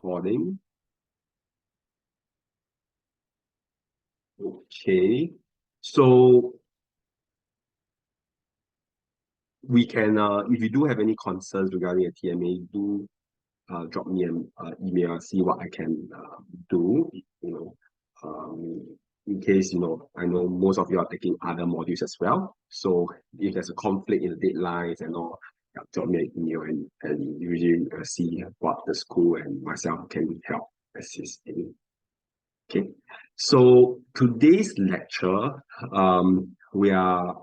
recording. Okay, so we can, if you do have any concerns regarding a TMA, do drop me an email, see what I can do, in case, I know most of you are taking other modules as well. So if there's a conflict in the deadlines and all, drop me an email and usually see what the school and myself can help assist in. Okay, so today's lecture, we are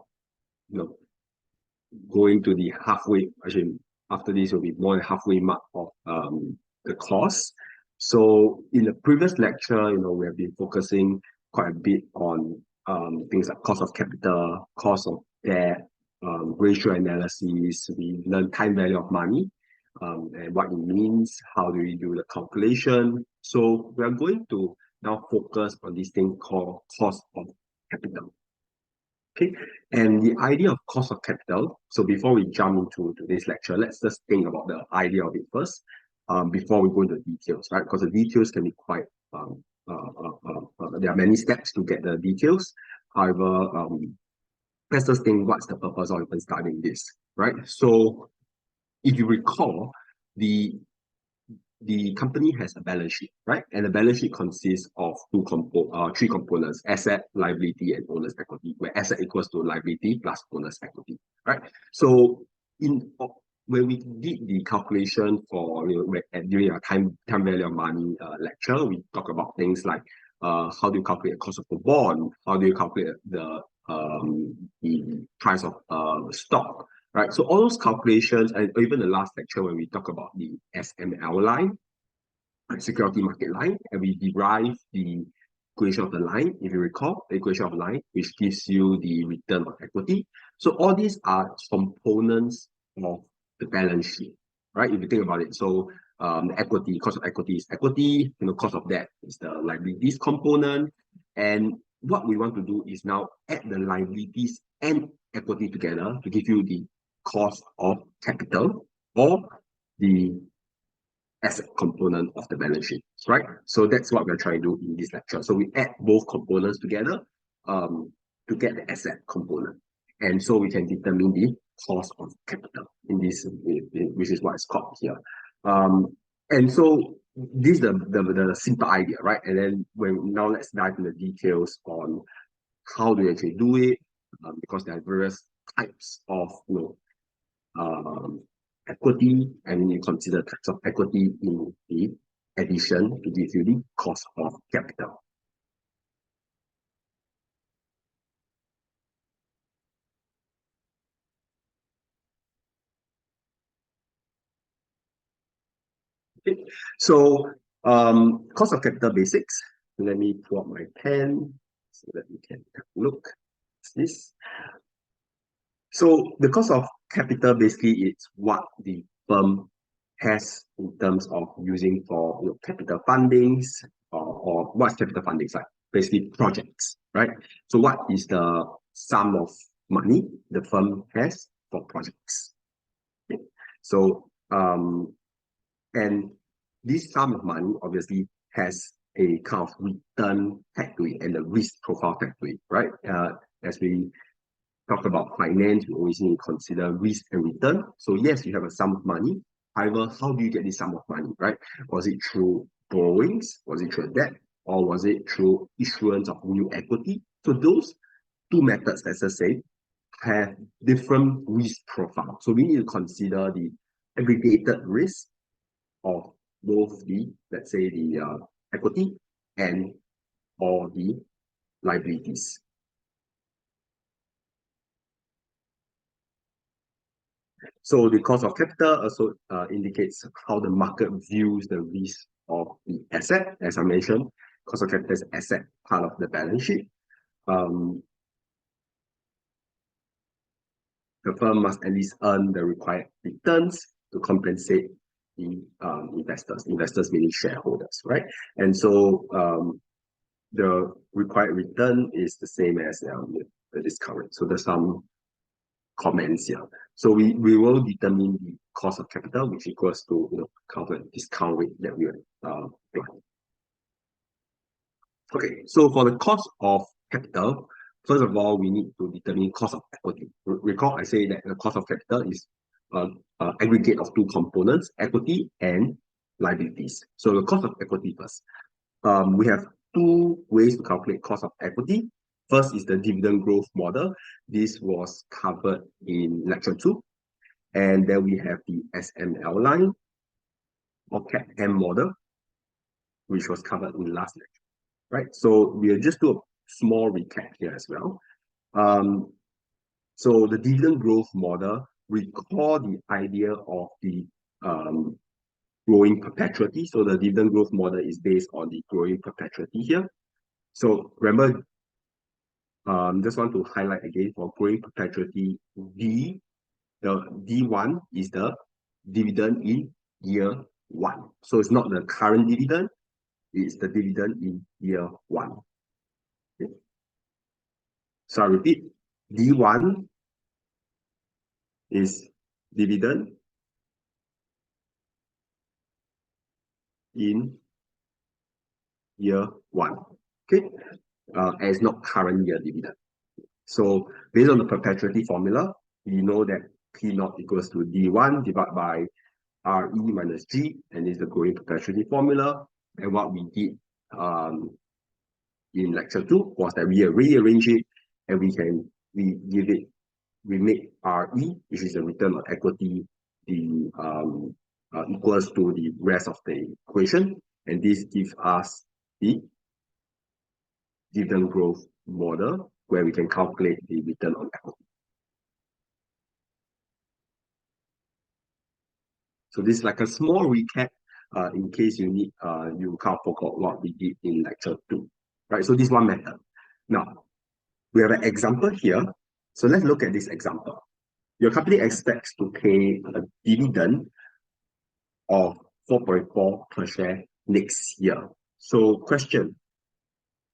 going to the halfway, actually after this will be more than halfway mark of the course. So in the previous lecture, we have been focusing quite a bit on things like cost of capital, cost of debt, ratio analysis. We learned time value of money, and what it means, how do we do the calculation. So we are going to now focus on this thing called cost of capital. Okay, and the idea of cost of capital. So before we jump into today's lecture, let's just think about the idea of it first, before we go into details, right? Because the details can be quite, there are many steps to get the details. However, let's just think what's the purpose of even studying this, right? So if you recall, the company has a balance sheet, right? And the balance sheet consists of three components: asset, liability, and owner's equity, where asset equals to liability plus owner's equity, right? So when we did the calculation for during our time value of money lecture, we talk about things like how do you calculate the cost of a bond, how do you calculate the price of stock, right? So all those calculations, and even the last lecture when we talk about the SML line, security market line, and we derive the equation of the line, if you recall, the equation of the line, which gives you the return on equity. So all these are components of the balance sheet, right? If you think about it, so the equity, cost of equity is equity, cost of debt is the liabilities component, and what we want to do is now add the liabilities and equity together to give you the cost of capital or the asset component of the balance sheet, right? So that's what we're trying to do in this lecture. So we add both components together to get the asset component. And so we can determine the cost of capital in this, which is what it's called here. And so this is the simple idea, right? And then now let's dive into the details on how do you actually do it, because there are various types of equity, and you consider types of equity in the addition to give you the cost of capital. Okay. So cost of capital basics. Let me pull out my pen so that we can have a look at this. So the cost of capital basically is what the firm has in terms of using for capital fundings, or what's capital fundings like? Basically projects, right? So what is the sum of money the firm has for projects? Okay. So and this sum of money obviously has a kind of return tag to it and the risk profile tag to it, right? As we talk about finance, we always need to consider risk and return. So yes, you have a sum of money. However, how do you get this sum of money, right? Was it through borrowings? Was it through debt? Or was it through issuance of new equity? So those two methods, let's just say, have different risk profile. So we need to consider the aggregated risk of both the, let's say, the equity and or the liabilities. So the cost of capital also indicates how the market views the risk of the asset. As I mentioned, cost of capital is asset part of the balance sheet. The firm must at least earn the required returns to compensate the investors meaning shareholders, right? And so the required return is the same as the discount rate. So there's some comments here. So we will determine the cost of capital, which equals to covered discount rate that we apply. Okay, so for the cost of capital, first of all, we need to determine cost of equity. Recall I say that the cost of capital is aggregate of two components, equity and liabilities. So the cost of equity first. We have two ways to calculate cost of equity. First is the dividend growth model. This was covered in lecture 2. And then we have the SML line or CAPM model, which was covered in last lecture, right? So we'll just do a small recap here as well. So the dividend growth model, recall the idea of the growing perpetuity. So the dividend growth model is based on the growing perpetuity here. So remember, just want to highlight again for growing perpetuity, the D1 is the dividend in year 1. So it's not the current dividend, it's the dividend in year 1. Okay. So I repeat, D1 is dividend in year 1. Okay, and it's not current year dividend. So based on the perpetuity formula, we know that P naught equals to D1 divided by RE minus G, and this is the growing perpetuity formula. And what we did in lecture 2 was that we rearrange it and we make RE, which is the return on equity, the equals to the rest of the equation, and this gives us the dividend growth model where we can calculate the return on equity. So this is like a small recap in case you need you can't forget what we did in lecture 2, right? So this is one method. Now we have an example here. So let's look at this example. Your company expects to pay a dividend of 4.4 per share next year. So question,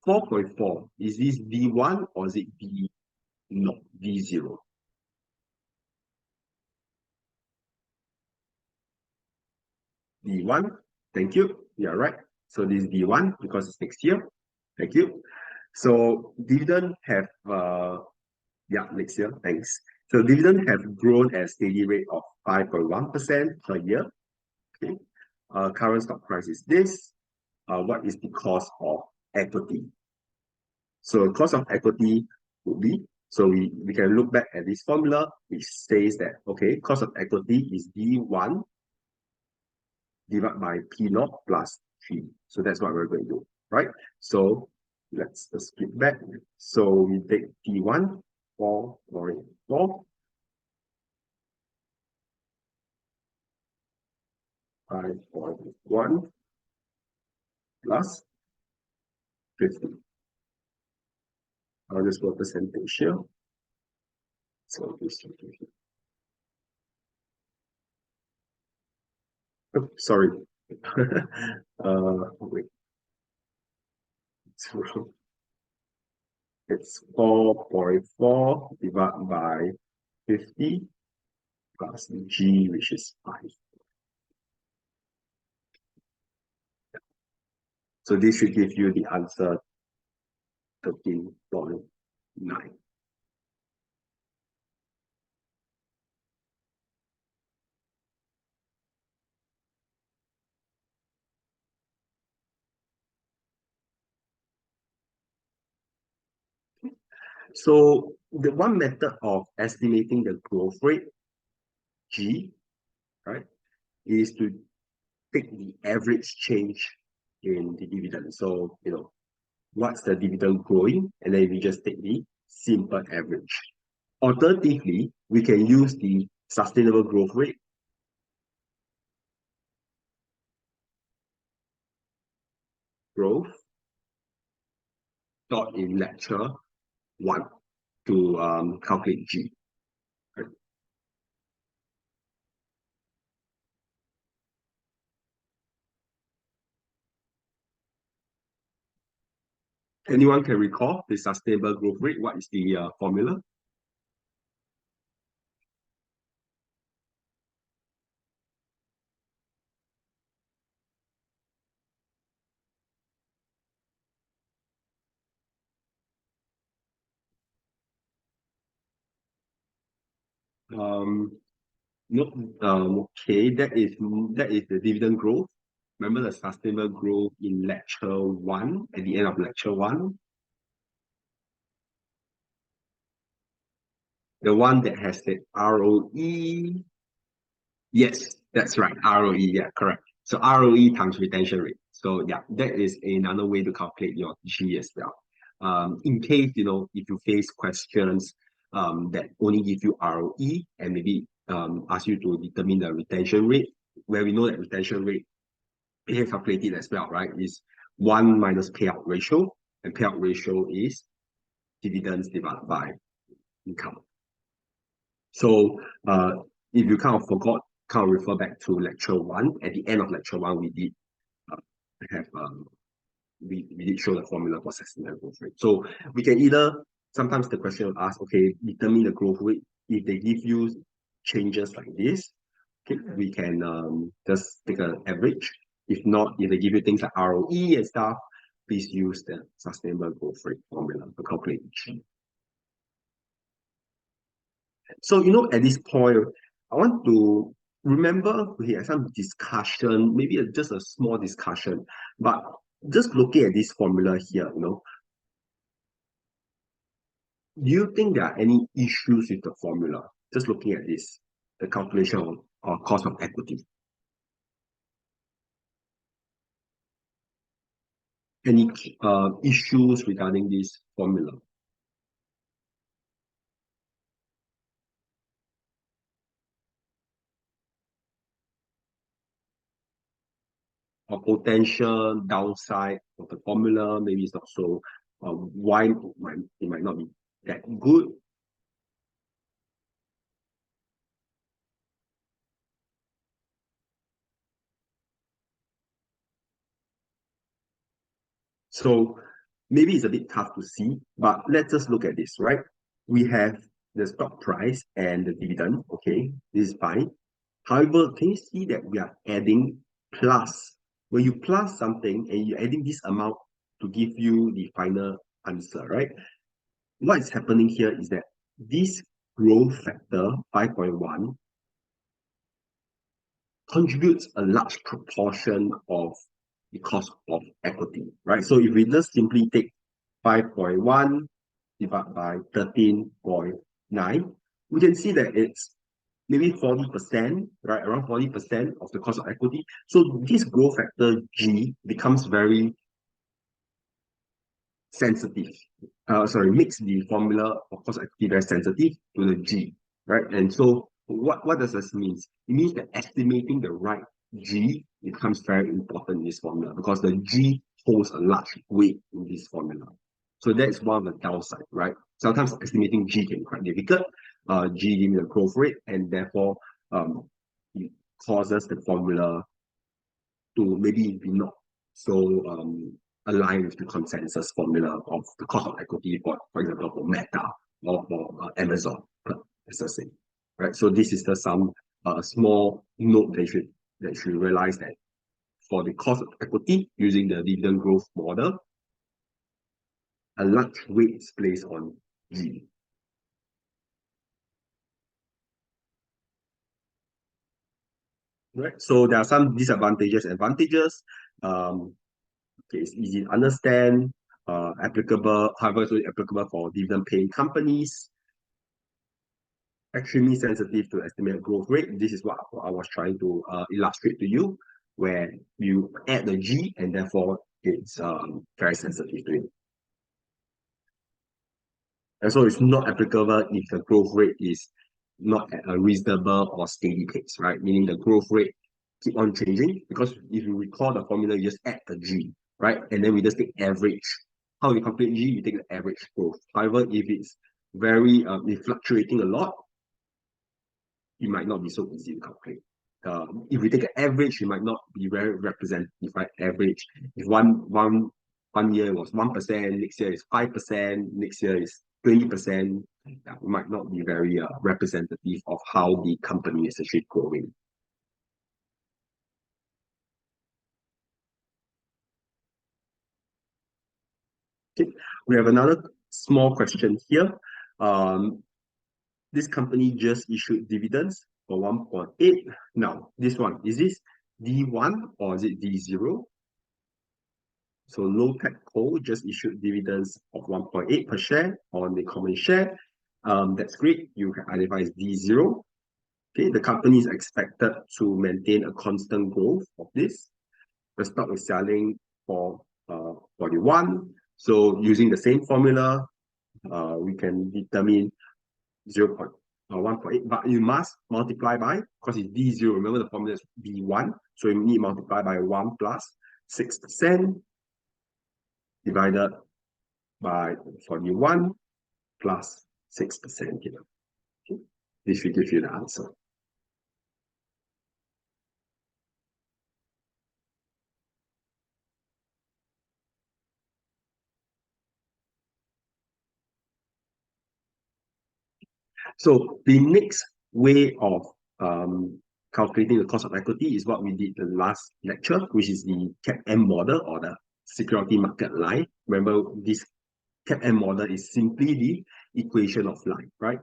4.4, is this D1 or is it D not D0? D1, thank you, you're right. So this is D1 because it's next year. Thank you. So dividend have next year, thanks. So dividend have grown at a steady rate of 5.1% per year. Okay. Current stock price is this. What is the cost of equity? So cost of equity would be, so we can look back at this formula, which says that, okay, cost of equity is D1 divided by P naught plus 3. So that's what we're going to do, right? So let's skip back. So we take D1, 4.4, 5.1 plus 50. I'll just put percentage here. So this oh, sorry. Wait. It's 4.4 divided by 50 plus G, which is 5. So this should give you the answer 13.9. So the one method of estimating the growth rate, G, right, is to take the average change in the dividend. So, what's the dividend growing? And then we just take the simple average. Alternatively, we can use the sustainable growth rate growth taught in lecture 1 to calculate G. Right? Anyone can recall the sustainable growth rate? What is the formula? Um, no, okay, that is the dividend growth. Remember the sustainable growth in lecture one, at the end of lecture one, the one that has the ROE. Yes, that's right. ROE, yeah, correct. So ROE times retention rate. So yeah, that is another way to calculate your G as well. In case, if you face questions that only give you ROE and maybe ask you to determine the retention rate, where we know that retention rate we can calculate it as well, right? Is 1 minus payout ratio, and payout ratio is dividends divided by income. So if you kind of forgot, kind of refer back to lecture one. At the end of lecture one, we did uh, have we did show the formula for sustainable growth rate. So we can either sometimes the question will ask, okay, determine the growth rate. If they give you changes like this, okay, we can just take an average. If not, if they give you things like ROE and stuff, please use the sustainable growth rate formula to calculate. So, at this point, I want to remember we had some discussion, maybe just a small discussion, but just looking at this formula here, do you think there are any issues with the formula? Just looking at this, the calculation of cost of equity. Any issues regarding this formula? Or potential downside of the formula, maybe it's not so, why it might not be that good. So maybe it's a bit tough to see, but let's just look at this, right? We have the stock price and the dividend. Okay, this is fine. However, can you see that we are adding plus? When you plus something and you're adding this amount to give you the final answer, right? What is happening here is that this growth factor 5.1 contributes a large proportion of the cost of equity, right? So if we just simply take 5.1 divided by 13.9, we can see that it's maybe 40%, right? Around 40% of the cost of equity. So this growth factor G becomes very sensitive. Sorry, makes the formula of cost of equity very sensitive to the G, right? And so what does this mean? It means that estimating the right G becomes very important in this formula because the G holds a large weight in this formula. So that's one of the downside, right? Sometimes estimating G can be quite difficult. G giving the growth rate, and therefore it causes the formula to maybe be not so aligned with the consensus formula of the cost of equity for example, for Meta or for Amazon. It's the same, right? So this is the some small note that you realize that for the cost of equity using the dividend growth model, a large weight is placed on G. Right. So there are some disadvantages, advantages. Okay, it's easy to understand, applicable, however, it's only applicable for dividend paying companies, extremely sensitive to estimate growth rate. This is what I was trying to illustrate to you, where you add the G and therefore it's very sensitive to it. And so it's not applicable if the growth rate is not at a reasonable or steady pace, right? Meaning the growth rate keep on changing because if you recall the formula, you just add the G, right? And then we just take average. How we calculate G, we take the average growth. However, if it's very if fluctuating a lot, it might not be so easy to calculate. If we take an average, it might not be very representative, right? Average. If one year was 1%, next year is 5%, next year is 20%, that might not be very representative of how the company is actually growing. Okay, we have another small question here. Um, this company just issued dividends for 1.8. Now, this one, is this D1 or is it D0? So low tech co just issued dividends of 1.8 per share on the common share. That's great. You can identify as D0. Okay, the company is expected to maintain a constant growth of this. The stock is selling for 41. So using the same formula, we can determine 1.8, but you must multiply by, because it's D0, remember the formula is D1, so you need to multiply by 1 plus 6% divided by 41 plus 6% here. Okay? This will give you the answer. So the next way of calculating the cost of equity is what we did the last lecture, which is the CAPM model or the security market line. Remember, this CAPM model is simply the equation of line, right?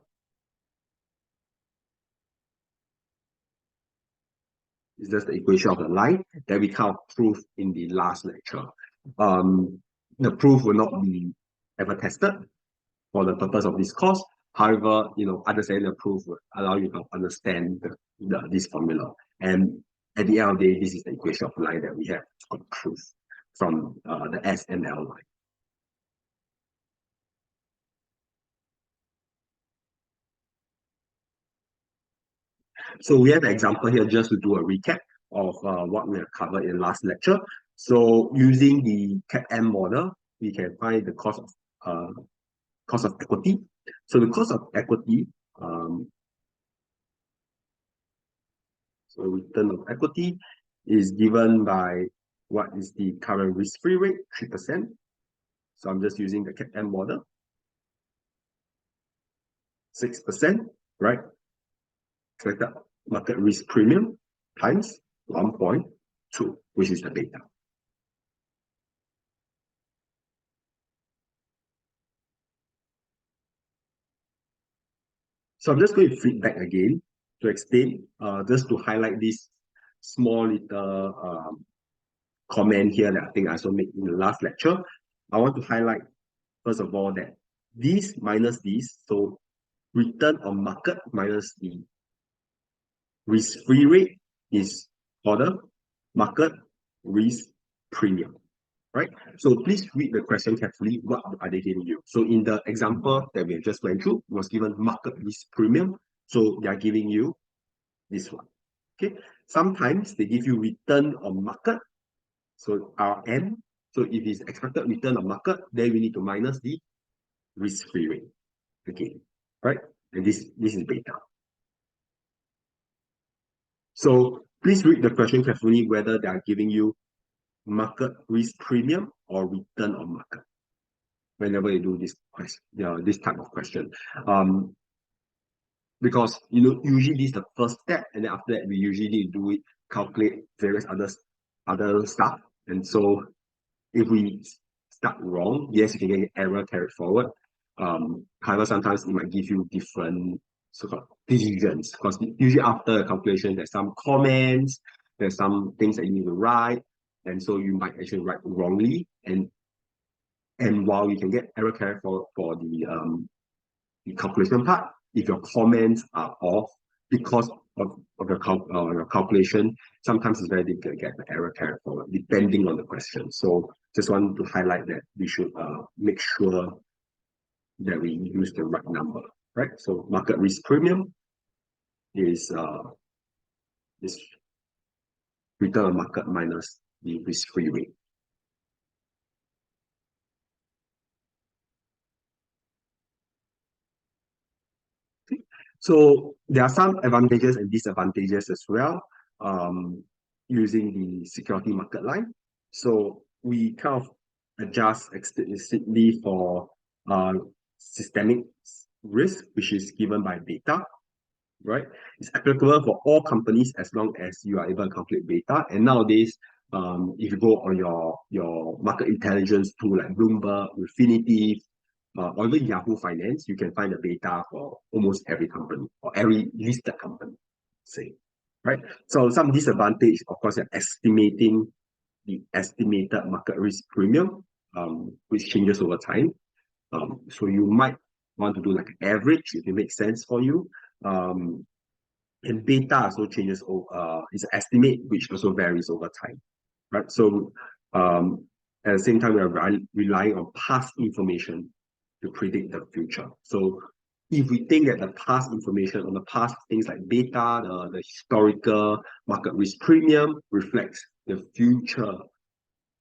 It's just the equation of the line that we kind of proved in the last lecture. The proof will not be ever tested for the purpose of this course. However, understanding the proof will allow you to understand this formula. And at the end of the day, this is the equation of line that we have to prove from the S and L line. So we have an example here just to do a recap of what we have covered in last lecture. So using the CAPM model, we can find the cost of equity. So the cost of equity, so return of equity is given by what is the current risk-free rate, 3%. So I'm just using the CAPM model, 6%, right? Selected market risk premium times 1.2, which is the beta. So I'm just going to flip back again to explain, just to highlight this small little comment here that I think I also made in the last lecture. I want to highlight, first of all, that this minus this, so return on market minus the risk-free rate is for the market risk premium, right? So please read the question carefully. What are they giving you? So in the example that we just went through, was given market risk premium. So they are giving you this one. Okay. Sometimes they give you return on market. So RM. So if it's expected return on market, then we need to minus the risk-free rate. Okay. Right? And this is beta. So please read the question carefully whether they are giving you market risk premium or return on market whenever you do this question, this type of question. Because usually this is the first step, and then after that we usually do it, calculate various other stuff. And so if we start wrong, yes, you can get error carried forward. However, sometimes it might give you different sort of decisions, because usually after a calculation, there's some comments, there's some things that you need to write, and so you might actually write wrongly. And while you can get error carried forward for the calculation part, if your comments are off because of your calculation, sometimes it's very difficult to get the error carried forward, depending on the question. So just want to highlight that we should make sure that we use the right number, right? So market risk premium is return on market minus the risk-free rate. So there are some advantages and disadvantages as well using the security market line. So we kind of adjust explicitly for systemic risk, which is given by beta, right? It's applicable for all companies as long as you are able to calculate beta. And nowadays, if you go on your market intelligence tool like Bloomberg, Refinitiv, or even Yahoo Finance, you can find the data for almost every company or every listed company, say, right? So some disadvantage, of course, are estimating the estimated market risk premium, which changes over time. So you might want to do like an average if it makes sense for you. And beta also changes, it's an estimate which also varies over time, right? So at the same time, we are relying on past information to predict the future. So if we think that the past information on the past things like beta, the historical market risk premium reflects the future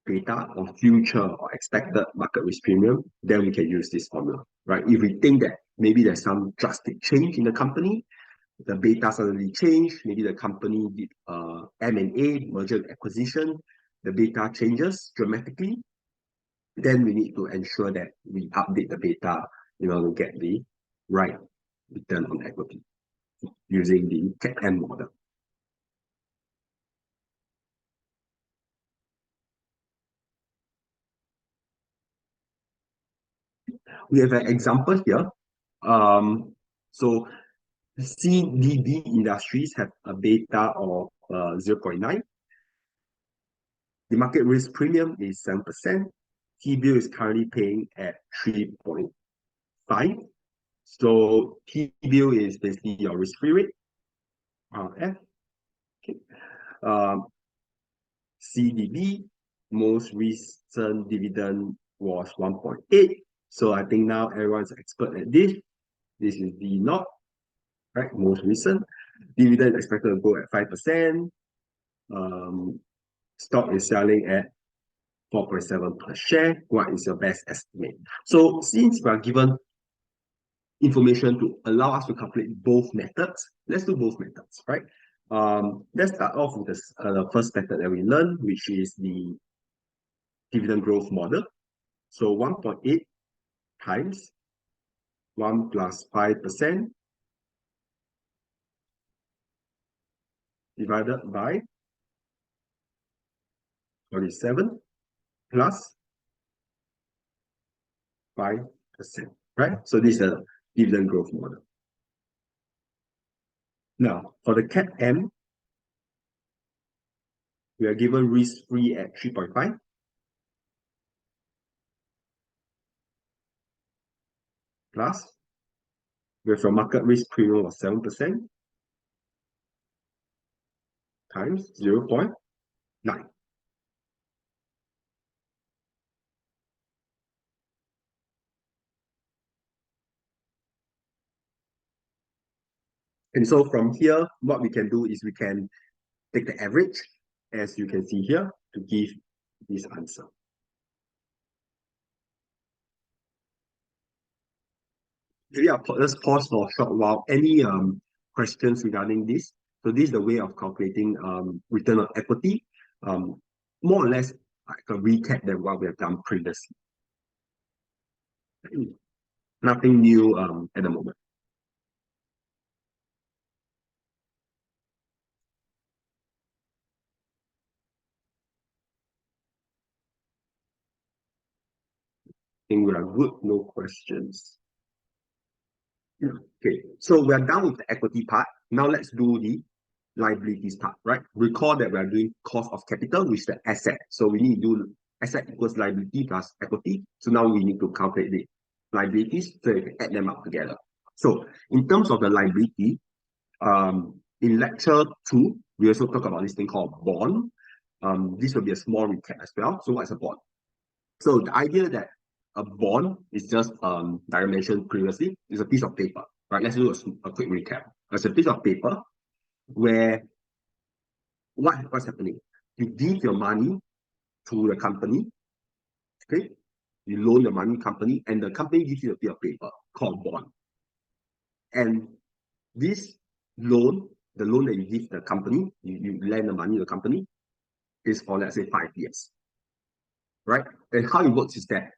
data or future or expected market risk premium, then we can use this formula, right? If we think that maybe there's some drastic change in the company, the beta suddenly changed, maybe the company did M&A, merger and acquisition, the beta changes dramatically, then we need to ensure that we update the beta in order to get the right return on equity using the CAPM model. We have an example here. So CDD industries have a beta of 0.9. The market risk premium is 7%. T-bill is currently paying at 3.5. So T-bill is basically your risk-free rate, RF. Okay. CDB, most recent dividend was 1.8. So I think now everyone's expert at this. This is the not, right? Most recent. Dividend expected to go at 5%. Stock is selling at 4.7 per share. What is your best estimate? So since we are given information to allow us to calculate both methods, let's do both methods, right? Let's start off with the first method that we learned, which is the dividend growth model. So 1.8 times 1 plus 5% divided by 47 plus 5%, right? So this is a dividend growth model. Now, for the CAPM, we are given risk-free at 3.5 plus with a market risk premium of 7% times 0.9. And so from here, what we can do is we can take the average, as you can see here, to give this answer. Maybe let's pause for a short while. Any questions regarding this? So this is the way of calculating return on equity, more or less like a recap than what we have done previously. Nothing new at the moment. I think we are good, no questions. Okay, so we are done with the equity part. Now let's do the liabilities part, right? Recall that we are doing cost of capital, which is the asset. So we need to do asset equals liability plus equity. So now we need to calculate the liabilities, so you can add them up together. So in terms of the liability, in lecture 2, we also talk about this thing called bond. This will be a small recap as well. So what's a bond? So the idea that a bond is just, like I mentioned previously, is a piece of paper, right? Let's do a quick recap. It's a piece of paper where what's happening? You give your money to the company, okay? You loan the money company, and the company gives you a piece of paper called bond. And this loan, the loan that you give the company, you lend the money to the company, is for, let's say, 5 years, right? And how it works is that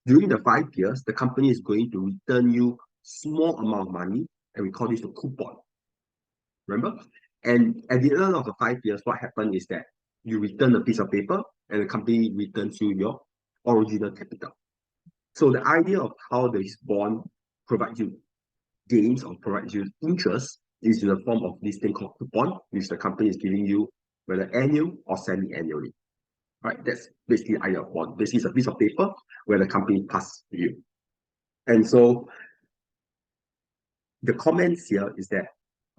during the 5 years, the company is going to return you small amount of money, and we call this the coupon. Remember? And at the end of the 5 years, what happened is that you return a piece of paper, and the company returns you your original capital. So the idea of how this bond provides you gains or provides you interest is in the form of this thing called coupon, which the company is giving you whether annual or semi-annually. Right? That's basically the idea of bond. This is a piece of paper where the company passes to you. And so the comments here is that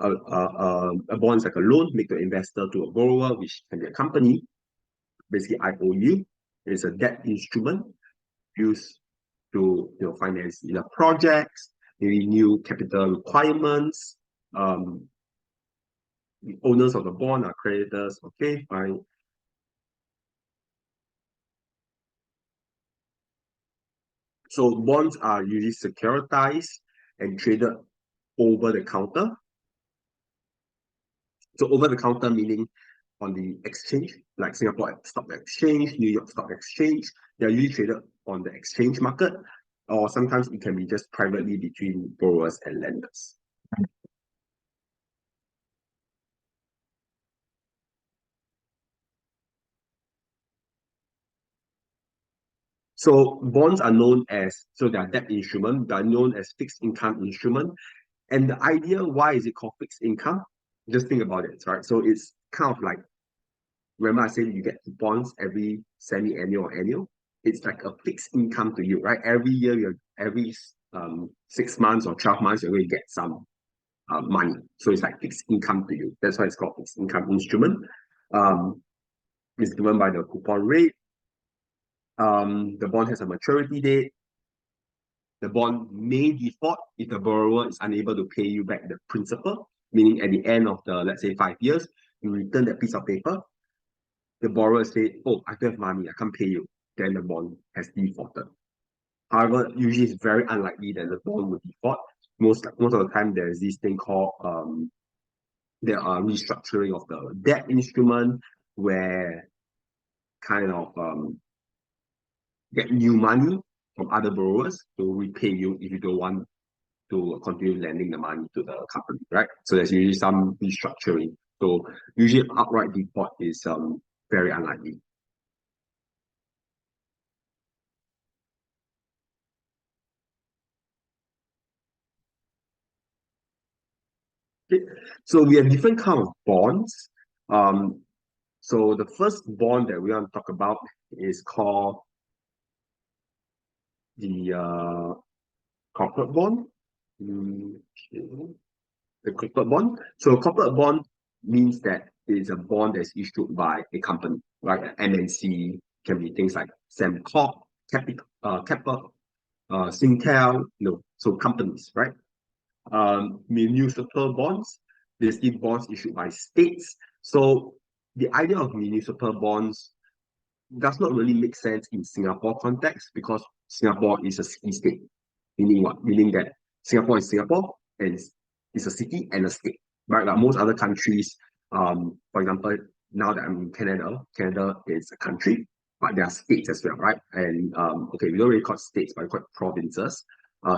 a bond is like a loan made to an investor to a borrower, which can be a company. Basically, IOU is a debt instrument used to finance either projects, maybe new capital requirements. The owners of the bond are creditors. Okay, fine. So bonds are usually securitized and traded over the counter. So over the counter meaning on the exchange, like Singapore Stock Exchange, New York Stock Exchange. They're usually traded on the exchange market, or sometimes it can be just privately between borrowers and lenders. So bonds are known as, so they are debt instrument, they are known as fixed income instrument. And the idea, why is it called fixed income? Just think about it, right? So it's kind of like, remember I said you get coupons every semi-annual or annual? It's like a fixed income to you, right? Every year, every 6 months or 12 months, you're going to get some money. So it's like fixed income to you. That's why it's called fixed income instrument. Um, it's given by the coupon rate. The bond has a maturity date. The bond may default if the borrower is unable to pay you back the principal, meaning at the end of the, let's say, 5 years, you return that piece of paper, the borrower says, oh, I don't have money, I can't pay you. Then the bond has defaulted. However, usually it's very unlikely that the bond will default. Most of the time, there's this thing called there are restructuring of the debt instrument where kind of get new money from other borrowers to repay you if you don't want to continue lending the money to the company, right? So there's usually some restructuring. So usually outright default is very unlikely. Okay. So we have different kind of bonds. Um, so the first bond that we want to talk about is called the corporate bond. Okay. The corporate bond. So corporate bond means that it's a bond that's issued by a company, right? MNC can be things like Sembcorp, Capital, Singtel, so companies, right? Municipal bonds, basically bonds issued by states. So the idea of municipal bonds does not really make sense in Singapore context because Singapore is a city state. Meaning what? Meaning that Singapore is Singapore and it's a city and a state, right? Like most other countries, for example, now that I'm in Canada, Canada is a country, but there are states as well, right? And okay, we don't really call it states, but we call it provinces.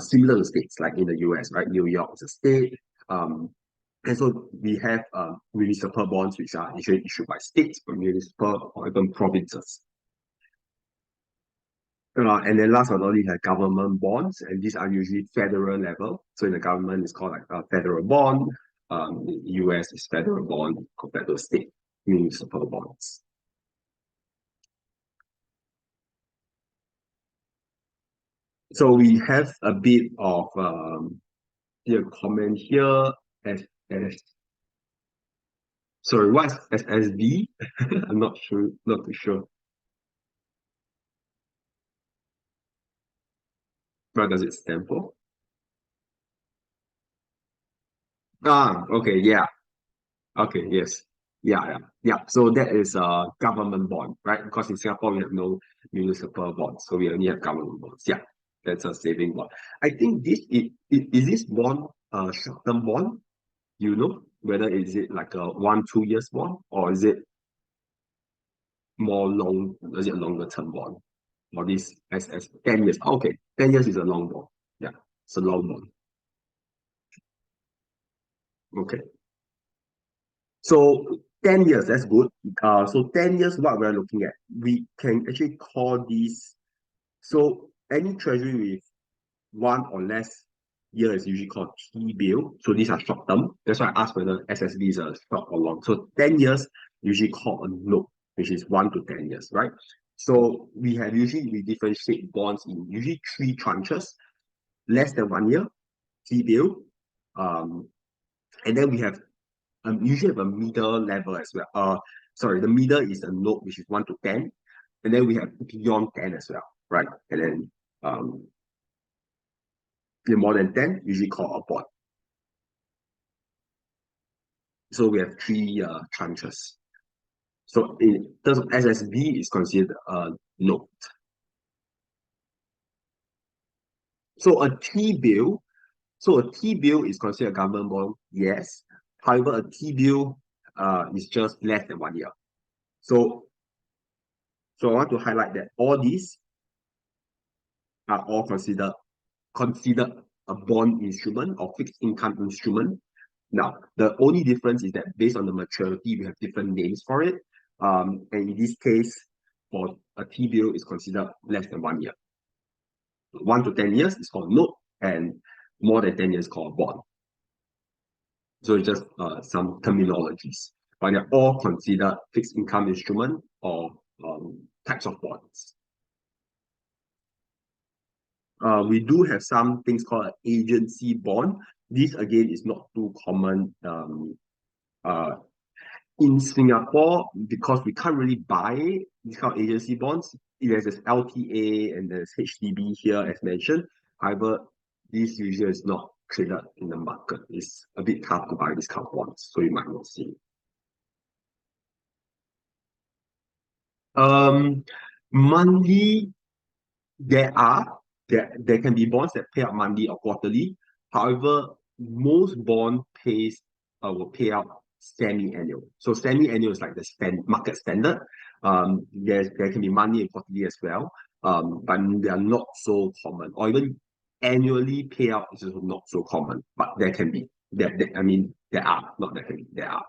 Similar to states like in the US, right? New York is a state. And so we have municipal bonds, which are usually issued by states, but municipal or even provinces. And then last but not least, like government bonds, and these are usually federal level. So in the government, it's called like a federal bond. In the US is federal bond compared to state municipal bonds. So we have a bit of the comment here as sorry, what's SSB? I'm not sure, not too sure. What does it stand for? Ah, okay, yeah. Okay, yes. Yeah, yeah, yeah. So that is a government bond, right? Because in Singapore, we have no municipal bonds. So we only have government bonds. Yeah, that's a saving bond. I think is this bond a short-term bond? You know, whether is it like a 1, 2 years bond or is it more long, is it a longer term bond? Or this as 10 years? Okay, 10 years is a long bond. Yeah, it's a long bond. Okay. So 10 years, that's good. So 10 years, what we're looking at, we can actually call these. So any treasury with one or less year is usually called T-bill. So these are short term. That's why I asked whether SSB is a short or long. So 10 years usually called a note, which is 1 to 10 years, right? So we differentiate bonds in usually three tranches: less than 1 year, T-bill, um, and then we have usually have a middle level as well. Sorry, the middle is a note which is 1 to 10, and then we have beyond 10 as well, right? And then more than 10 usually call a bond. So we have three tranches. So in terms of SSB, is considered a note. So a T-bill, is considered a government bond, yes. However, a T-bill is just less than 1 year. So I want to highlight that all these are all considered a bond instrument or fixed income instrument. Now, the only difference is that based on the maturity, we have different names for it. And in this case, for a T-bill is considered less than 1 year. 1 to 10 years is called note, and more than 10 years called bond. So it's just some terminologies, but they're all considered fixed income instrument or types of bonds. We do have some things called an agency bond. This again is not too common in Singapore because we can't really buy these kind of agency bonds. There's this LTA and there's HDB here as mentioned. However, this usually is not traded in the market. It's a bit tough to buy these kind of bonds, so you might not see. Monthly, there can be bonds that pay out monthly or quarterly. However, most bond will pay out semi-annual. So semi-annual is like the market standard. There can be monthly and quarterly as well, but they are not so common. Or even annually payout is also not so common, but there can be. I mean, there are, not there can be, there are.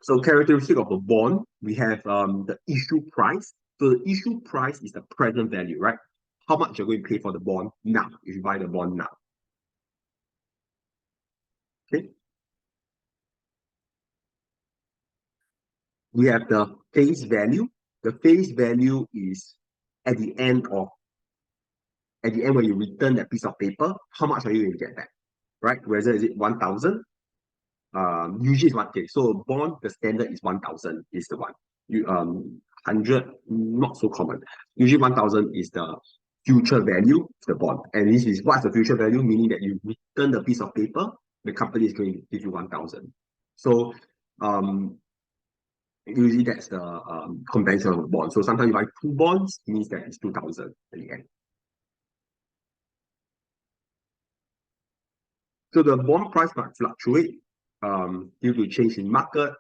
So characteristic of a bond, we have the issue price. So the issue price is the present value, right? How much you're going to pay for the bond now, if you buy the bond now. Okay. We have the face value. The face value is at the end when you return that piece of paper, how much are you going to get back? Right? Whether is it 1,000? Usually it's 1K. So bond, the standard is 1,000 is the one. 100, not so common. Usually 1,000 is the future value of the bond. And this is what's the future value, meaning that you return the piece of paper, the company is going to give you 1,000. So usually that's the conventional bond. So sometimes you buy two bonds, it means that it's 2,000 at the end. So the bond price might fluctuate due to change in market.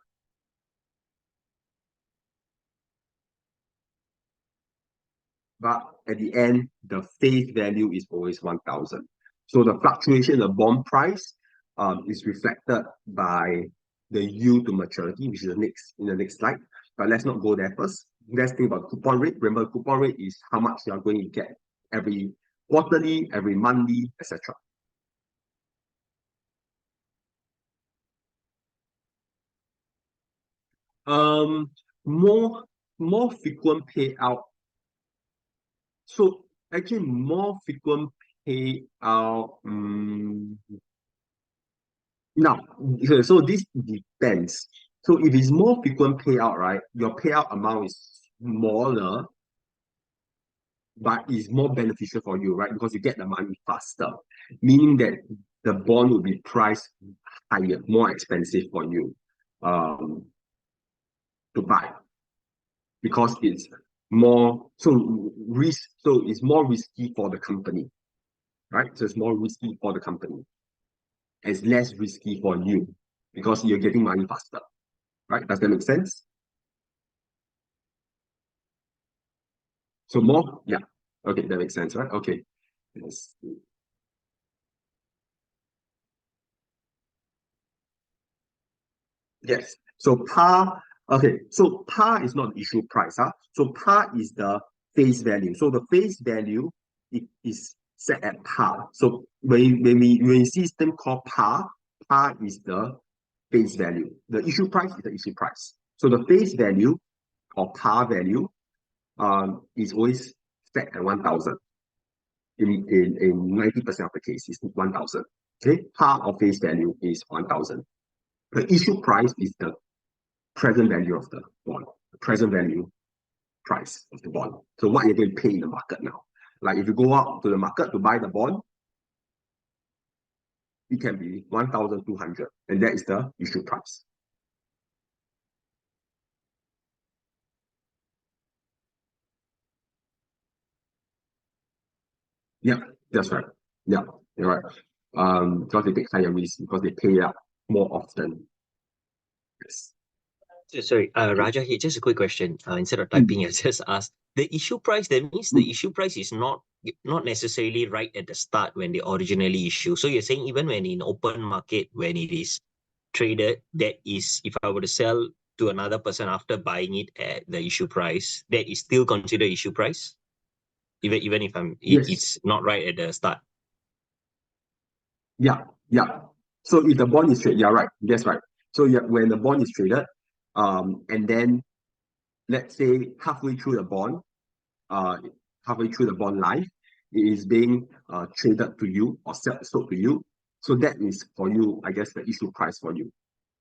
But at the end, the face value is always 1,000. So the fluctuation in the bond price is reflected by the yield to maturity, which is in the next slide. But let's not go there first. Let's think about coupon rate. Remember, coupon rate is how much you are going to get every quarterly, every monthly, etc. Um, more frequent payout. So actually, more frequent payout. Now, so this depends. So if it's more frequent payout, right, your payout amount is smaller, but it's more beneficial for you, right? Because you get the money faster, meaning that the bond will be priced higher, more expensive for you to buy because it's more so it's more risky for the company, right? So it's more risky for the company. It's less risky for you because you're getting money faster, right? Does that make sense? So more, yeah. Okay, that makes sense, right? Okay. Yes. Yes. So par Okay, so par is not the issue price. So par is the face value. So the face value is set at par. So when you see system called par, par is the face value. The issue price is the issue price. So the face value or par value is always set at 1,000. In 90% of the cases, 1,000. Okay, par or face value is 1,000. The issue price is the present value of the bond, the present value price of the bond. So what you're going to pay in the market now. Like if you go out to the market to buy the bond, it can be 1,200, and that is the issue price. Yeah, that's right. Yeah, you're right. Because they take higher risk because they pay out more often. Yes. So, sorry, Raja here, just a quick question. Instead of typing, I just asked. The issue price, that means the issue price is not necessarily right at the start when they originally issue. So you're saying even when in open market, when it is traded, that is, if I were to sell to another person after buying it at the issue price, that is still considered issue price? Even if Yes. it's not right at the start. Yeah. Yeah. So if the bond is traded, yeah, right. That's right. So yeah, when the bond is traded, and then let's say uh, halfway through the bond life, it is being traded to you or sold to you. So that is for you, I guess, the issue price for you.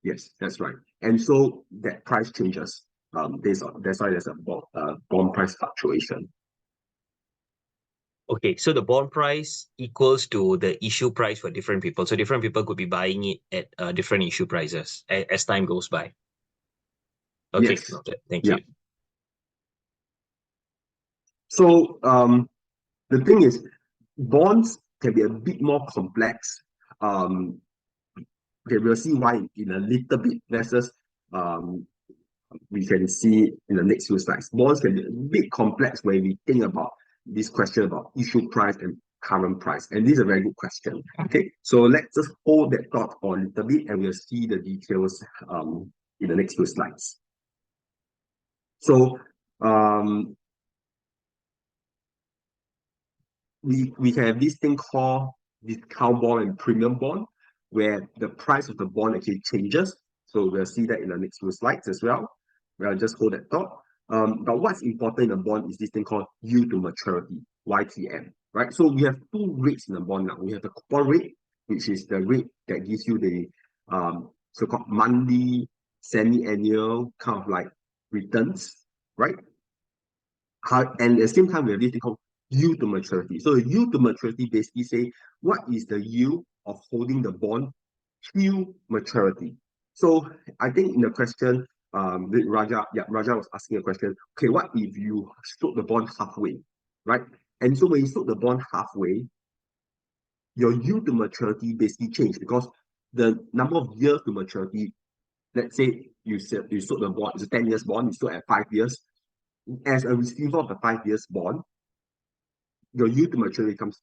Yes, that's right. And so that price changes based on that's why there's a bond price fluctuation. Okay, so the bond price equals to the issue price for different people. So different people could be buying it at different issue prices as time goes by. Okay, Yes. noted. Thank Yeah. you. So the thing is, bonds can be a bit more complex. Um, okay, we'll see why in a little bit versus um, we can see in the next few slides. Bonds can be a bit complex when we think about this question about issue price and current price. And this is a very good question. Okay, so let's just hold that thought for a little bit and we'll see the details in the next few slides. So we have this thing called discount bond and premium bond, where the price of the bond actually changes. So we'll see that in the next few slides as well. We'll just hold that thought. But what's important in a bond is this thing called yield to maturity, YTM, right? So we have two rates in a bond now. We have the coupon rate, which is the rate that gives you the so-called monthly, semi-annual kind of like returns, right? And at the same time, we have this thing called yield to maturity. So yield to maturity basically say what is the yield of holding the bond till maturity. So I think in the question, Raja was asking a question. Okay, what if you sold the bond halfway, right? And so when you sold the bond halfway, your yield to maturity basically changed because the number of years to maturity. Let's say you sold the bond, it's a 10 years bond, you sold at 5 years. As a receiver of the 5 years bond, your yield to maturity becomes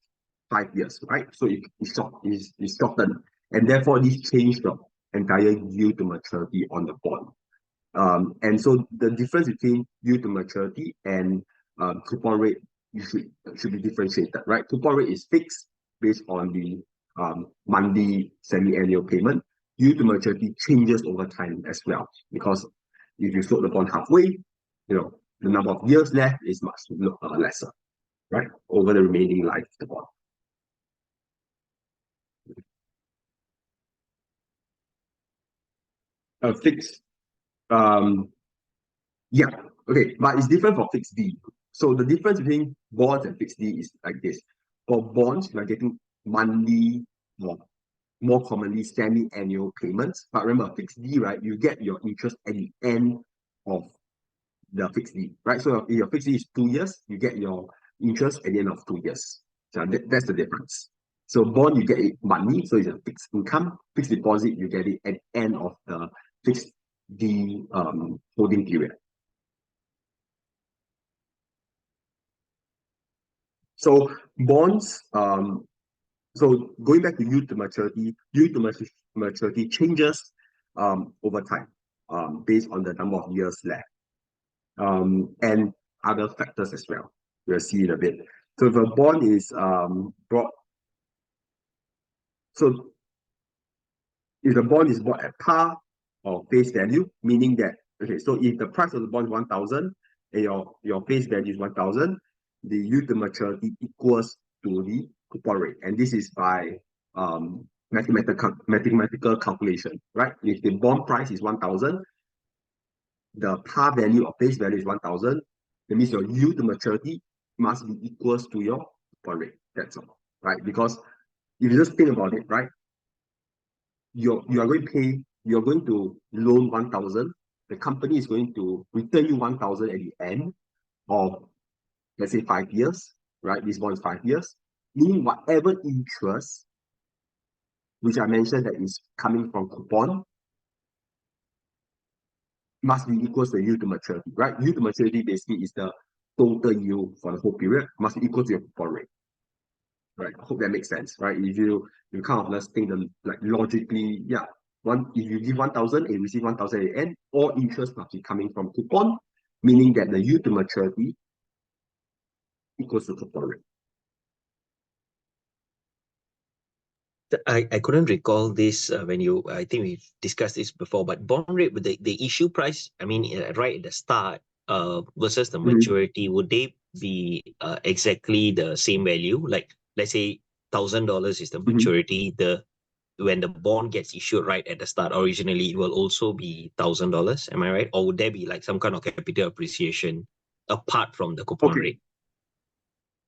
5 years, right? So it's shortened. And therefore, this changed the entire yield to maturity on the bond. And so the difference between yield to maturity and coupon rate should be differentiated, right? Coupon rate is fixed based on the monthly semi-annual payment. Yield to maturity changes over time as well because if you sold the bond halfway, the number of years left is much lesser, right, over the remaining life of the bond. Fixed, yeah, okay, but it's different for fixed D. So the difference between bonds and fixed D is like this. For bonds, you are getting monthly or more commonly semi-annual payments. But remember, fixed D, right, you get your interest at the end of the fixed D, right? So if your fixed D is 2 years, you get your interest at the end of 2 years. So that's the difference. So bond, you get it money, so it's a fixed income. Fixed deposit, you get it at the end of the fixed D holding period. So bonds, so going back to yield to maturity changes over time. based on the number of years left, and other factors as well. We'll see in a bit. So if a bond is bought, so if the bond is bought at par or face value, meaning that, okay, so if the price of the bond is 1,000 and your face value is 1,000, the yield to maturity equals to the coupon rate. And this is by mathematical calculation, right? If the bond price is 1,000, the par value or face value is 1,000, that means your yield to maturity must be equals to your coupon rate. That's all, right? Because if you just think about it, right, you're going to loan 1,000. The company is going to return you 1,000 at the end of, let's say, 5 years, right? This bond is 5 years. Meaning whatever interest, which I mentioned that is coming from coupon, must be equal to the yield to maturity, right? Yield to maturity basically is the total yield for the whole period, must be equal to your coupon rate. Right, I hope that makes sense, right? If you kind of let's think like logically, yeah. If you give 1,000 and receive 1,000 at the end, all interest must be coming from coupon, meaning that the yield to maturity equals to coupon rate. I couldn't recall this when I think we've discussed this before, but bond rate with the issue price, I mean, right at the start versus the maturity, would they be exactly the same value? Like, let's say $1,000 is the maturity, when the bond gets issued right at the start, originally it will also be $1,000. Am I right? Or would there be like some kind of capital appreciation apart from the coupon rate?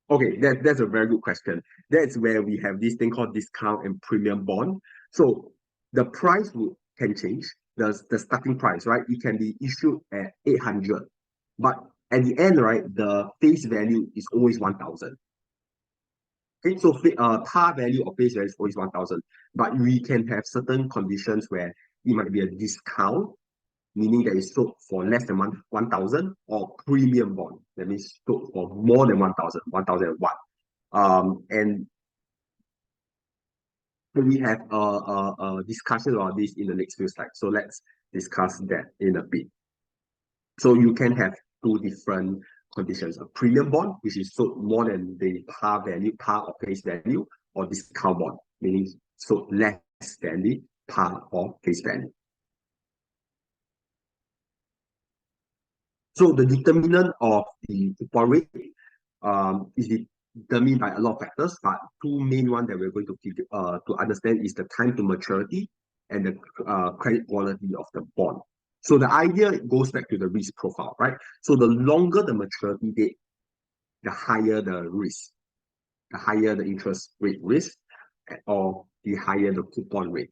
Okay, that's a very good question. That's where we have this thing called discount and premium bond. So the price can change, the starting price, right? It can be issued at 800, but at the end, right, the face value is always 1,000. Okay, so par value or face value is always 1,000, but we can have certain conditions where it might be a discount, meaning that it's sold for less than 1,000, or premium bond, that means sold for more than 1,000, 1,001. And we have a discussion about this in the next few slides. So let's discuss that in a bit. So you can have two different conditions: a premium bond, which is sold more than the par value, par or face value, or discount bond, meaning sold less than the par or face value. So the determinant of the coupon rate is determined by a lot of factors, but two main ones that we're going to understand is the time to maturity and the credit quality of the bond. So the idea goes back to the risk profile, right? So the longer the maturity date, the higher the risk, the higher the interest rate risk, or the higher the coupon rate,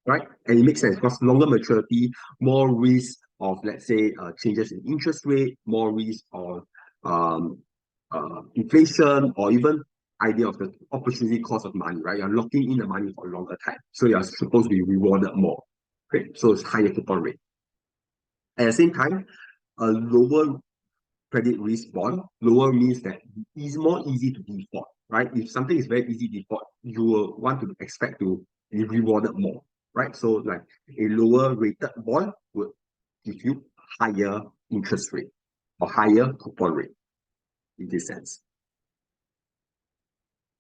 right? And it makes sense because longer maturity, more risk of, let's say, changes in interest rate, more risk of inflation, or even idea of the opportunity cost of money, right? You're locking in the money for a longer time, so you're supposed to be rewarded more. Okay, so it's higher coupon rate. At the same time, a lower credit risk bond, lower means that it's more easy to default, right? If something is very easy to default, you will want to expect to be rewarded more, right? So like a lower rated bond would give you higher interest rate or higher coupon rate in this sense.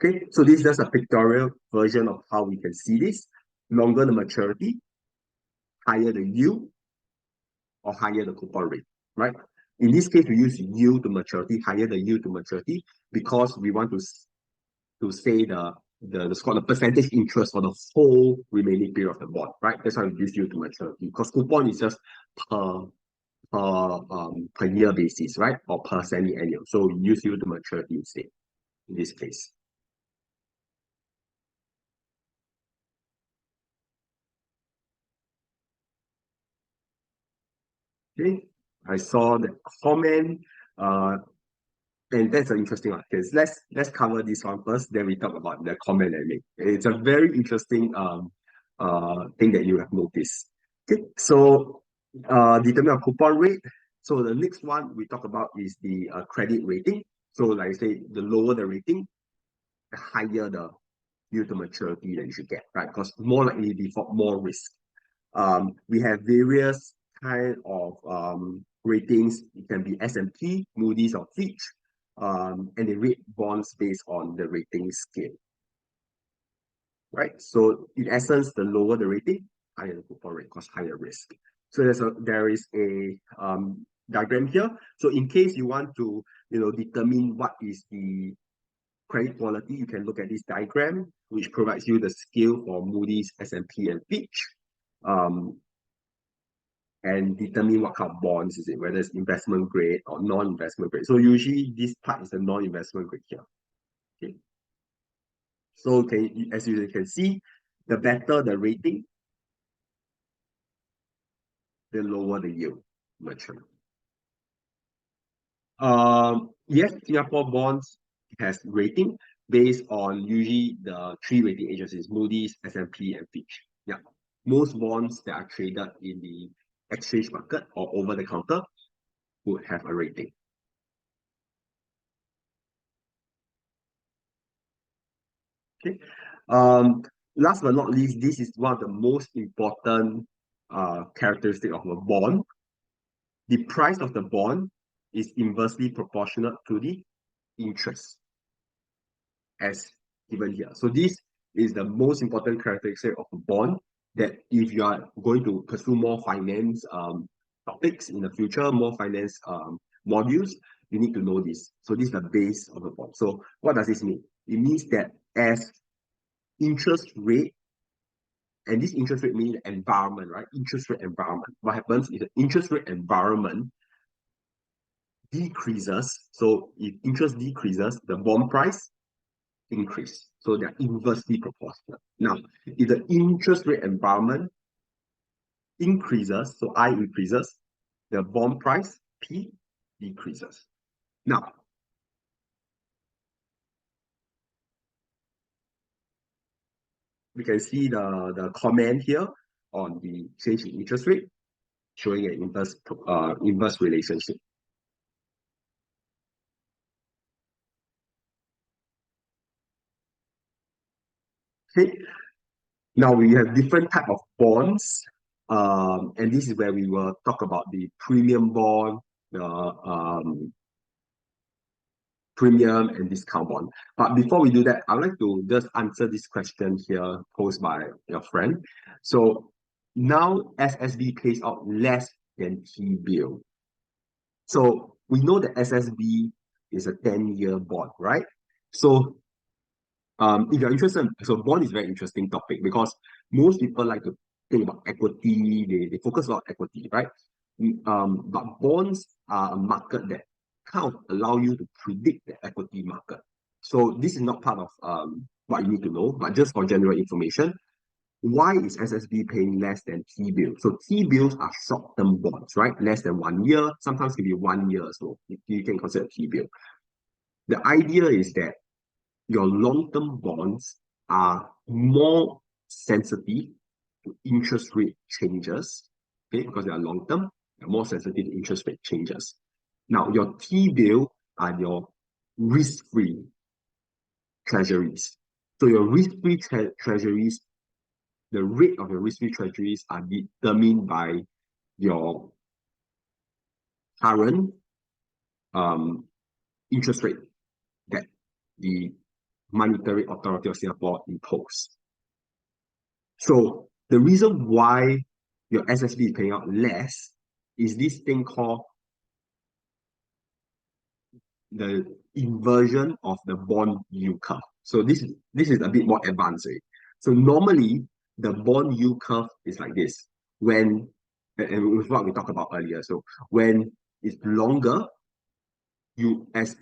Okay, so this is just a pictorial version of how we can see this. Longer the maturity, higher the yield, or higher the coupon rate, right? In this case, we use yield to maturity, higher the yield to maturity, because we want to say the percentage interest for the whole remaining period of the bond, right? That's why we use yield to maturity, because coupon is just per year basis, right? Or per semi-annual. So we use yield to maturity instead in this case. Okay, I saw the comment, and that's an interesting one. Okay, let's cover this one first, then we talk about the comment I made. It's a very interesting thing that you have noticed. Okay, so determine a coupon rate. So the next one we talk about is the credit rating. So like I say, the lower the rating, the higher the yield to maturity that you should get, right? Because more likely to default, more risk. We have various kind of ratings. It can be S&P, Moody's, or Fitch, and they rate bonds based on the rating scale, right? So in essence, the lower the rating, higher the coupon rate, because higher risk. So there is a diagram here. So in case you want to determine what is the credit quality, you can look at this diagram, which provides you the scale for Moody's, S&P, and Fitch, and determine what kind of bonds is it, whether it's investment grade or non-investment grade. So usually this part is the non-investment grade here. Okay. So as you can see, the better the rating, the lower the yield mature. Yes, Singapore bonds has rating based on usually the three rating agencies, Moody's, S&P, and Fitch. Yeah. Most bonds that are traded in the exchange market or over the counter would have a rating. Okay. Last but not least, this is one of the most important characteristic of a bond. The price of the bond is inversely proportional to the interest as given here. So this is the most important characteristic of a bond, that if you are going to pursue more finance topics in the future, more finance modules, you need to know this. So this is the base of the bond. So what does this mean? It means that as interest rate, and this interest rate means environment, right? Interest rate environment. What happens is the interest rate environment decreases. So if interest decreases, the bond price increase. So they're inversely proportional. Now, if the interest rate environment increases, so I increases, the bond price, P, decreases. Now, we can see the comment here on the change in interest rate, showing an inverse relationship. Okay. Now we have different type of bonds, and this is where we will talk about the premium bond, the premium and discount bond. But before we do that, I'd like to just answer this question here posed by your friend. So now SSB pays out less than T-bill. So we know that SSB is a 10-year bond, right? So if you're interested, so bond is a very interesting topic because most people like to think about equity, they focus a lot on equity, right? But bonds are a market that kind of allow you to predict the equity market. So this is not part of what you need to know, but just for general information, why is SSB paying less than T-bills? So T-bills are short-term bonds, right? Less than 1 year, sometimes can be 1 year, so you can consider T-bill. The idea is that your long-term bonds are more sensitive to interest rate changes, okay, because they are long-term, they're more sensitive to interest rate changes. Now, your T-bill are your risk-free treasuries. So your risk-free treasuries, the rate of your risk-free treasuries are determined by your current interest rate that the Monetary Authority of Singapore imposed. So the reason why your SSB is paying out less is this thing called the inversion of the bond yield curve. So this is a bit more advanced. So normally the bond yield curve is like this. And with what we talked about earlier. So when it's longer, you as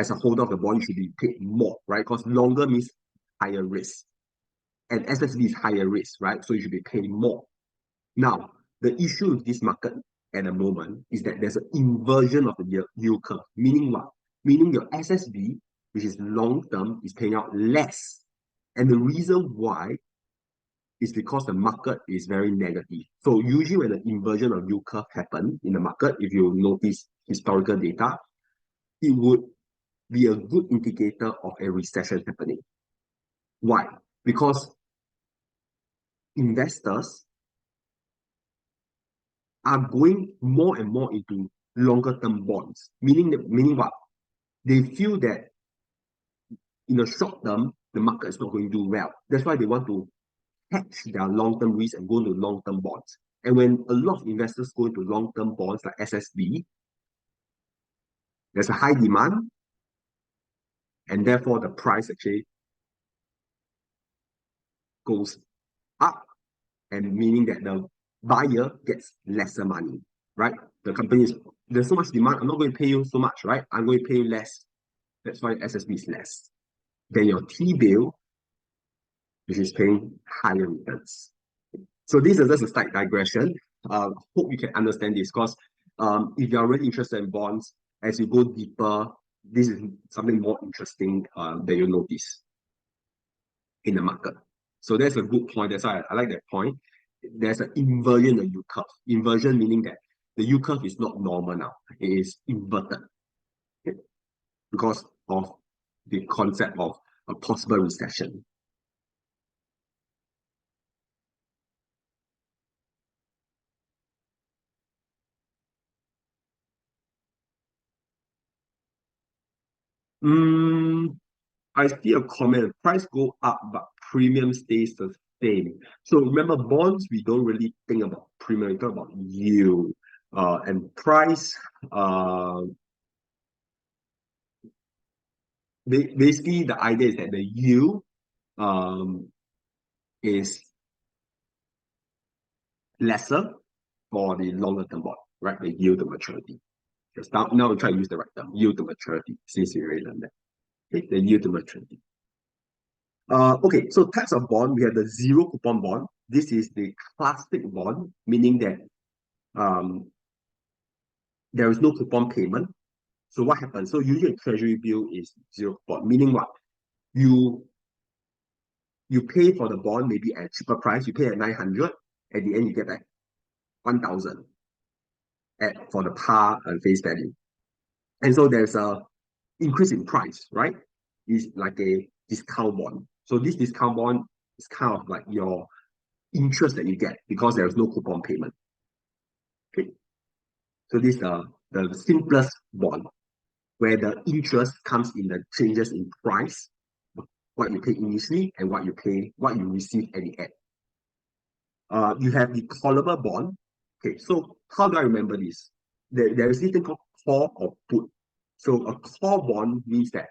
a holder of the bond, you should be paid more, right? Because longer means higher risk. And SSB is higher risk, right? So you should be paying more. Now, the issue with this market at the moment is that there's an inversion of the yield curve. Meaning what? Meaning your SSB, which is long term, is paying out less. And the reason why is because the market is very negative. So usually when the inversion of yield curve happen in the market, if you notice historical data, it would be a good indicator of a recession happening. Why? Because investors are going more and more into longer term bonds, meaning what? They feel that in the short term, the market is not going to do well. That's why they want to hedge their long-term risk and go into long-term bonds. And when a lot of investors go into long-term bonds like SSB, there's a high demand, and therefore the price actually goes up, and meaning that the buyer gets lesser money, right? The company is, there's so much demand, I'm not going to pay you so much, right? I'm going to pay you less. That's why SSB is less. Then your T-bill, which is paying higher returns. So this is just a slight digression. Hope you can understand this because if you are really interested in bonds, as you go deeper, this is something more interesting that you'll notice in the market. So that's a good point. That's why I like that point. There's an inversion in the yield curve. Inversion meaning that the yield curve is not normal now. It is inverted because of the concept of a possible recession. I see a comment, price go up, but premium stays the same. So remember, bonds, we don't really think about premium, we talk about yield. And price, basically the idea is that the yield is lesser for the longer term bond, right? The yield to maturity. Because now we try to use the right term, yield to maturity, since we already learned that. Okay, the yield to maturity. Okay, so types of bond, we have the zero coupon bond. This is the classic bond, meaning that there is no coupon payment. So what happens? So usually a treasury bill is zero coupon, meaning what? You pay for the bond maybe at cheaper price, you pay at 900, at the end you get back 1,000 for the par and face value. And so there's a increase in price, right? It's like a discount bond. So this discount bond is kind of like your interest that you get because there is no coupon payment. Okay. So this is the simplest bond where the interest comes in the changes in price, what you pay initially and what you receive at the end. You have the callable bond. Okay, so how do I remember this? There is this thing called call or put. So a call bond means that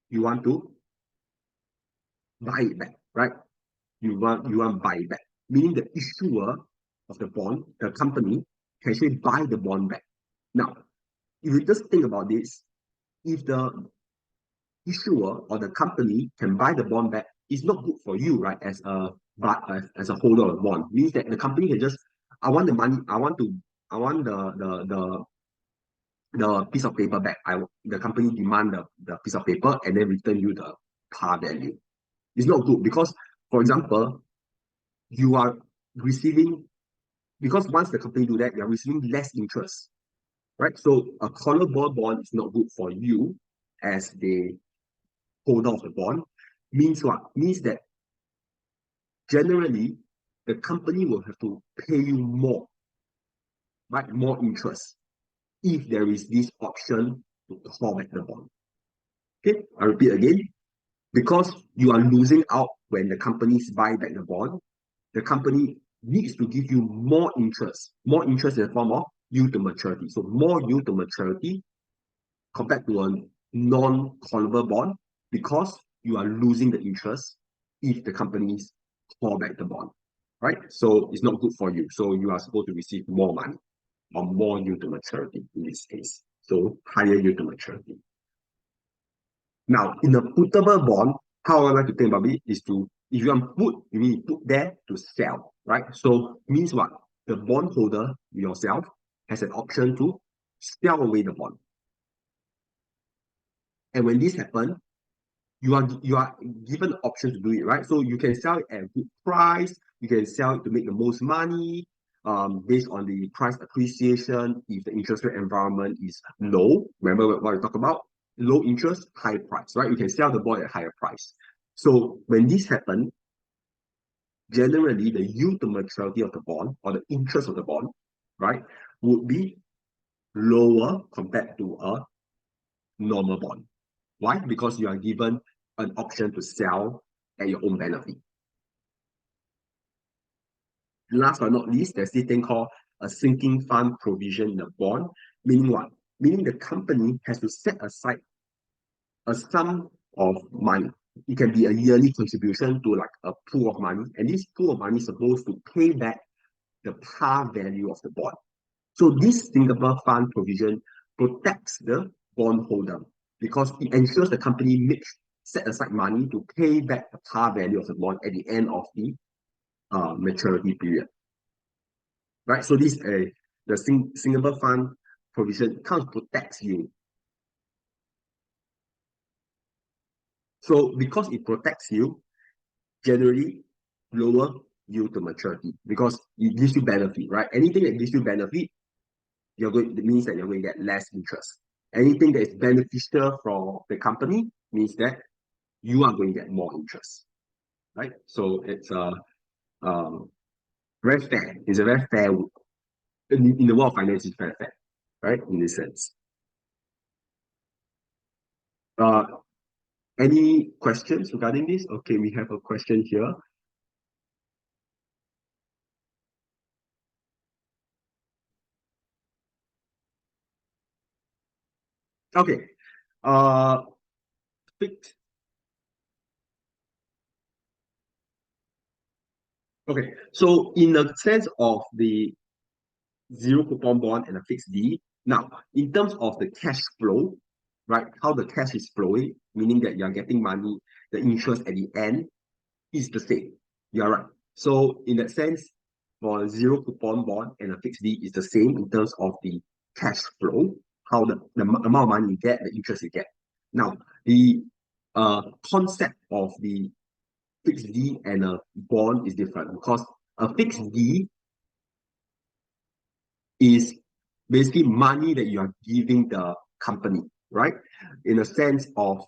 you want to buy it back, right? You want to buy it back, meaning the issuer of the bond, the company, can actually buy the bond back. Now, if you just think about this, if the issuer or the company can buy the bond back, it's not good for you, right? As a holder of the bond, means that the company can just, I want the money, I want the piece of paper back. The company demand the piece of paper and then return you the par value. It's not good because, for example, you are receiving, because once the company do that, you are receiving less interest, right? So a callable bond is not good for you as the holder of the bond. Means what? Means that generally the company will have to pay you more, right? More interest if there is this option to call back the bond. Okay, I repeat again, because you are losing out when the companies buy back the bond, the company needs to give you more interest in the form of yield to maturity. So more yield to maturity compared to a non-callable bond because you are losing the interest if the companies call back the bond, right? So it's not good for you. So you are supposed to receive more money or more yield to maturity in this case. So higher yield to maturity. Now, in a puttable bond, how I like to think about it is to, if you want put, you need to put there to sell, right? So means what? The bondholder, yourself, has an option to sell away the bond. And when this happens, you are given the option to do it, right? So you can sell it at a good price, you can sell it to make the most money, based on the price appreciation. If the interest rate environment is low, remember what we talked about? Low interest, high price, right? You can sell the bond at higher price. So when this happens, generally the yield to maturity of the bond or the interest of the bond, right, would be lower compared to a normal bond. Why? Because you are given an option to sell at your own benefit. Last but not least, there's this thing called a sinking fund provision in a bond. Meaning what? Meaning the company has to set aside a sum of money. It can be a yearly contribution to like a pool of money, and this pool of money is supposed to pay back the par value of the bond. So this Singapore fund provision protects the bondholder because it ensures the company makes set aside money to pay back the par value of the bond at the end of the maturity period. Right? So this the Singapore fund provision kind of protects you. So because it protects you, generally lower yield to maturity because it gives you benefit, right? Anything that gives you benefit, it means that you're going to get less interest. Anything that is beneficial for the company means that you are going to get more interest, right? So it's very fair. It's a very fair in the world of finance. It's very fair, right? In this sense. Uh, any questions regarding this? Okay, we have a question here. Okay. Fixed. Okay. So in the sense of the zero coupon bond and a fixed D, now in terms of the cash flow, right? How the cash is flowing, meaning that you're getting money, the interest at the end is the same. You're right. So in that sense, for a zero coupon bond and a fixed D is the same in terms of the cash flow, how the amount of money you get, the interest you get. Now, the concept of the fixed D and a bond is different because a fixed D is basically money that you are giving the company, right? In a sense of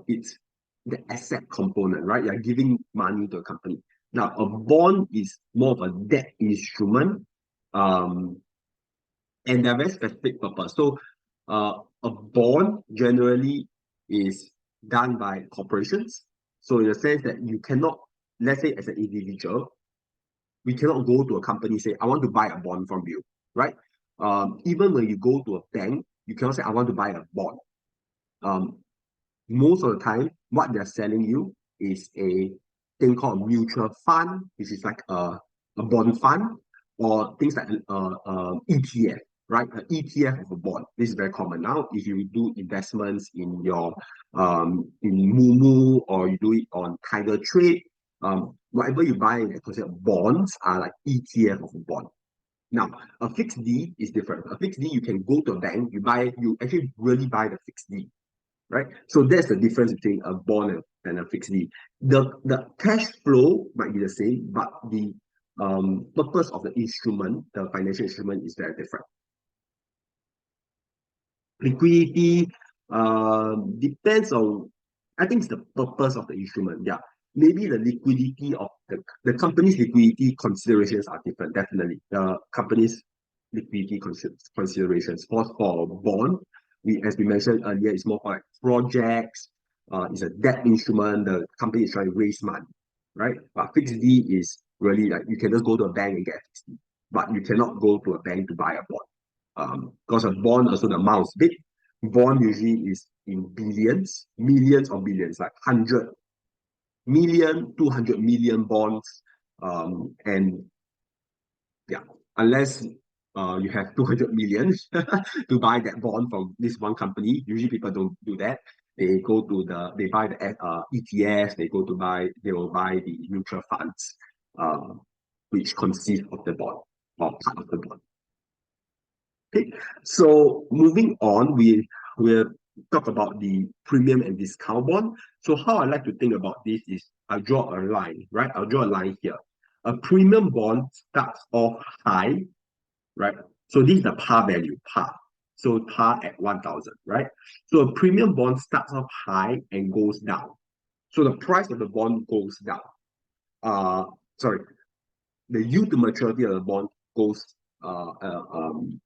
it's the asset component, right? You're giving money to a company. Now, a bond is more of a debt instrument, and they're very specific purpose. So, a bond generally is done by corporations. So, in the sense that you cannot, let's say, as an individual, we cannot go to a company and say, I want to buy a bond from you, right? Even when you go to a bank, you cannot say, I want to buy a bond. Most of the time, what they're selling you is a thing called a mutual fund, which is like a bond fund, or things like ETF, right? An ETF of a bond. This is very common now. If you do investments in your in Mumu or you do it on Tiger Trade, whatever you buy that considered bonds are like ETF of a bond. Now, a fixed D is different. A fixed D, you can go to a bank, you actually really buy the fixed D, right? So that's the difference between a bond and a fixed D. The cash flow might be the same, but the purpose of the instrument, the financial instrument, is very different. Liquidity depends on, I think it's the purpose of the instrument. Yeah, maybe the liquidity of the company's liquidity considerations are different. Definitely, the company's liquidity considerations for a bond, as we mentioned earlier, it's more for like projects. It's a debt instrument. The company is trying to raise money, right? But fixed D is really like you can just go to a bank and get a fixed D, but you cannot go to a bank to buy a bond. Because a bond also the amount is big. Bond usually is in billions, millions or billions, like 100 million, 200 million bonds. And yeah, unless you have 200 million to buy that bond from this one company, usually people don't do that. They buy the ETFs, they will buy the mutual funds, which consist of the bond or part of the bond. Okay, so moving on, we'll talk about the premium and discount bond. So how I like to think about this is I draw a line, right? I'll draw a line here. A premium bond starts off high, right? So this is the par value, par. So par at 1,000, right? So a premium bond starts off high and goes down. So the price of the bond goes down. sorry, the yield to maturity of the bond goes, the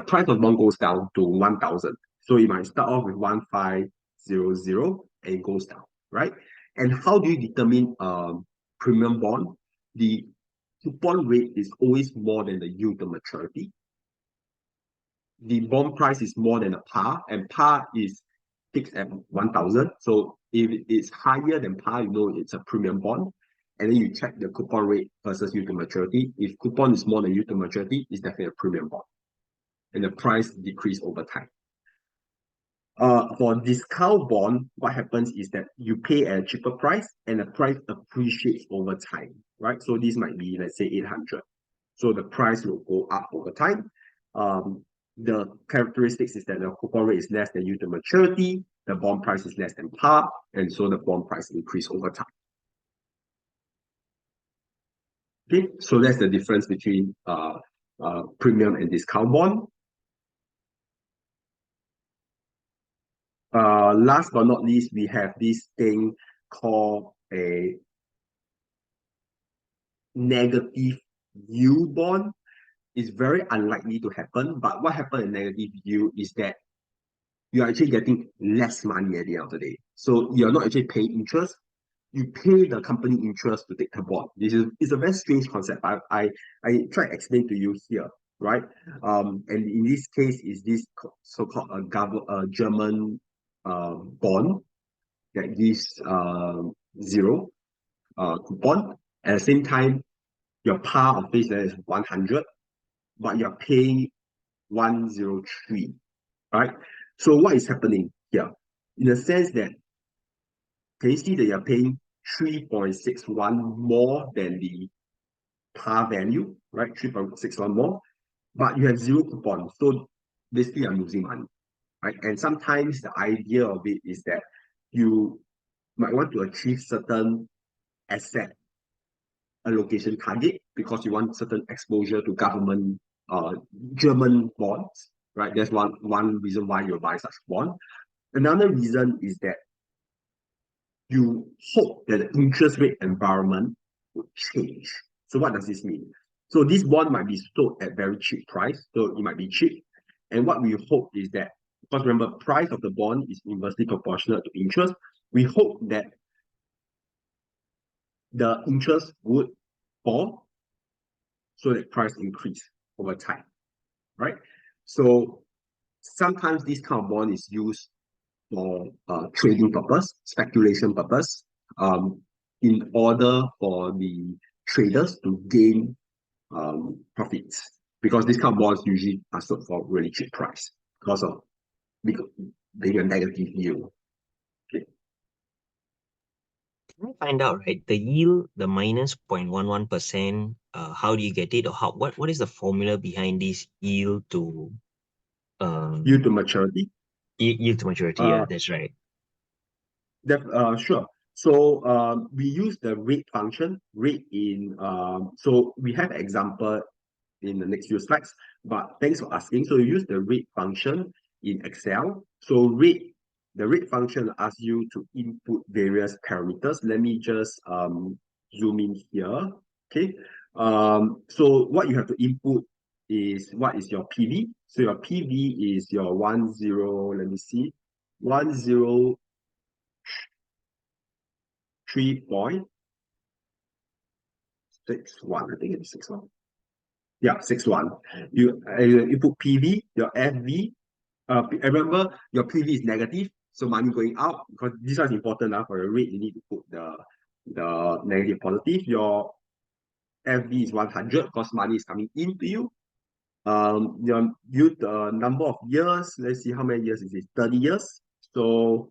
price of the bond goes down to 1,000. So it might start off with 1,500 and it goes down, right? And how do you determine premium bond? The coupon rate is always more than the yield to maturity. The bond price is more than a par, and par is fixed at 1,000. So if it's higher than par, you know it's a premium bond. And then you check the coupon rate versus yield to maturity. If coupon is more than yield to maturity, it's definitely a premium bond. And the price decrease over time. For discount bond, what happens is that you pay at a cheaper price and the price appreciates over time, right? So this might be, let's say, 800. So the price will go up over time. The characteristics is that the coupon rate is less than yield to maturity, the bond price is less than par, and so the bond price increase over time. Okay, so that's the difference between premium and discount bond. Last but not least, we have this thing called a negative yield bond. It's very unlikely to happen, but what happens in negative yield is that you're actually getting less money at the end of the day. So you're not actually paying interest, you pay the company interest to take the bond. It's a very strange concept. I try to explain to you here, right? And in this case, is this so-called a German bond that gives zero coupon. At the same time, your par of face value is 100, but you're paying 103, right? So what is happening here? In the sense that, can you see that you're paying 3.61 more than the par value, right? 3.61 more, but you have zero coupon. So basically, I'm losing money, right? And sometimes the idea of it is that you might want to achieve certain asset allocation target because you want certain exposure to government German bonds, right? That's one reason why you buy such bond. Another reason is that you hope that the interest rate environment would change. So what does this mean? So this bond might be sold at very cheap price, so it might be cheap. And what we hope is that, because remember, price of the bond is inversely proportional to interest. We hope that the interest would fall so that price increase over time, right? So sometimes this kind of bond is used for trading purpose, speculation purpose, in order for the traders to gain profits. Because these kind of bonds usually are sold for really cheap price because of being a negative yield. Okay. Can I find out, right? The yield, the minus 0.11%, how do you get it, or what is the formula behind this yield to Yield to maturity. yield to maturity? Yeah, that's right. Sure. So we use the rate function, rate in so we have example in the next few slides, but thanks for asking. So you use the rate function in Excel. So the rate function asks you to input various parameters. Let me just zoom in here. Okay. So what you have to input is what is your PV. So your PV is your 10, let me see, 103.61. I think it's 61. Yeah, 61. You put PV, your FV. Remember, your PV is negative, so money going out, because this one is important for your rate. You need to put the negative positive. Your FV is 100 because money is coming into you. The number of years. Let's see how many years is it. 30 years. So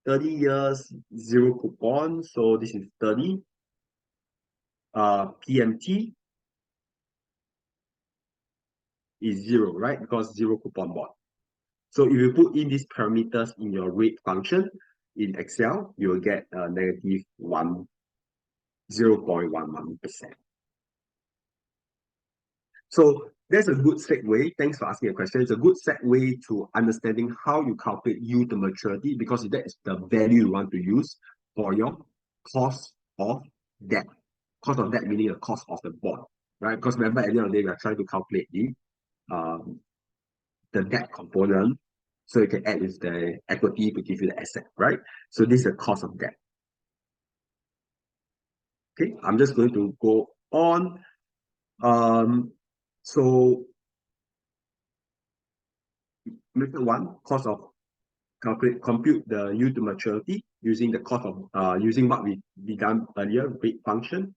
30 years, zero coupon. So this is 30. PMT is zero, right? Because zero coupon bond. So if you put in these parameters in your rate function in Excel, you will get a negative 0.11%. So that's a good segue. Thanks for asking a question. It's a good segue to understanding how you calculate yield to maturity, because that is the value you want to use for your cost of debt. Cost of debt meaning the cost of the bond, right? Because remember, at the end of the day, we are trying to calculate um, the debt component, so you can add with the equity to give you the asset, right? So this is the cost of debt. Okay, I'm just going to go on. So method one, cost of compute the yield to maturity using the cost of using what we done earlier, rate function.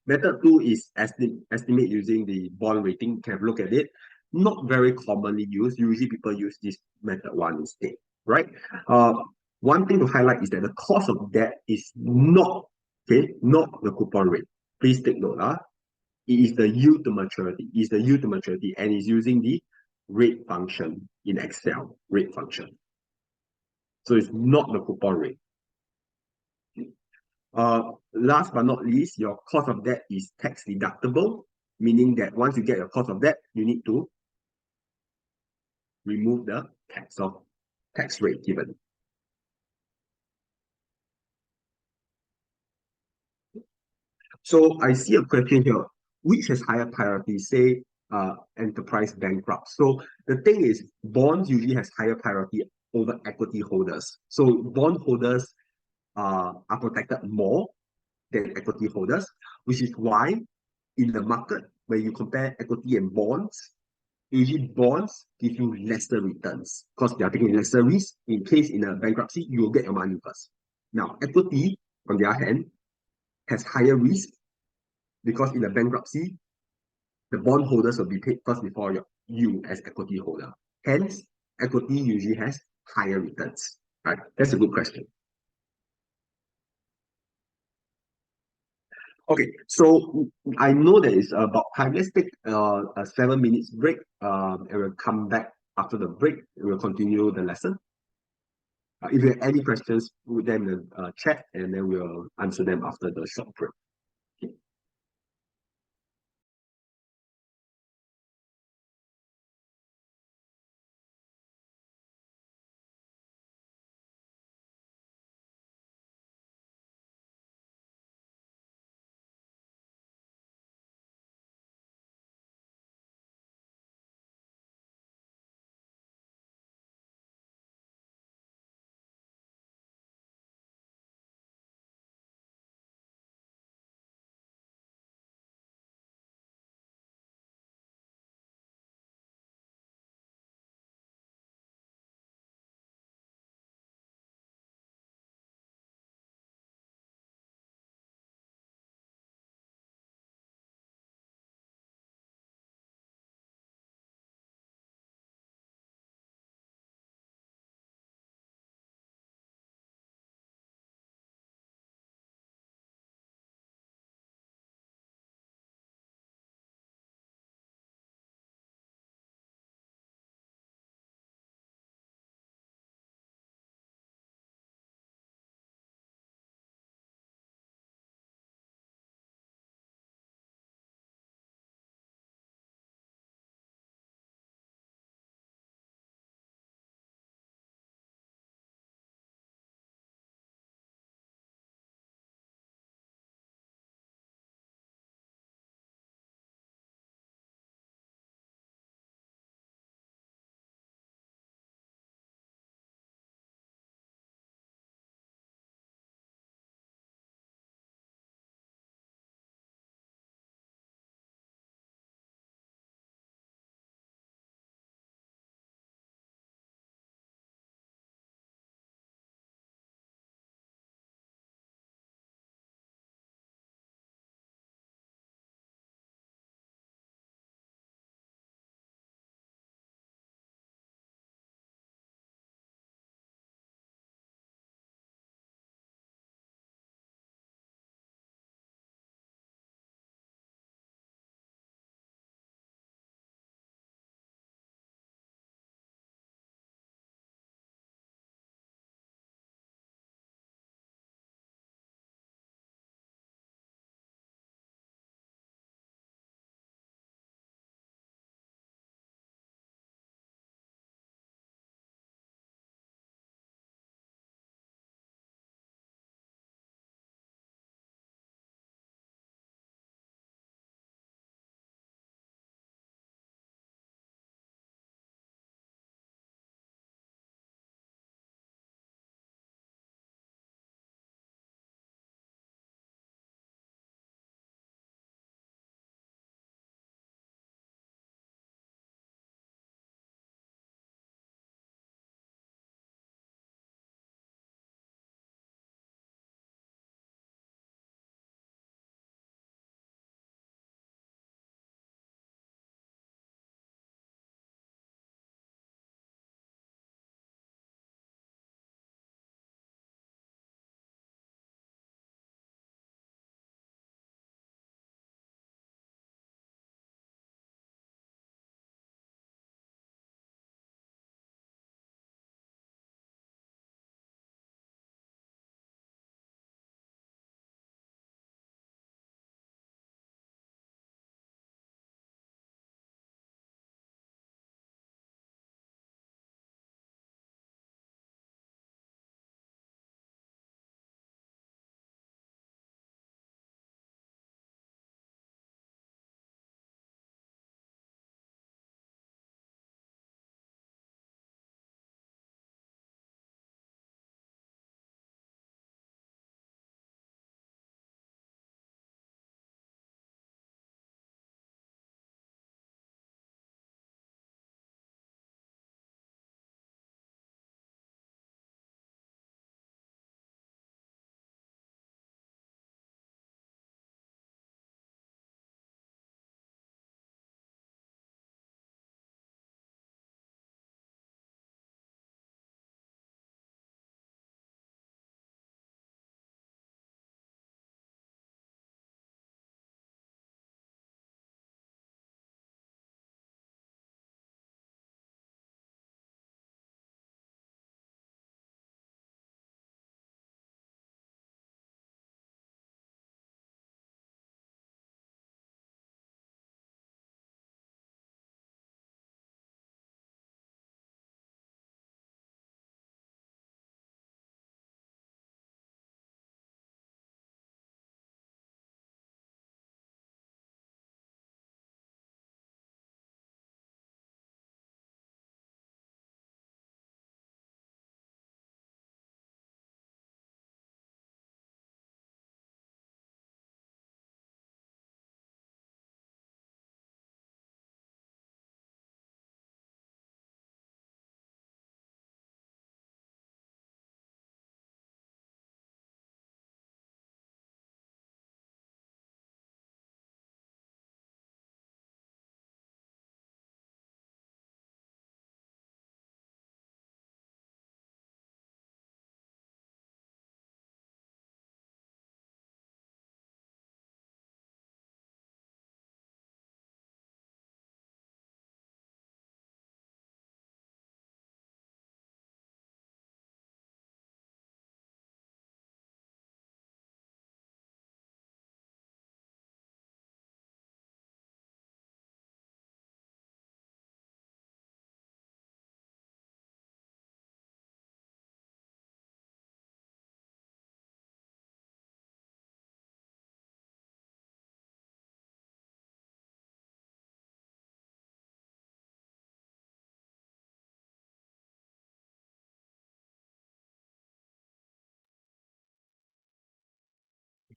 Method two is estimate using the bond rating. You can look at it. Not very commonly used. Usually people use this method one instead, right? Uh, One thing to highlight is that the cost of debt is not, okay, not the coupon rate. Please take note. It is the yield to maturity. It is the yield to maturity and is using the rate function in Excel, rate function. So it's not the coupon rate. Last but not least, your cost of debt is tax deductible, meaning that once you get your cost of debt, you need to remove the tax rate given. So I see a question here, which has higher priority, say enterprise bankrupt. So the thing is, bonds usually has higher priority over equity holders. So bond holders are protected more than equity holders, which is why in the market, when you compare equity and bonds, usually bonds give you lesser returns because they are taking lesser risk. In case in a bankruptcy, you will get your money first. Now, equity, on the other hand, has higher risk because in a bankruptcy, the bond holders will be paid first before you as equity holder. Hence, equity usually has higher returns. Right? That's a good question. Okay, so I know that it's about time. Let's take a 7 minutes break, and we'll come back after the break. We'll continue the lesson. If you have any questions, put them in the chat, and then we'll answer them after the short break. Okay.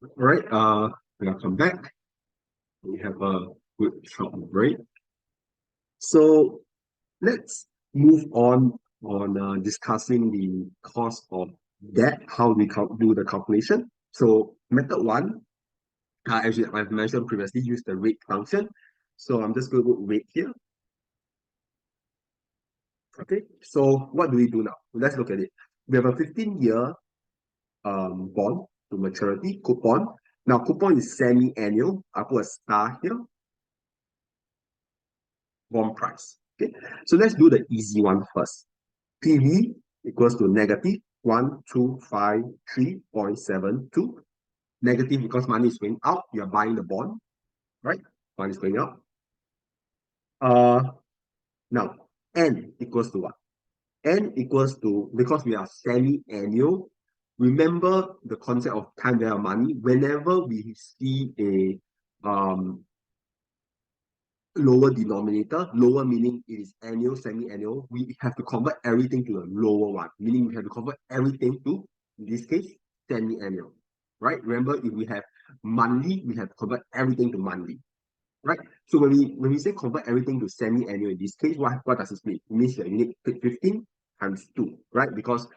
All right, welcome back. We have a good short break. So let's move on discussing the cost of debt, how we do the calculation. So method one, as I've mentioned previously, use the rate function. So I'm just going to put rate here. Okay, so what do we do now? Let's look at it. We have a 15-year bond to maturity coupon. Now coupon is semi-annual. I'll put a star here. Bond price. Okay, so let's do the easy one first. PV equals to negative 1253.72. Negative because money is going out. You are buying the bond, right? Money is going out. Now N equals to what? N equals to, because we are semi-annual, remember the concept of time value of money. Whenever we see a lower denominator, lower meaning it is annual, semi-annual, we have to convert everything to the lower one, meaning we have to convert everything to, in this case, semi-annual, right? Remember, if we have monthly, we have to convert everything to monthly, right? So when we say convert everything to semi-annual in this case, what does it mean? It means that you need to take 15 times 2, right? Because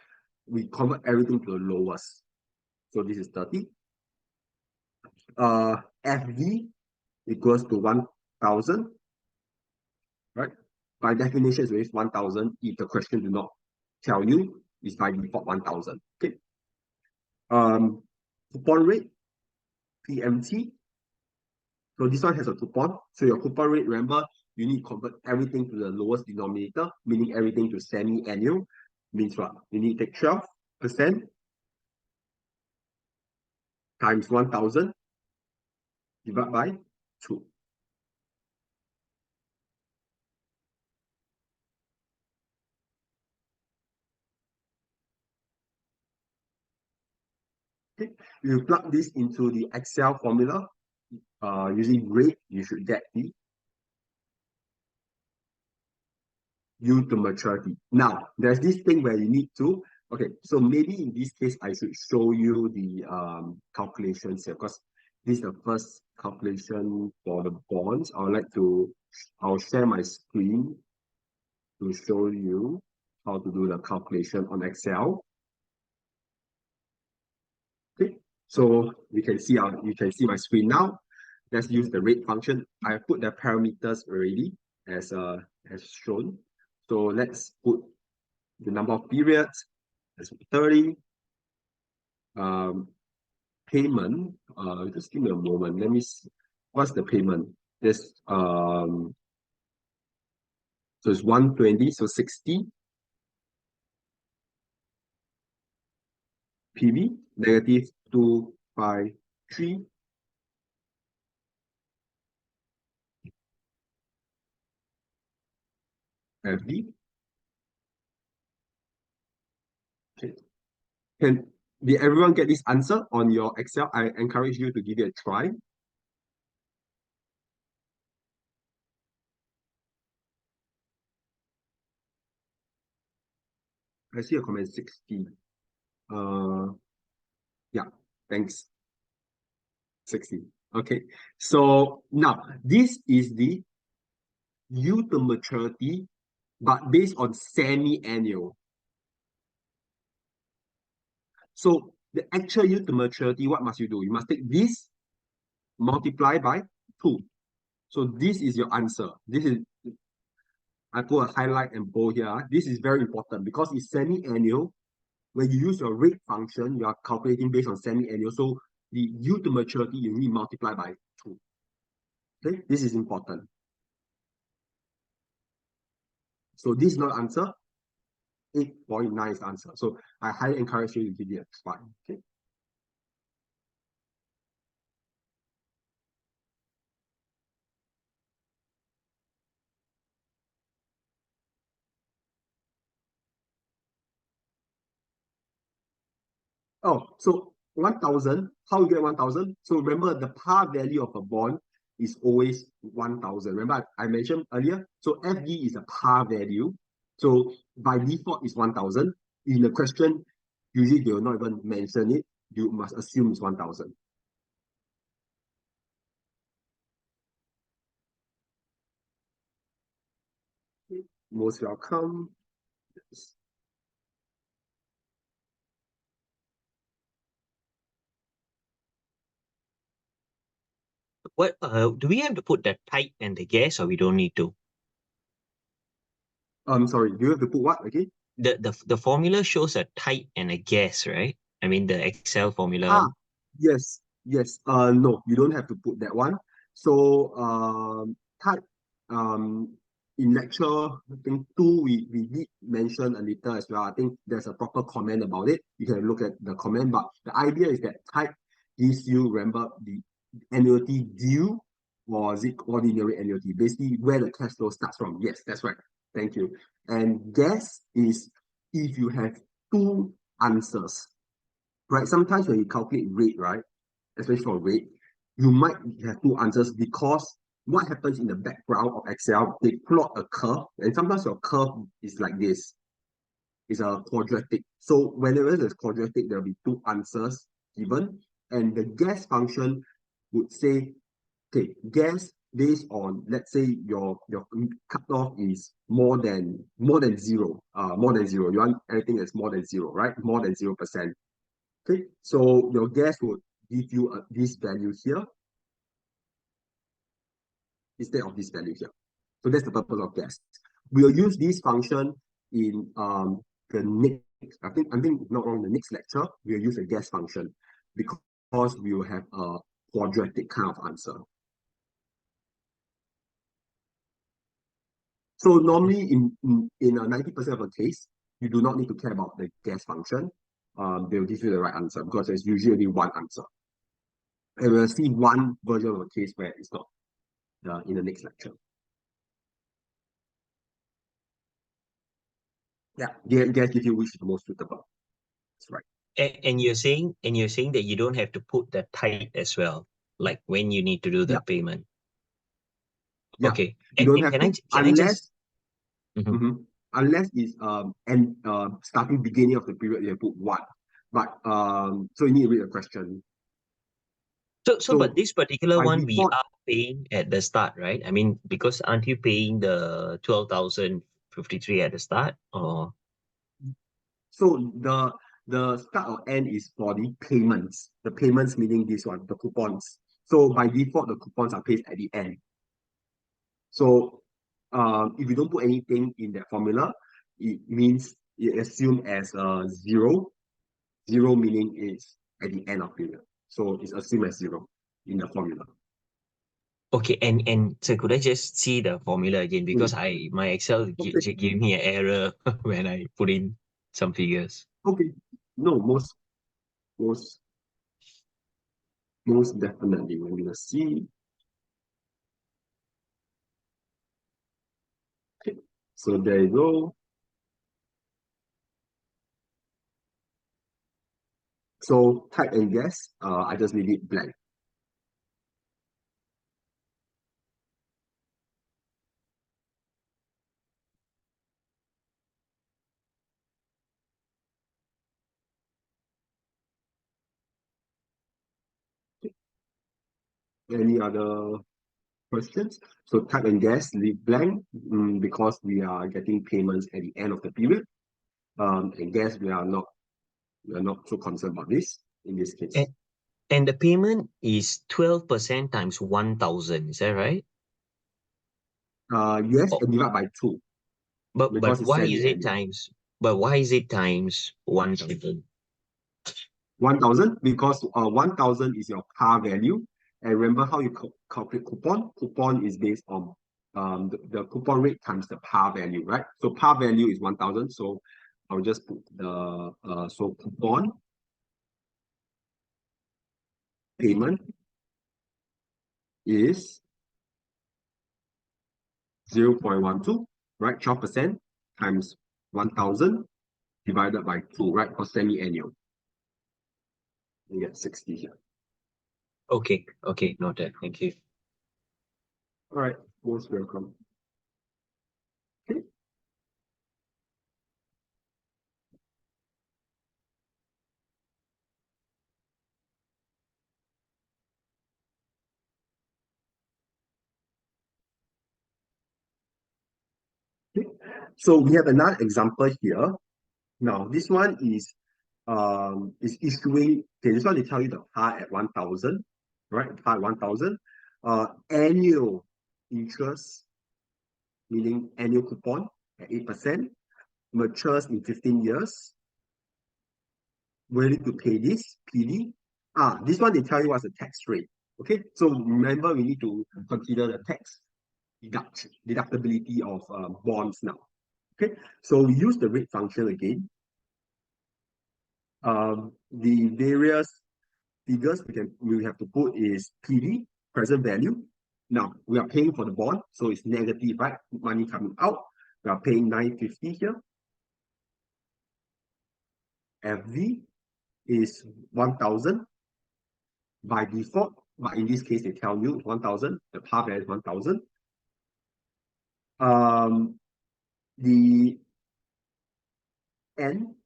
we convert everything to the lowest. So this is 30. FV equals to 1,000, right? By definition, it's always 1,000. If the question do not tell you, it's by default 1,000. Okay. Coupon rate, PMT. So this one has a coupon. So your coupon rate, remember, you need to convert everything to the lowest denominator, meaning everything to semi-annual. Means what? You need to take 12% times 1,000 divided by 2. Okay. You plug this into the Excel formula using rate, you should get the yield to maturity. Now, there's this thing where you need to, okay, so maybe in this case, I should show you the calculations here because this is the first calculation for the bonds. I'll share my screen to show you how to do the calculation on Excel. Okay, so you can see my screen now. Let's use the rate function. I put the parameters already as shown. So let's put the number of periods as 30. Payment, just give me a moment. Let me see. What's the payment? This so it's 120, so 60 PV, negative 253 FV. Okay. Did everyone get this answer on your Excel? I encourage you to give it a try. I see a comment 60. Yeah, thanks. 60. Okay. So now this is the yield to maturity, but based on semi-annual. So the actual yield to maturity, what must you do? You must take this, multiply by 2. So this is your answer. This is, I put a highlight and bold here. This is very important because it's semi-annual. When you use your rate function, you are calculating based on semi-annual. So the yield to maturity, you need multiply by 2. Okay, this is important. So this is not answer. 8.9 is the answer. So I highly encourage you to give it a try. Okay. Oh, so 1,000, how you get 1,000? So remember the par value of a bond is always 1,000. Remember I mentioned earlier? So FD is a par value. So by default is 1,000. In the question, usually they will not even mention it. You must assume it's 1,000. Most welcome. What do we have to put the type and the gas, or we don't need to? Sorry, do you have to put what again? The formula shows a type and a gas, right? I mean the Excel formula Ah, one. yes, yes. No, you don't have to put that one. So, type, um, in lecture, I think two, we did mention a little as well. I think there's a proper comment about it. You can look at the comment, but the idea is that type gives you, remember, the annuity due, or is it ordinary annuity? Basically, where the cash flow starts from. Yes, that's right. Thank you. And guess is if you have two answers, right? Sometimes when you calculate rate, right, especially for rate, you might have two answers because what happens in the background of Excel, they plot a curve, and sometimes your curve is like this. It's a quadratic. So whenever there's quadratic, there'll be two answers given, and the guess function would say, okay, guess based on, let's say your cutoff is more than zero, more than zero. You want anything that's more than zero, right? More than 0%. Okay, so your guess would give you this value here instead of this value here. So that's the purpose of guess. We'll use this function in the next, I think if not wrong, the next lecture, we'll use a guess function because we will have a quadratic kind of answer. So normally in a 90% of the case, you do not need to care about the guess function. They'll give you the right answer because there's usually one answer. And we'll see one version of a case where it's not in the next lecture. Yeah, guess give you which is the most suitable. That's right. And you're saying that you don't have to put the type as well, like when you need to do the Yeah, payment. yeah. Okay. You And, don't and have can I to can I just Mhm. unless it's and starting beginning of the period you put one. But so you need to read the question. So but So this particular by one we default, are paying at the start, right? I mean, because aren't you paying the 12,053 at the start, or so the start or end is for the payments. The payments meaning this one, the coupons. So by default, the coupons are paid at the end. So if you don't put anything in that formula, it means it assumed as zero. Zero meaning is at the end of period. So it's assumed as zero in the formula. okay? And so could I just see the formula again, because Mm. my Excel Okay. gave me an error when I put in some figures. Okay. No, most most definitely. We're gonna see. Okay. So there you go. So type and guess. I just leave it blank. Any other questions? So type and guess, leave blank, because we are getting payments at the end of the period. And guess we are not so concerned about this in this case. And and the payment is 12% times 1,000. Is that right? Yes, Oh, and divide by two but because it's why is it semi-annual. times? But why is it times 1,000? 1,000 because 1,000 is your par value. And remember how you calculate coupon? Coupon is based on the coupon rate times the par value, right? So par value is 1,000. So I'll just put the so coupon payment is 0.12, right? 12% times 1,000 divided by 2, right? For semi-annual. You get 60 here. Okay, noted. Thank you. All right, most welcome. Okay. Okay. So we have another example here. Now, this one is issuing, okay, this one they tell you the par at 1,000, right? Par at 1,000. Annual interest, meaning annual coupon at 8%, matures in 15 years. Willing to pay this, PD. This one they tell you what's the tax rate. Okay, so remember we need to consider the tax deductibility of bonds now. Okay, so we use the rate function again. The various figures we have to put is PD, present value. Now we are paying for the bond, so it's negative, right? Money coming out. We are paying 950 here. FV is 1,000 by default, but in this case they tell you 1,000. The par value is 1,000. The N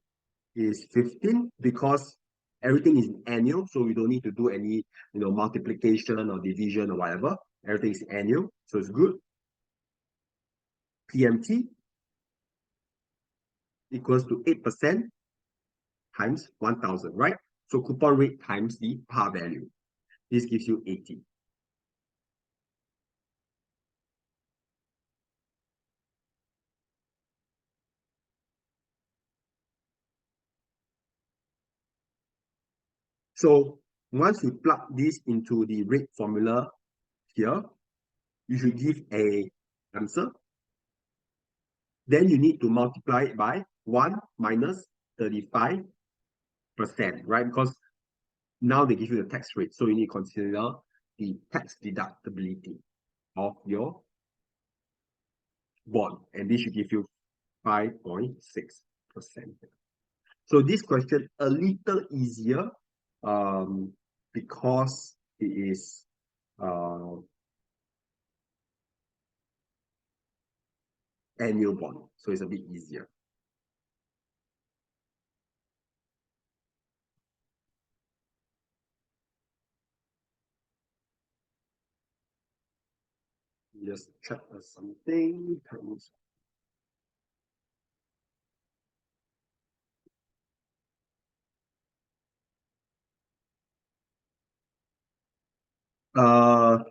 is 15 because everything is annual, so we don't need to do any multiplication or division or whatever. Everything is annual, so it's good. PMT equals to 8% times 1,000, right? So coupon rate times the par value. This gives you 80. So once you plug this into the rate formula here, you should give a answer. Then you need to multiply it by 1 minus 35%, right? Because now they give you the tax rate. So you need to consider the tax deductibility of your bond. And this should give you 5.6%. So this question a little easier because it is annual bond. So it's a bit easier. Just check something.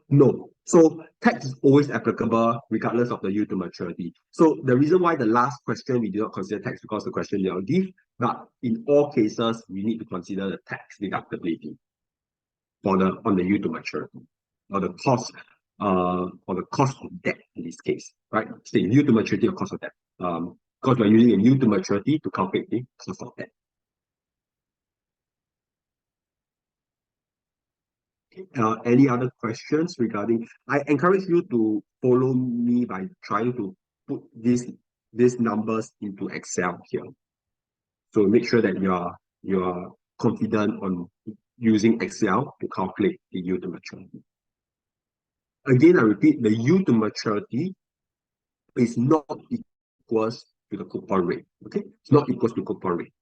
No. So tax is always applicable regardless of the yield to maturity. So the reason why the last question we do not consider tax because the question they will give, but in all cases we need to consider the tax deductibility for on the yield to maturity or the cost of debt in this case, right? Say yield to maturity or cost of debt. Because we're using a yield to maturity to calculate the cost of debt. Any other questions regarding? I encourage you to follow me by trying to put these numbers into Excel here. So make sure that you are confident on using Excel to calculate the yield to maturity. Again, I repeat, the yield to maturity is not equals to the coupon rate. Okay, it's not equals to coupon rate.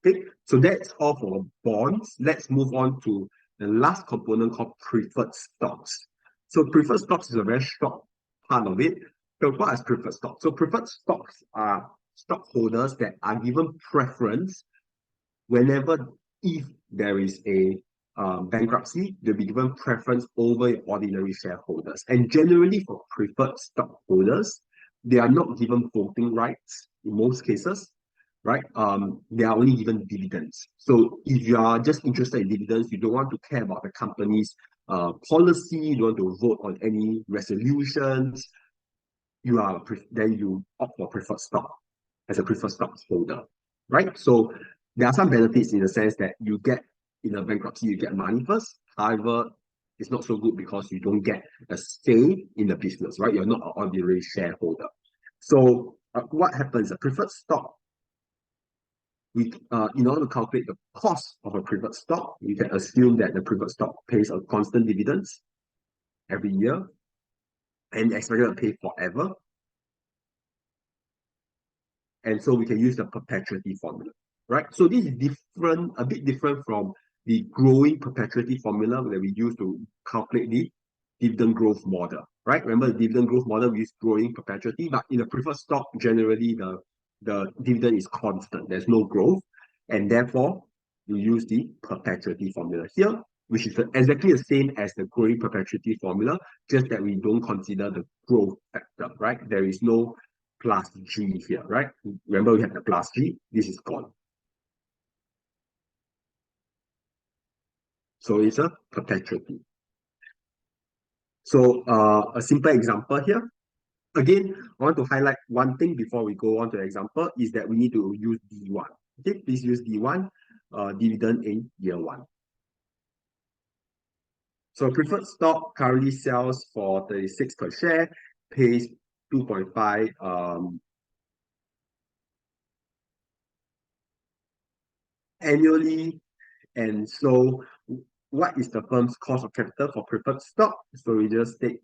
Okay, so that's all for bonds. Let's move on to the last component called preferred stocks. So preferred stocks is a very short part of it. So what is preferred stocks? So preferred stocks are stockholders that are given preference whenever, if there is a bankruptcy, they'll be given preference over ordinary shareholders. And generally for preferred stockholders, they are not given voting rights in most cases, right? They are only given dividends. So if you are just interested in dividends, you don't want to care about the company's policy, you don't want to vote on any resolutions, then you opt for preferred stock as a preferred stock holder, right? So there are some benefits in the sense that you get in a bankruptcy, you get money first. However, it's not so good because you don't get a say in the business, right? You're not an ordinary shareholder. So what happens? A preferred stock, in order to calculate the cost of a preferred stock, you can assume that the preferred stock pays a constant dividends every year and expected to pay forever. And so we can use the perpetuity formula, right? So this is different, a bit different from the growing perpetuity formula that we use to calculate the dividend growth model, right? Remember the dividend growth model, we use growing perpetuity, but in a preferred stock, generally the dividend is constant. There's no growth, and therefore you use the perpetuity formula here, which is exactly the same as the growing perpetuity formula, just that we don't consider the growth factor, right? There is no plus G here, right? Remember we have the plus G, this is gone. So it's a perpetuity. So a simple example here. Again, I want to highlight one thing before we go on to the example is that we need to use D1. Okay, please use D1, dividend in year one. So preferred stock currently sells for 36 per share, pays 2.5 annually. And so what is the firm's cost of capital for preferred stock? So we just take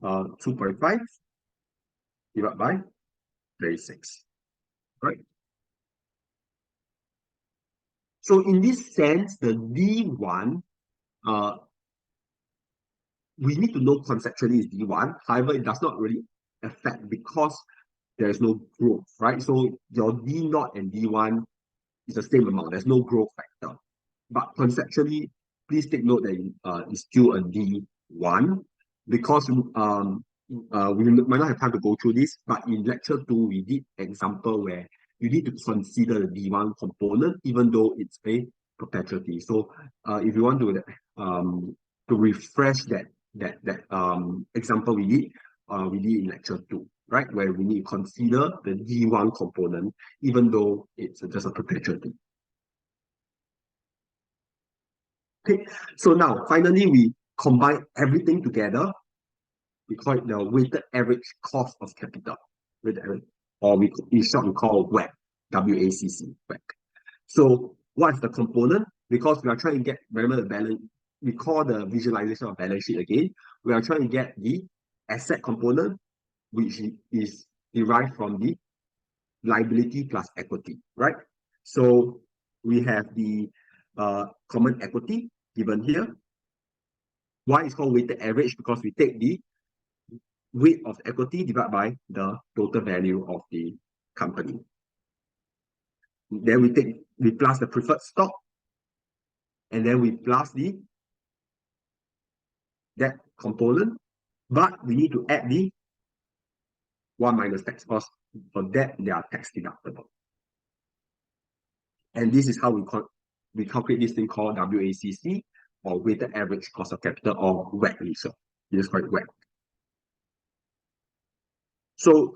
2.5 divided by 36, right? So in this sense, the D1, we need to know conceptually is D1. However, it does not really affect because there is no growth, right? So your D0 and D1 is the same amount. There's no growth factor. But conceptually, please take note that it's still a D1 because we might not have time to go through this, but in lecture 2, we did example where you need to consider the D1 component, even though it's a perpetuity. So if you want to refresh that example we did in lecture 2, right? Where we need to consider the D1 component, even though it's just a perpetuity. Okay, so now finally we combine everything together. We call it the weighted average cost of capital, or in short we call WACC, WACC, WACC. So what's the component? Because we are trying to get, remember the balance, we call the visualization of balance sheet again. We are trying to get the asset component, which is derived from the liability plus equity, right? So we have the common equity given here. Why it's called weighted average? Because we take the weight of equity divided by the total value of the company. Then we plus the preferred stock, and then we plus the that component, but we need to add the 1 minus tax cost. For that, they are tax deductible. And this is how we calculate this thing called WACC, or weighted average cost of capital, or WACC in short. It is called WACC. So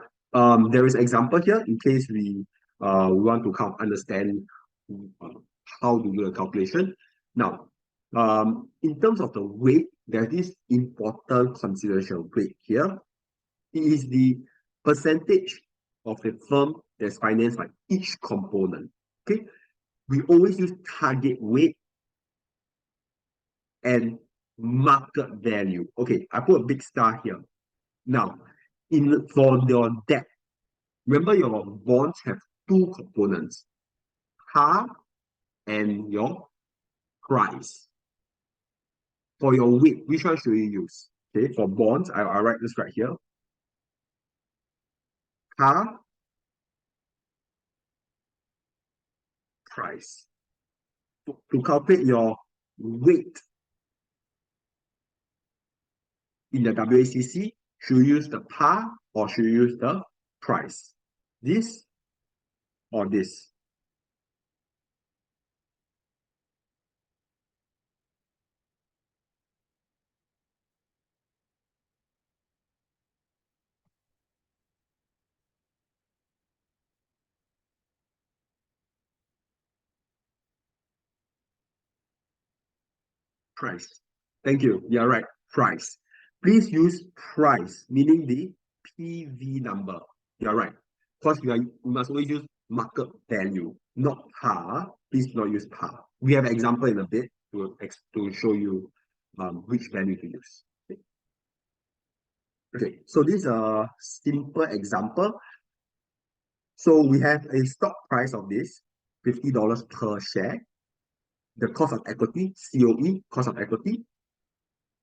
there is an example here in case we want to kind of understand how to do the calculation. Now, in terms of the weight, there's this important consideration weight here. It is the percentage of the firm that's financed by each component. Okay, we always use target weight and market value. Okay, I put a big star here. Now, for your debt, remember your bonds have two components, par and your price. For your weight, which one should you use? Okay, for bonds, I'll write this right here. Par, price. To calculate your weight in the WACC, should you use the par or should you use the price? This or this? Price. Thank you. You're right. Price. Please use price, meaning the PV number. You're right. Because we must always use market value, not par. Please do not use par. We have an example in a bit to show you which value to use. Okay, so this is a simple example. So we have a stock price of this, $50 per share. The cost of equity, COE, cost of equity.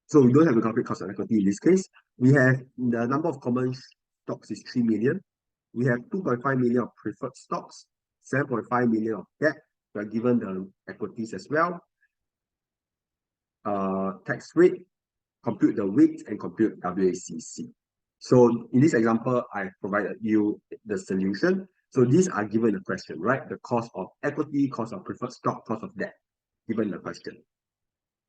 So we don't have to calculate cost of equity in this case. We have the number of common stocks is 3 million. We have 2.5 million of preferred stocks, 7.5 million of debt. We are given the equities as well. Tax rate, compute the weight, and compute WACC. So in this example, I provided you the solution. So these are given the question, right? The cost of equity, cost of preferred stock, cost of debt, given the question.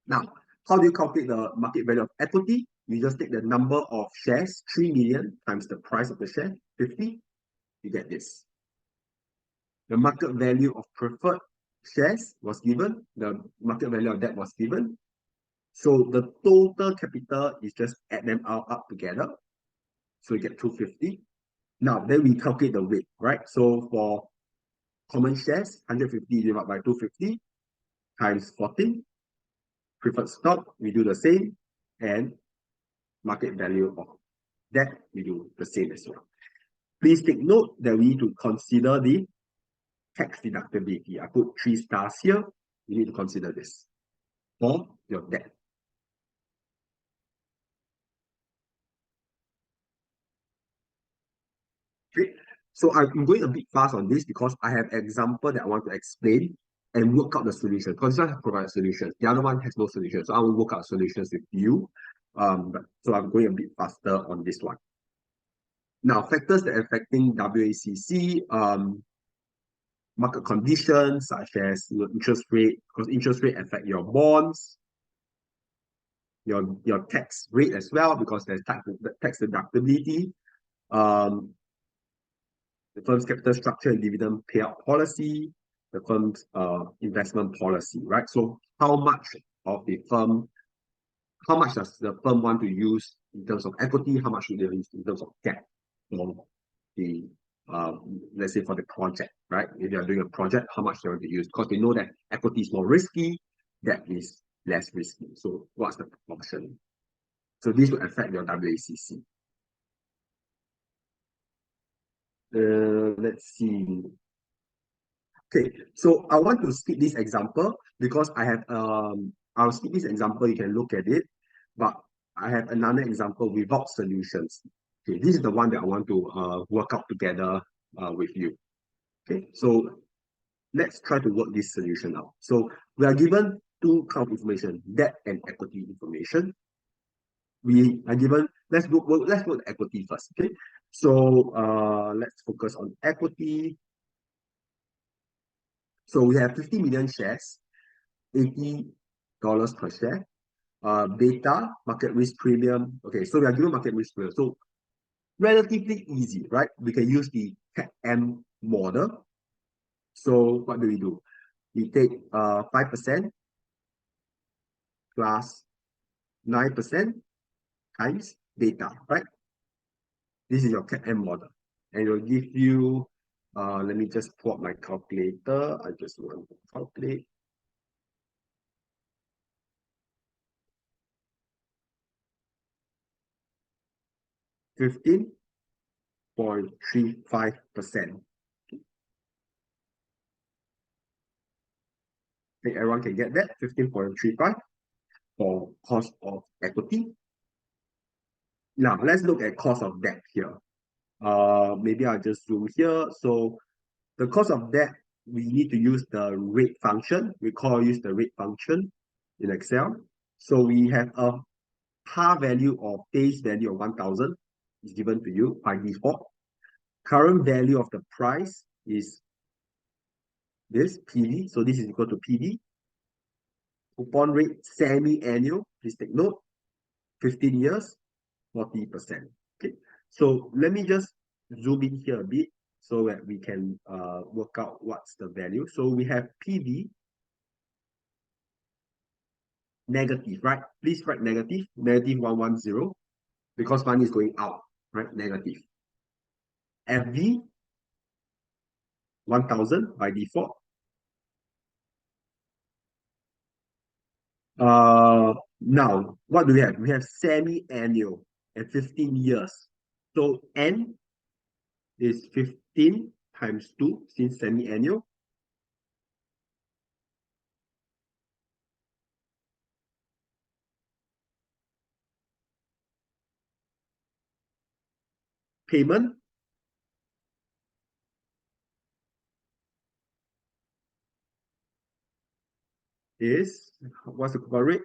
Now, how do you calculate the market value of equity? You just take the number of shares, 3 million times the price of the share, 50, you get this. The market value of preferred shares was given, the market value of debt was given. So the total capital is just add them all up together. So you get 250. Now, then we calculate the weight, right? So for common shares, 150 divided by 250 times 14. Preferred stock, we do the same. And market value of debt, we do the same as well. Please take note that we need to consider the tax deductibility. I put 3 stars here. You need to consider this for your debt. Okay. So I'm going a bit fast on this because I have an example that I want to explain and work out the solution. Because this one has provided solutions. The other one has no solution. So I will work out solutions with you. So I'm going a bit faster on this one. Now, factors that are affecting WACC, market conditions such as your interest rate, because interest rate affect your bonds, your tax rate as well, because there's tax deductibility, the firm's capital structure and dividend payout policy, the firm's investment policy, right? So how much does the firm want to use in terms of equity? How much should they use in terms of debt for the let's say for the project, right? If you're doing a project, how much they want to use? Because they know that equity is more risky, debt is less risky. So what's the proportion? So this will affect your WACC. Let's see. Okay, so I want to skip this example because I have I'll skip this example, you can look at it, but I have another example without solutions. Okay, this is the one that I want to work out together with you. Okay, so let's try to work this solution out. So we are given two kind of information, debt and equity information. We are given, let's look at equity first. Okay, so let's focus on equity. So we have 50 million shares, $80 per share. Beta, market risk premium. Okay, so we are given market risk premium. So relatively easy, right? We can use the CAPM model. So what do? We take 5% plus 9% times beta, right? This is your CAPM model. And it will give you, let me just pull up my calculator. I just want to calculate. $15.35%. I think everyone can get that, 15.35 for cost of equity. Now, let's look at cost of debt here. Maybe I'll just zoom here. So the cost of debt, we need to use the rate function. We use the rate function in Excel. So we have a par value or face value of 1,000 is given to you by default. Current value of the price is this, PV. So this is equal to PV. Coupon rate semi-annual, please take note, 15 years, 40%. Okay, so let me just zoom in here a bit so that we can work out what's the value. So we have PV negative, right? Please write negative, negative 110, because money is going out, right? Negative. FV 1,000 by default. Now, what do we have? We have semi-annual at 15 years. So N is 15 times 2 since semi-annual. Payment is, what's the coupon rate?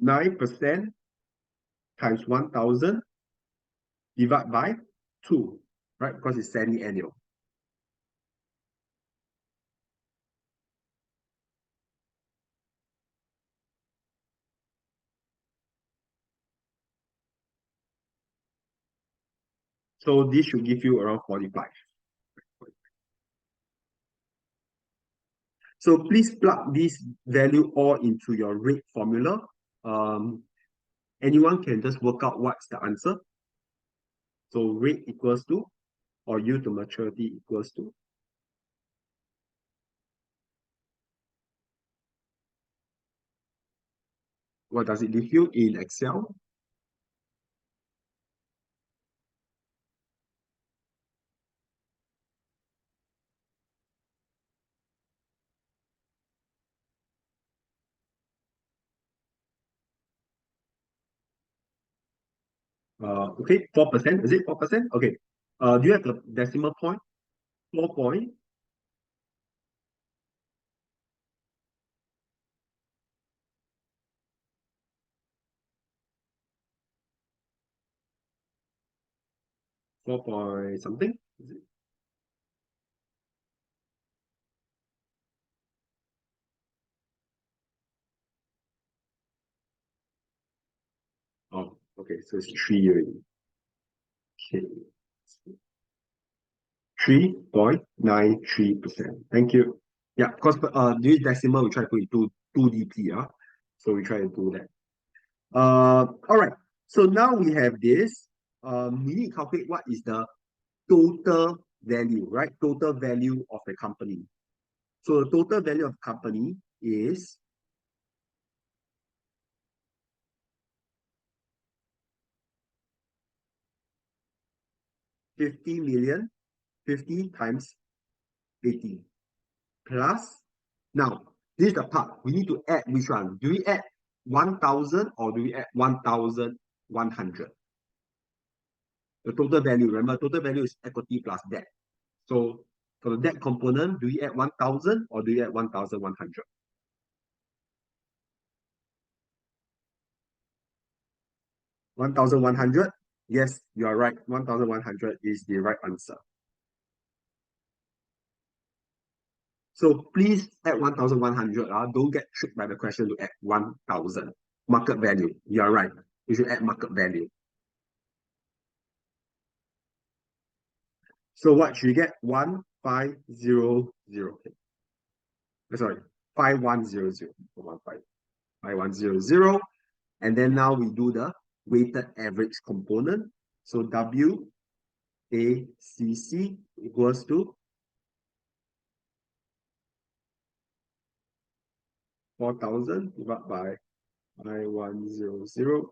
9% times 1,000 divided by 2, right? Because it's semi-annual. So this should give you around 45. So please plug this value all into your rate formula. Anyone can just work out what's the answer. So rate equals to, or yield to maturity equals to. What does it give you in Excel? Okay, 4%. Is it 4%? Okay. Do you have the decimal point? 4 point. Four point something? Is it? Oh, okay. So it's 3 already. Okay. 3.93%. Thank you. Yeah, because this decimal we try to put into 2DP. So we try to do that. All right. So now we have this. We need to calculate what is the total value, right? Total value of the company. So the total value of the company is 50 million, 50 times 80 plus. Now, this is the part. We need to add which one? Do we add 1,000 or do we add 1,100? The total value, remember, total value is equity plus debt. So for the debt component, do we add 1,000 or do we add 1,100? 1,100? Yes, you are right. 1,100 is the right answer. So please add 1,100. Don't get tricked by the question to add 1,000. Market value. You are right. You should add market value. So what should you get? 1,500. Sorry, 5,100. 5,100. And then now we do the weighted average component. So WACC equals to 4,000 divided by 5,100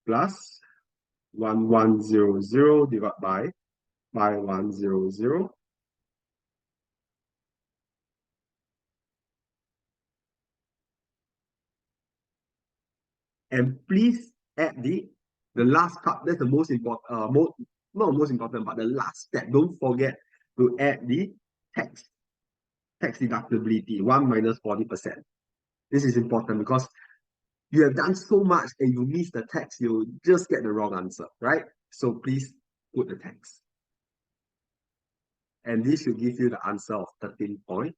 plus 1,100 divided by 5,100. And please add the last part. That's the most important, not most important, but the last step. Don't forget to add the tax deductibility, 1 minus 40%. This is important because you have done so much and you miss the tax, you just get the wrong answer, right? So please put the tax. And this should give you the answer of 13.06.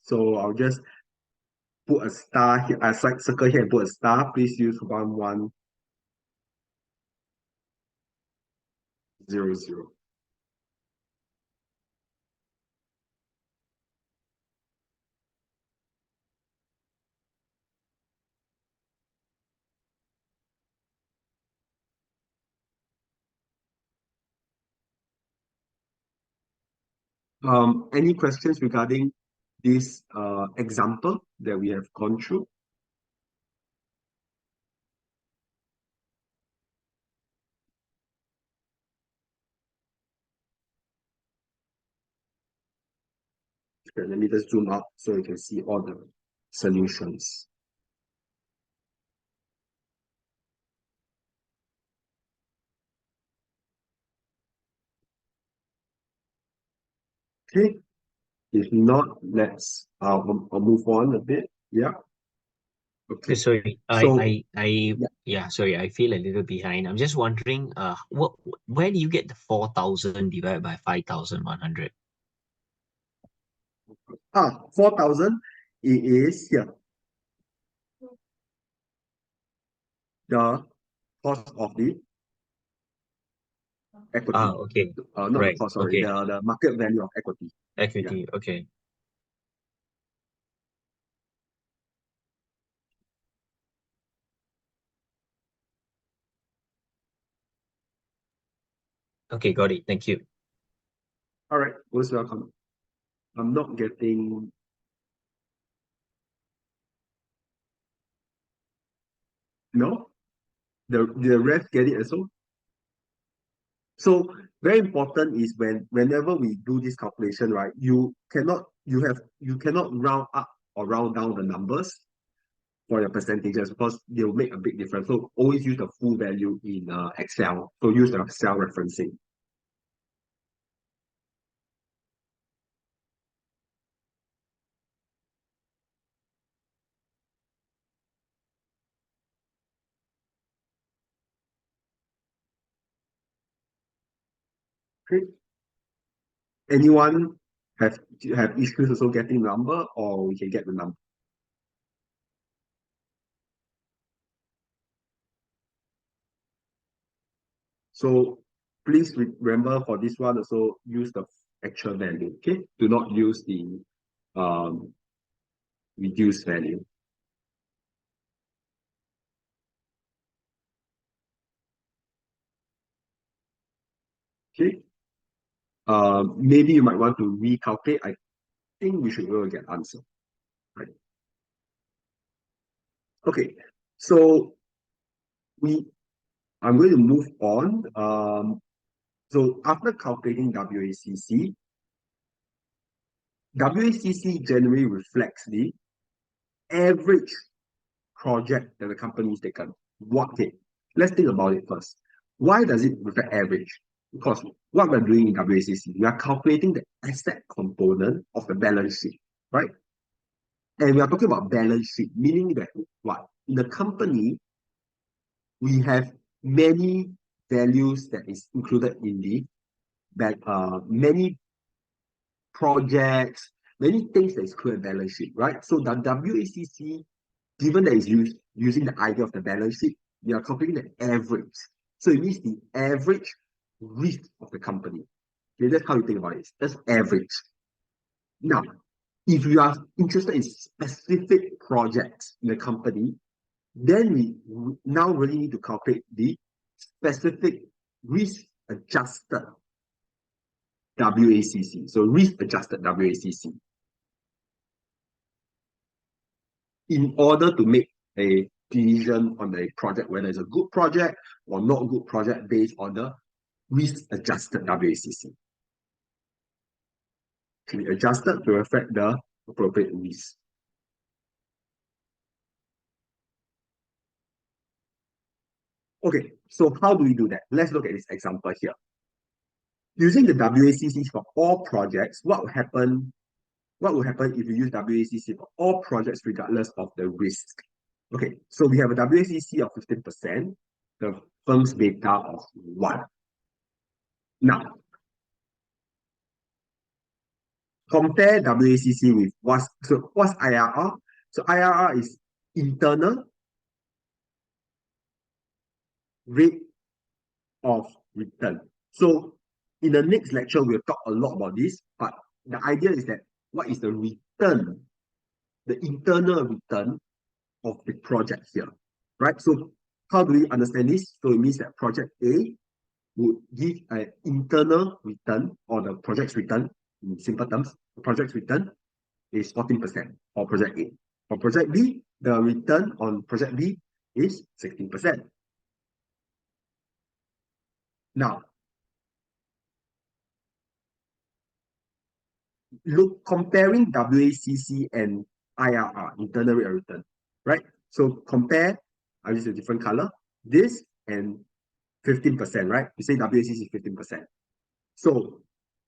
So I'll just put a star here, I circle here and put a star. Please use 1,100. Any questions regarding this example that we have gone through? Okay, let me just zoom out so you can see all the solutions. Okay, if not, let's I'll move on a bit. Yeah. Okay. Sorry, So yeah, yeah, sorry, I feel a little behind. I'm just wondering, where do you get the 4,000 divided by 5,100? 4,000, it is here, the cost of the Ah, equity. okay, Not the right, cost, sorry, okay, the market value of equity. Yeah. equity, okay, okay, got it. Thank you. All right, most welcome. I'm not getting. No, the ref get it as well. So very important is whenever we do this calculation, right? You cannot round up or round down the numbers for your percentages because they'll make a big difference. So always use the full value in Excel. So use the cell referencing. Okay. Anyone have issues also getting number, or we can get the number? So please remember for this one also use the actual value. Okay, do not use the um reduced value. Okay. Maybe you might want to recalculate. I think we should be able to get answer. Right. Okay. So we I'm going to move on. So after calculating WACC generally reflects the average project that the company is taken. What okay, let's think about it first. Why does it reflect average? Because what we're doing in WACC, we are calculating the asset component of the balance sheet, right? And we are talking about balance sheet, meaning that what? In the company, we have many values that is included in the many projects, many things that is included in balance sheet, right? So the WACC, given that it's using the idea of the balance sheet, we are calculating the average. So it means the average risk of the company. Okay, that's how you think about it. That's average. Now, if you are interested in specific projects in the company, then we now really need to calculate the specific risk adjusted WACC. So risk adjusted WACC in order to make a decision on a project, whether it's a good project or not good project based on the risk adjusted WACC. To be adjusted to reflect the appropriate risk. Okay, so how do we do that? Let's look at this example here. Using the WACC for all projects, what will happen if you use WACC for all projects regardless of the risk? Okay, so we have a WACC of 15%, the firm's beta of 1. Now, compare WACC with what's IRR? So IRR is internal rate of return. So in the next lecture, we'll talk a lot about this, but the idea is that what is the return, the internal return of the project here, right? So how do we understand this? So it means that project A would give an internal return or the project's return in simple terms, the project's return is 14% for project A. For project B, the return on project B is 16%. Now, look, comparing WACC and IRR, internal rate of return, right? So compare, I'll use a different color, this and 15%, right? You say WACC is 15%. So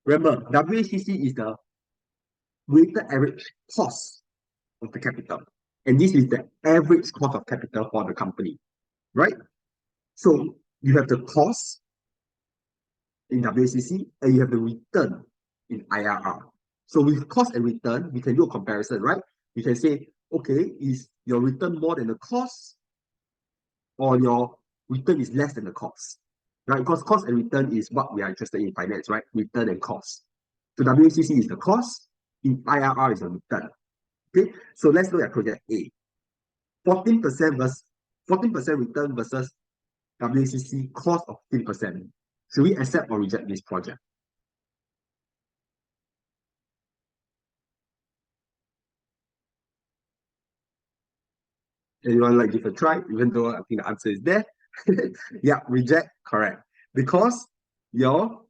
remember, WACC is the weighted average cost of the capital. And this is the average cost of capital for the company, right? So you have the cost in WACC and you have the return in IRR. So with cost and return, we can do a comparison, right? We can say, okay, is your return more than the cost or your return is less than the cost, right? Because cost and return is what we are interested in finance, right? Return and cost. So WACC is the cost, in IRR is the return. Okay, so let's look at project A. 14% versus 14% return versus WACC cost of 15%. Should we accept or reject this project? Anyone like give a try, even though I think the answer is there? Yeah, reject, correct. Because your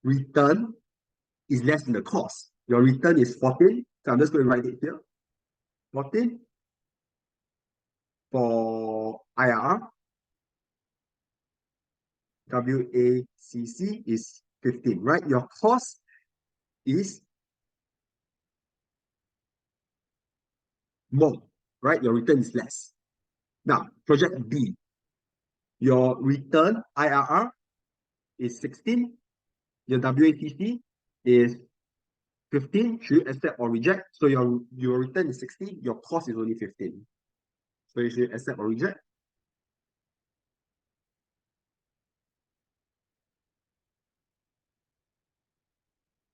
return is less than the cost. Your return is 14. So I'm just going to write it here. 14 for IRR. WACC is 15, right? Your cost is more, right? Your return is less. Now, project B, your return IRR is 16, your WACC is 15. Should you accept or reject? So your return is 16, your cost is only 15. So you should accept or reject.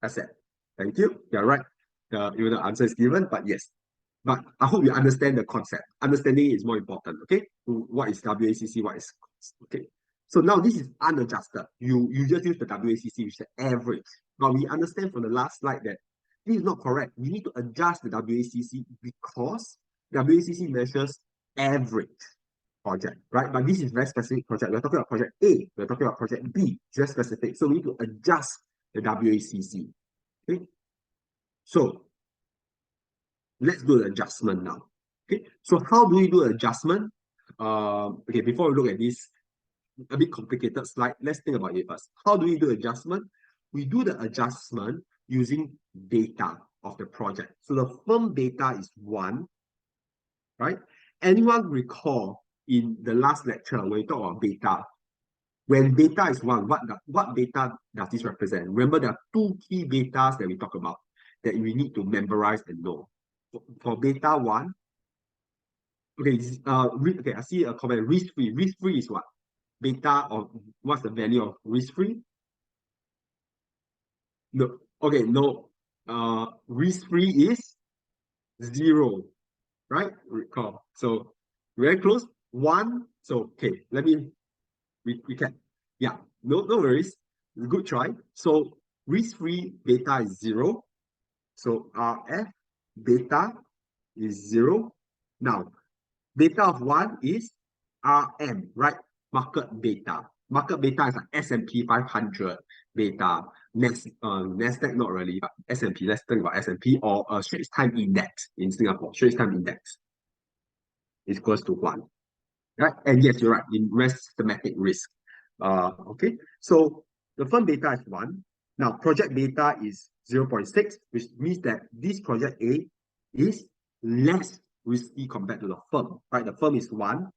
Accept. Thank you. You're right. Even the answer is given, but yes. But I hope you understand the concept. Understanding is more important, okay? What is WACC, what is cost, okay? So now this is unadjusted. You just use the WACC, which is the average. But we understand from the last slide that this is not correct. We need to adjust the WACC because WACC measures average project, right? But this is very specific project. We're talking about project A. We're talking about project B. Just specific. So we need to adjust the WACC. Okay. So let's do the adjustment now. Okay. So how do we do adjustment? Okay, before we look at this a bit complicated slide, let's think about it first. How do we do adjustment? We do the adjustment using data of the project. So the firm data is 1, right? Anyone recall in the last lecture when we talk about beta, when beta is 1, what beta does this represent? Remember, there are 2 key betas that we talk about that we need to memorize and know. For beta 1, okay, okay, I see a comment, risk-free. Risk-free is what? Beta, or what's the value of risk-free? No, okay, no. Risk-free is 0, right? Recall. So very close. 1. So okay, let me recap. Yeah, no worries. Good try. So risk-free beta is 0. So RF beta is 0. Now, beta of 1 is RM, right? Market beta. Market beta is like S&P 500 beta. Nasdaq not really, but S&P. Let's think about S&P or a Straits Time Index in Singapore. Straits Time Index is equals to 1. Right? And yes, you're right. In systematic risk. Okay. So the firm beta is 1. Now, project beta is 0.6, which means that this project A is less risky compared to the firm, right? The firm is 1,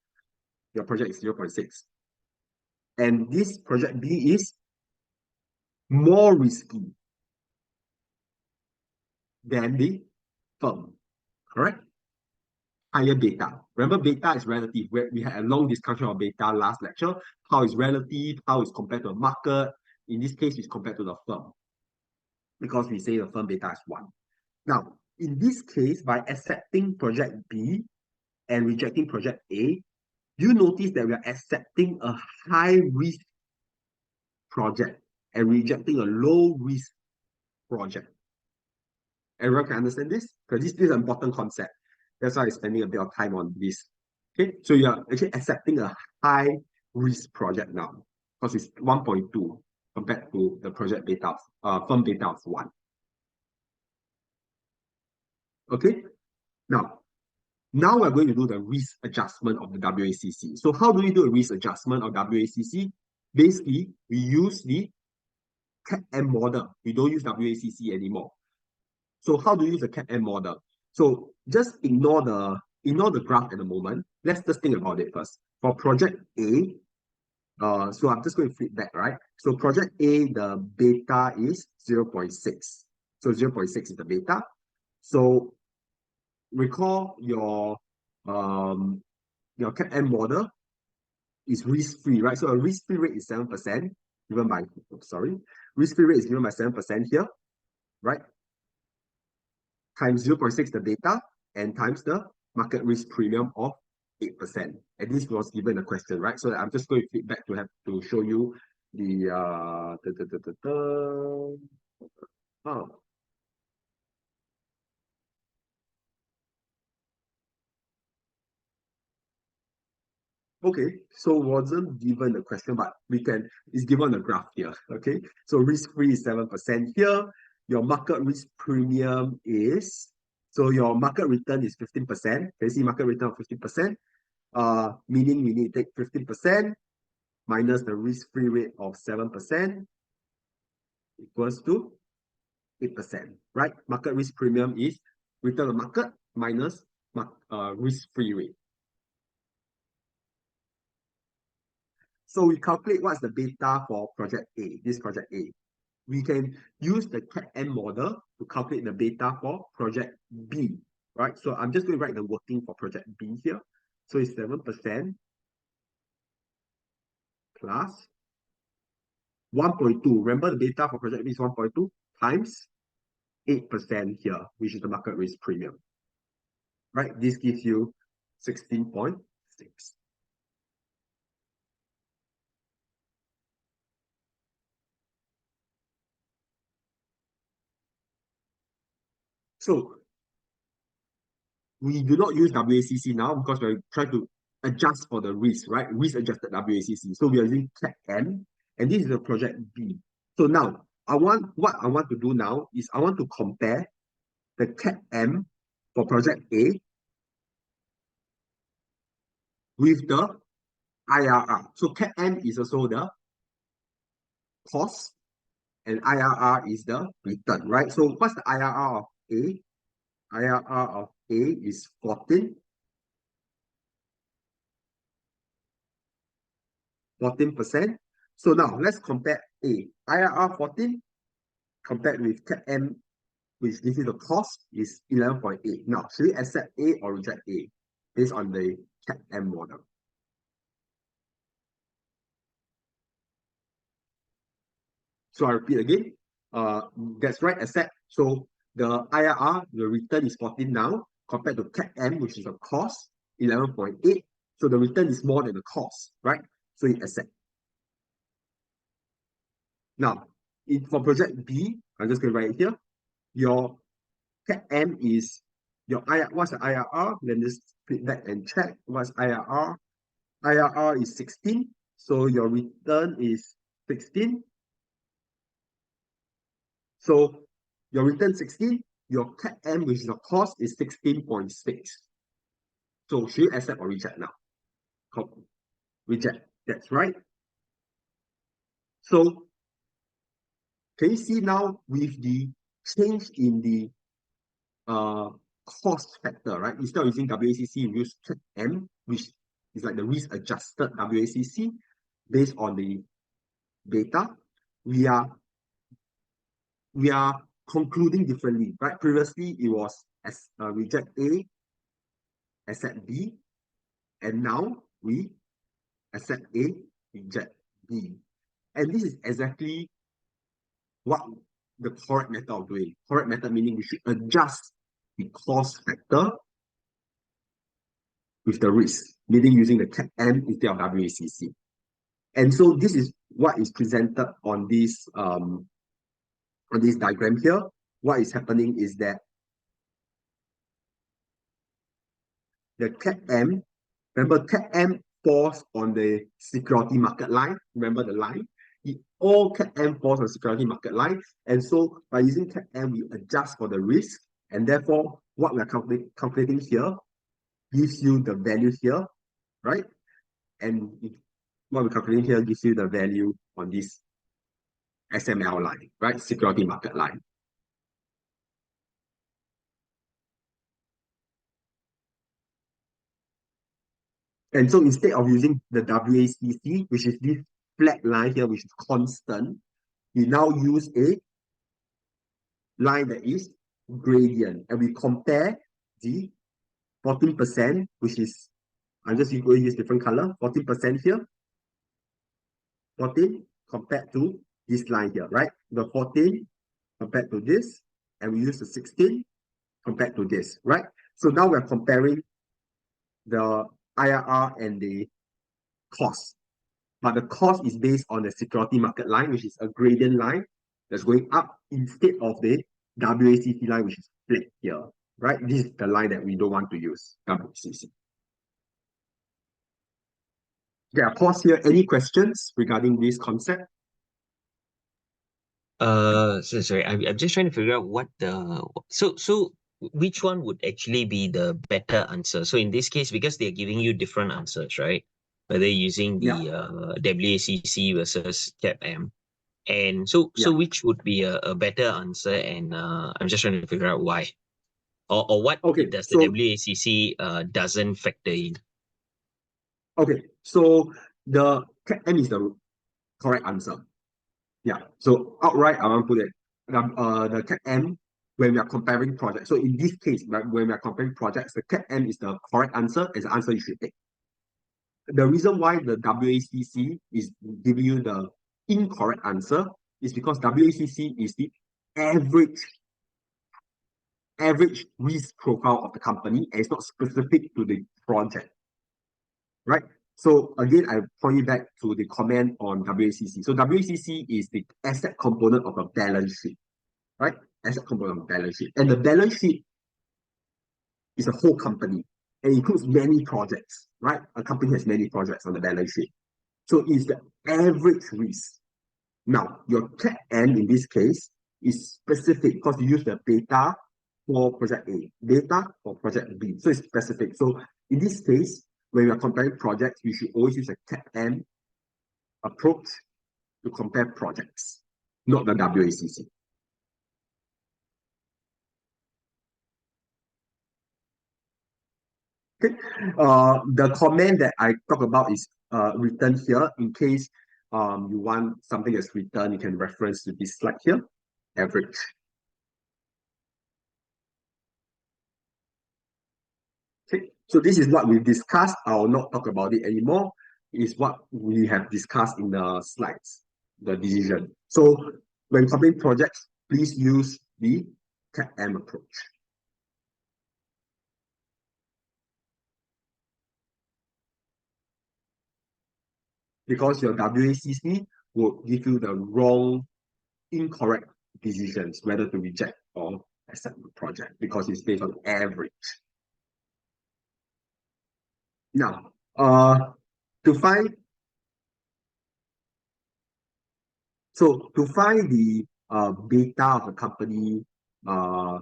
your project is 0.6. And this project B is more risky than the firm, correct? Higher beta. Remember, beta is relative. We had a long discussion on beta last lecture. How is relative, how is compared to a market. In this case, it's compared to the firm, because we say the firm beta is 1. Now, in this case, by accepting project B and rejecting project A, you notice that we are accepting a high risk project and rejecting a low-risk project. Everyone can understand this? Because this is an important concept. That's why I'm spending a bit of time on this. Okay, so you are actually accepting a high-risk project now, because it's 1.2 compared to the project beta, firm beta of 1. Okay, now we're going to do the risk adjustment of the WACC. So how do we do a risk adjustment of WACC? Basically, we use the CAPM model. We don't use WACC anymore. So how do you use the CAPM model? So just ignore the graph at the moment. Let's just think about it first. For project A, so I'm just going to flip back, right? So project A, the beta is 0.6. So 0.6 is the beta. So recall your CAPM model is risk-free, right? So a risk-free rate is 7%, given by, risk-free rate is given by 7% here, right? Times 0.6 the beta, and times the market risk premium of 8%. And this was given a question, right? So I'm just going to flip back to show you the oh, okay, so wasn't given a question, but it's given a graph here. Okay, so risk-free is 7% here. Your market risk premium is, so your market return is 15%. Can you see market return of 15%? Meaning we need to take 15% minus the risk-free rate of 7% equals to 8%, right? Market risk premium is return on market minus risk-free rate. So we calculate what's the beta for project A, this project A. We can use the CAPM model to calculate the beta for project B, right? So I'm just going to write the working for project B here. So it's 7% plus 1.2. Remember the beta for project B is 1.2 times 8% here, which is the market risk premium, right? This gives you 16.6. So we do not use WACC now because we're trying to adjust for the risk, right? Risk adjusted WACC. So we are using CAPM, and this is the project B. So now what I want to do now is I want to compare the CAPM for project A with the IRR. So CAPM is also the cost, and IRR is the return, right? So what's the IRR of A? IRR of A is 14%. So now let's compare A. IRR 14 compared with CAPM, which gives you the cost, is 11.8. Now, should we accept A or reject A based on the CAPM model? So I repeat again. That's right, accept. So the IRR, the return is 14 now, compared to CAPM, which is the cost, 11.8. So the return is more than the cost, right? So you accept. Now, for project B, I'm just going to write it here. Your CAPM is your IRR. What's the IRR? Let me just flip back and check what's IRR. IRR is 16. So your return is 16. So your return 16, your CAPM, which is the cost, is 16.6. So should you accept or reject now? Reject. That's right. So can you see now with the change in the cost factor, right? Instead of using WACC, we use CAPM, which is like the risk-adjusted WACC based on the data. We are concluding differently, right? Previously, it was as reject A, accept B, and now we accept A, reject B. And this is exactly what the correct method of doing. Correct method meaning we should adjust the cost factor with the risk, meaning using the CAPM instead of WACC. And so this is what is presented on this diagram here, what is happening is that the CAPM, remember CAPM falls on the security market line, remember the line? All CAPM falls on security market line, and so by using CAPM, we adjust for the risk, and therefore what we're calculating here gives you the value here, right? And what we're calculating here gives you the value on this SML line, right? Security market line. And so instead of using the WACC, which is this flat line here, which is constant, we now use a line that is gradient. And we compare the 14%, which is, I'm just going to use different color, 14% here, 14 compared to this line here, right? The 14 compared to this, and we use the 16 compared to this, right? So now we're comparing the IRR and the cost. But the cost is based on the security market line, which is a gradient line that's going up instead of the WACC line, which is flat here, right? This is the line that we don't want to use, WACC. Yeah, pause here. Any questions regarding this concept? Sorry, I'm just trying to figure out what so which one would actually be the better answer? So in this case, because they're giving you different answers, right? Whether using the WACC versus CAPM. And so which would be a better answer? And I'm just trying to figure out why. Or what does the WACC doesn't factor in? Okay, so the CAPM is the correct answer. Yeah, so outright, I want to put it, the CAPM, when we are comparing projects, so in this case, when we are comparing projects, the CAPM is the correct answer, is the answer you should take. The reason why the WACC is giving you the incorrect answer is because WACC is the average risk profile of the company, and it's not specific to the project, right? So again, I point you back to the comment on WACC. So WACC is the asset component of a balance sheet, right? Asset component of a balance sheet. And the balance sheet is a whole company and includes many projects, right? A company has many projects on the balance sheet. So it's the average risk. Now, your CAPM in this case is specific because you use the beta for project A, beta for project B. So it's specific. So in this case, when we are comparing projects, we should always use a CAPM approach to compare projects, not the WACC. Okay. The comment that I talk about is written here. In case you want something that's written, you can reference to this slide here, average. Okay, so this is what we've discussed. I will not talk about it anymore. It's what we have discussed in the slides, the decision. So when comparing projects, please use the CAPM approach. Because your WACC will give you the wrong, incorrect decisions, whether to reject or accept the project, because it's based on average. Now, to find the beta of a company or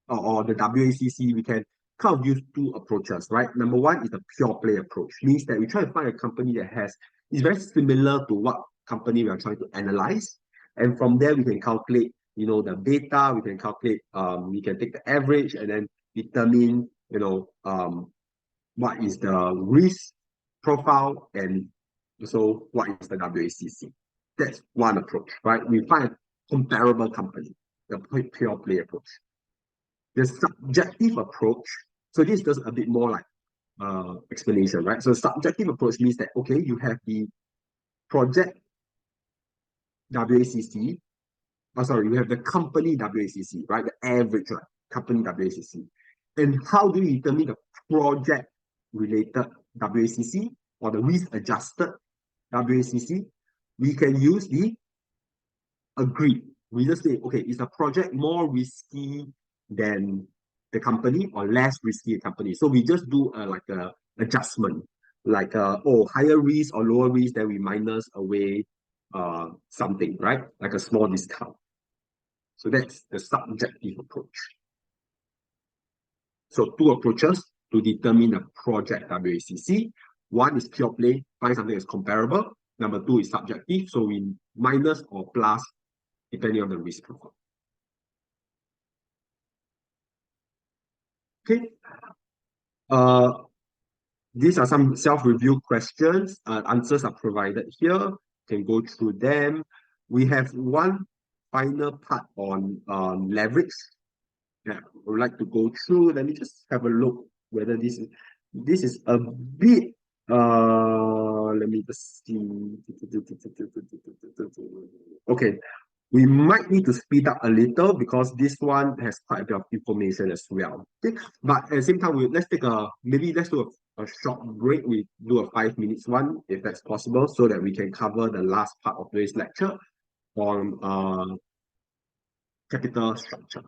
the WACC, we can kind of use two approaches, right? Number one is the pure play approach, means that we try to find a company that is very similar to what company we are trying to analyze, and from there we can calculate, the beta. We can calculate, we can take the average and then determine, what is the risk profile and also what is the WACC. That's one approach, right? We find a comparable company, the pure play approach. The subjective approach, so this does a bit more like explanation, right? So subjective approach means that, okay, you have the project WACC, you have the company WACC, right? The average, right? Company WACC. And how do you determine the project related WACC or the risk adjusted WACC, we can use the agreed. We just say, okay, is a project more risky than the company or less risky company? So we just do like a adjustment, like oh, higher risk or lower risk, then we minus away something, right? Like a small discount. So that's the subjective approach. So two approaches to determine a project WACC. One is pure play, find something that's comparable. Number two is subjective, so we minus or plus depending on the risk profile. Okay. Uh, these are some self-review questions. Answers are provided here. Can go through them. We have one final part on leverage. Yeah, I would like to go through. Let me just have a look whether this is a bit let me just see. Okay, we might need to speed up a little because this one has quite a bit of information as well. Okay, but at the same time, let's take a maybe let's do a short break. We do a 5 minutes one if that's possible, so that we can cover the last part of today's lecture on capital structure.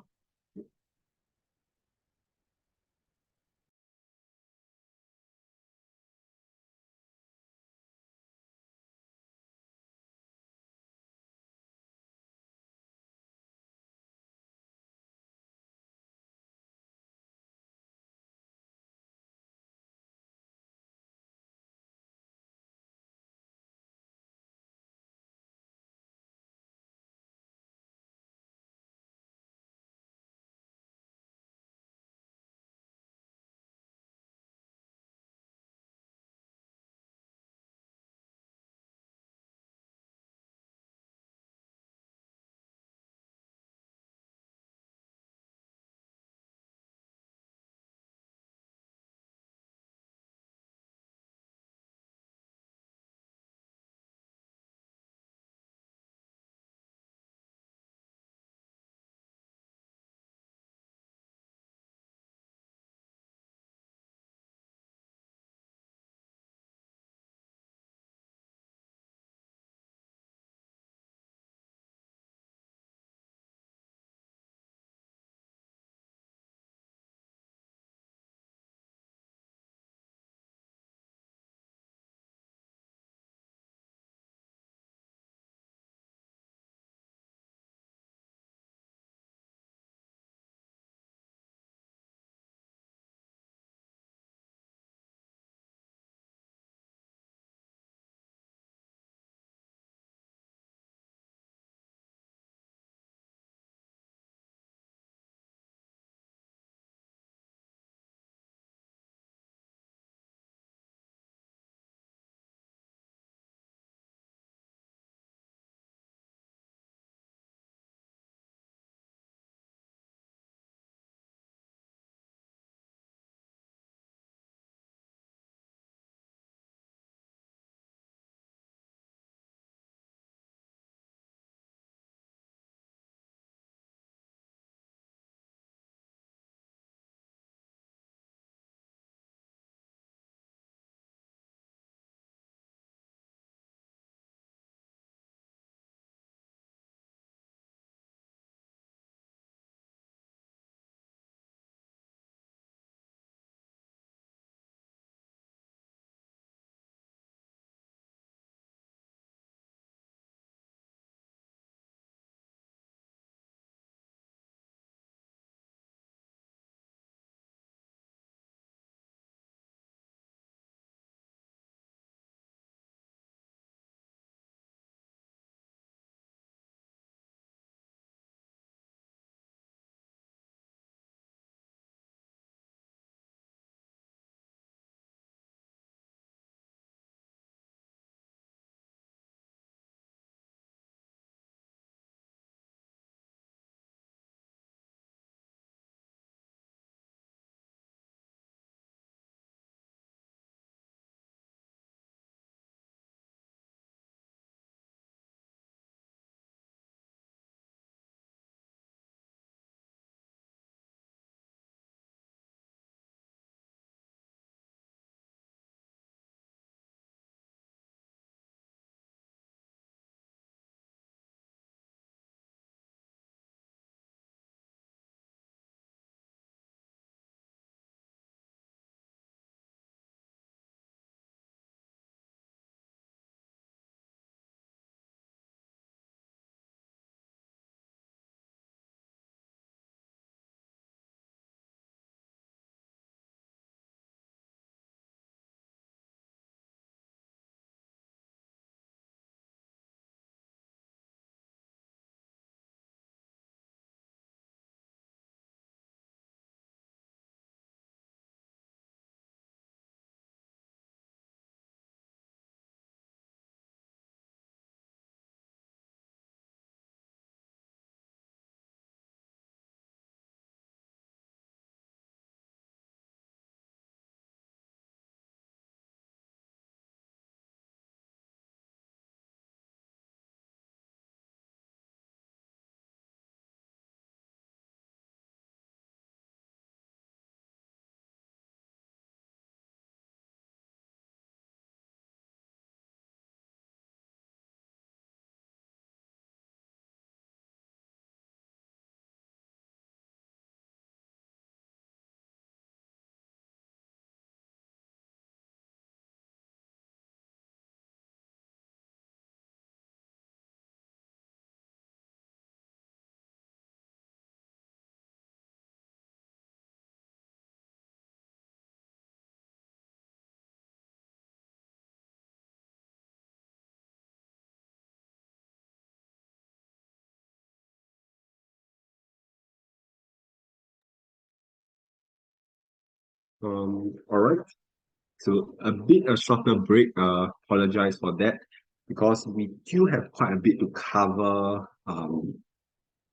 All right. So a bit a shorter break. Apologize for that because we do have quite a bit to cover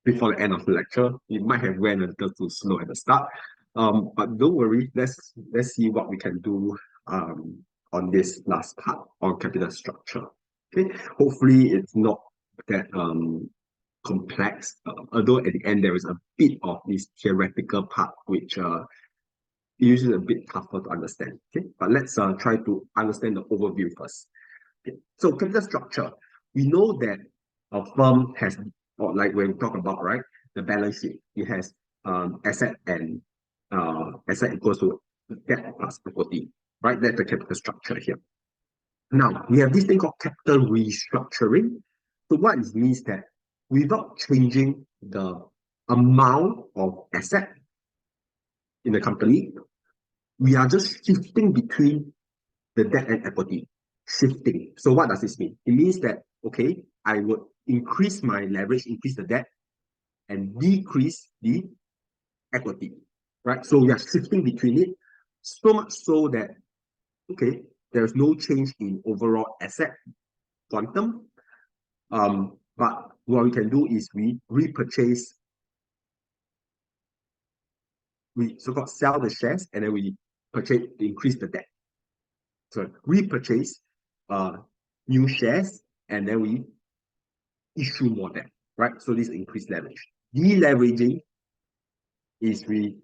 before the end of the lecture. It might have went a little too slow at the start. But don't worry, let's see what we can do on this last part on capital structure. Okay, hopefully it's not that complex, although at the end there is a bit of this theoretical part which usually a bit tougher to understand. Okay, but let's try to understand the overview first. Okay. So capital structure, we know that a firm has, or like when we talk about, right, the balance sheet, it has asset and asset equals to debt plus equity, right? That's the capital structure here. Now, we have this thing called capital restructuring. So what it means that without changing the amount of asset in the company, we are just shifting between the debt and equity. Shifting. So what does this mean? It means that, okay, I would increase my leverage, increase the debt, and decrease the equity, right? So we are shifting between it, so much so that, okay, there's no change in overall asset quantum. But what we can do is we repurchase, we so-called sell the shares, and then we purchase, increase the debt. So repurchase new shares, and then we issue more debt, right? So this increased leverage. Deleveraging is we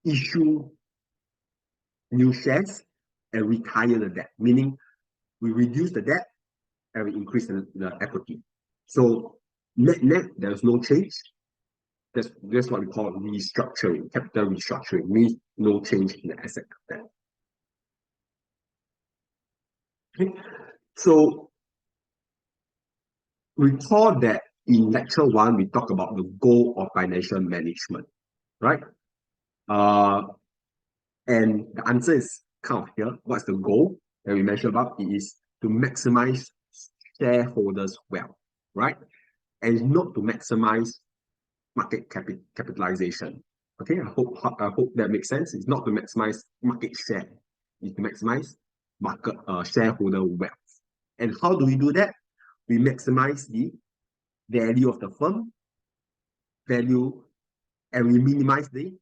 issue new shares and retire the debt, meaning we reduce the debt and we increase the equity. So net, there's no change. That's what we call restructuring. Capital restructuring means no change in the asset debt. Okay. So recall that in lecture 1, we talk about the goal of financial management, right? And the answer is kind of here. What's the goal that we mentioned about? It is to maximize shareholders' wealth, right? And not to maximize market capitalization. Okay, I hope that makes sense. It's not to maximize market share. It's to maximize market shareholder wealth. And how do we do that? We maximize the value of the firm, value, and we minimize the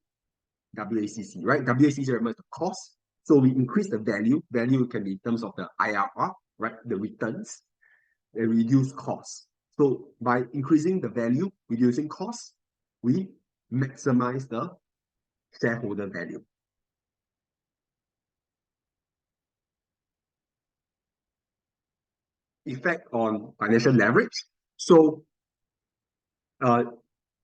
WACC, right? WACC represents the cost. So we increase the value. Value can be in terms of the IRR, right? The returns, and reduce costs. So by increasing the value, reducing costs, we maximize the shareholder value. Effect on financial leverage. So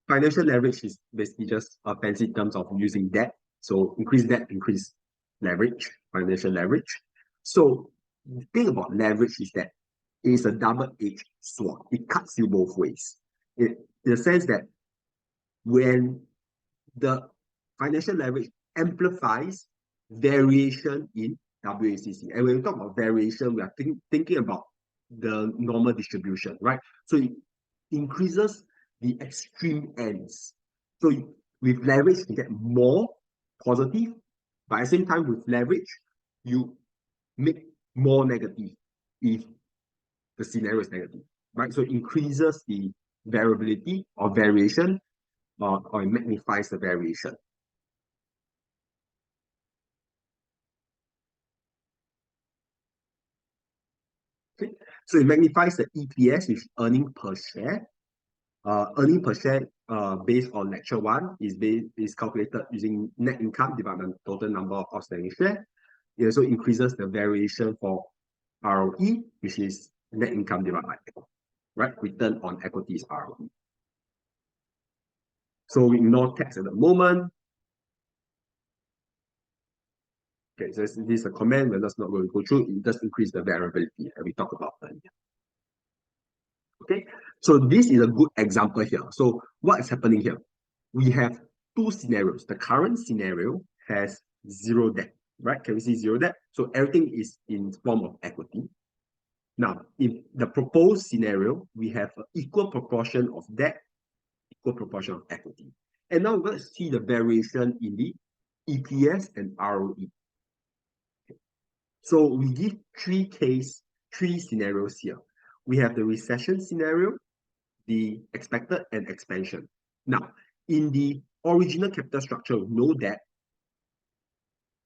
financial leverage is basically just a fancy terms of using debt. So increase debt, increase leverage, financial leverage. So the thing about leverage is that it is a double-edged sword. It cuts you both ways. In the sense that when the financial leverage amplifies variation in WACC. And when we talk about variation, we are thinking about the normal distribution, right? So it increases the extreme ends. So with leverage, you get more positive, but at the same time, with leverage, you make more negative if the scenario is negative, right? So it increases the variability or variation, or it magnifies the variation. Okay. So it magnifies the EPS, which is earning per share. Earning per share based on lecture 1 is calculated using net income divided by the total number of outstanding shares. It also increases the variation for ROE, which is net income divided by equity, right? Return on equity is ROE. So we ignore tax at the moment. Okay, so this is a comment, we're just not going to go through. It does increase the variability that we talked about earlier. Okay, so this is a good example here. So what is happening here? We have two scenarios. The current scenario has zero debt, right? Can we see zero debt? So everything is in form of equity. Now, in the proposed scenario, we have an equal proportion of debt, equal proportion of equity. And now we're going to see the variation in the EPS and ROE. So we give three scenarios here. We have the recession scenario, the expected, and expansion. Now, in the original capital structure, no debt,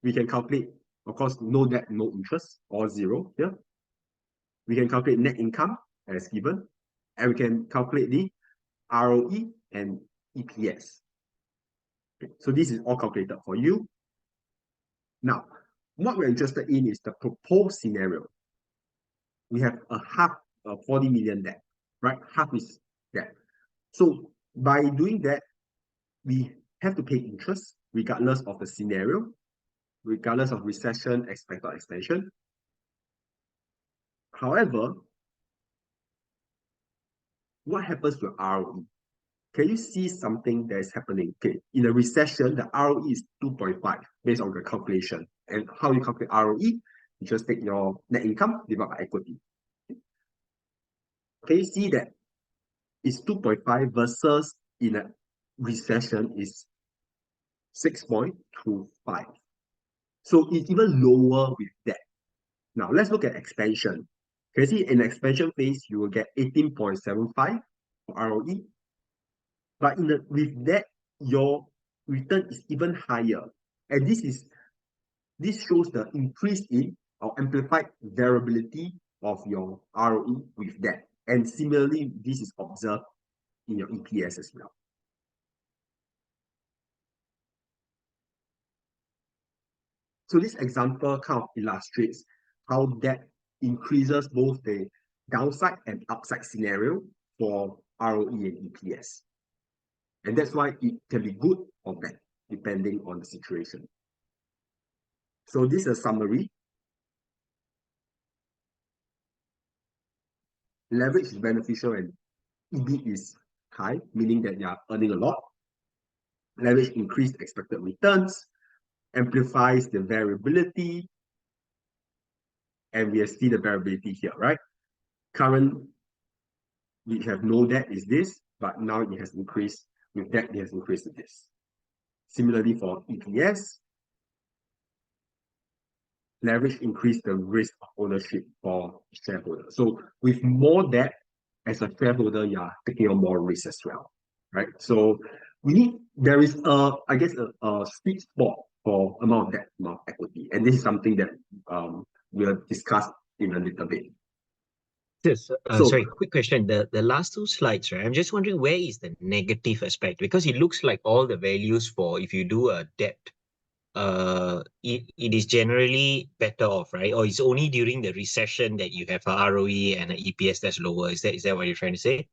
we can calculate, of course, no debt, no interest, or zero here. We can calculate net income as given, and we can calculate the ROE and EPS. Okay, so this is all calculated for you. Now, what we're interested in is the proposed scenario. We have a half, 40 million debt, right? Half is debt. So by doing that, we have to pay interest regardless of the scenario, regardless of recession, expected or expansion. However, what happens to ROE? Can you see something that is happening? Okay, in a recession, the ROE is 2.5 based on the calculation. And how you calculate ROE? You just take your net income divided by equity. Can you see that it's 2.5 versus in a recession is 6.25. So it's even lower with that. Now let's look at expansion. Can you see in the expansion phase, you will get 18.75 for ROE. But with that, your return is even higher. And this shows the increase in or amplified variability of your ROE with that. And similarly, this is observed in your EPS as well. So this example kind of illustrates how that increases both the downside and upside scenario for ROE and EPS. And that's why it can be good or bad, depending on the situation. So this is a summary. Leverage is beneficial and EBIT is high, meaning that you are earning a lot. Leverage increased expected returns, amplifies the variability, and we see the variability here, right? Current, we have no debt is this, but now it has increased. With that, it has increased to this. Similarly for EPS, leverage increased the risk of ownership for shareholders. So with more debt, as a shareholder, you are taking on more risk as well, right? So there is I guess a sweet spot for amount of debt, amount of equity, and this is something that we'll discuss in a little bit. Yes, sorry, quick question. The last two slides, right? I'm just wondering where is the negative aspect? Because it looks like all the values for if you do a debt, it is generally better off, right? Or it's only during the recession that you have a ROE and an EPS that's lower. Is that what you're trying to say?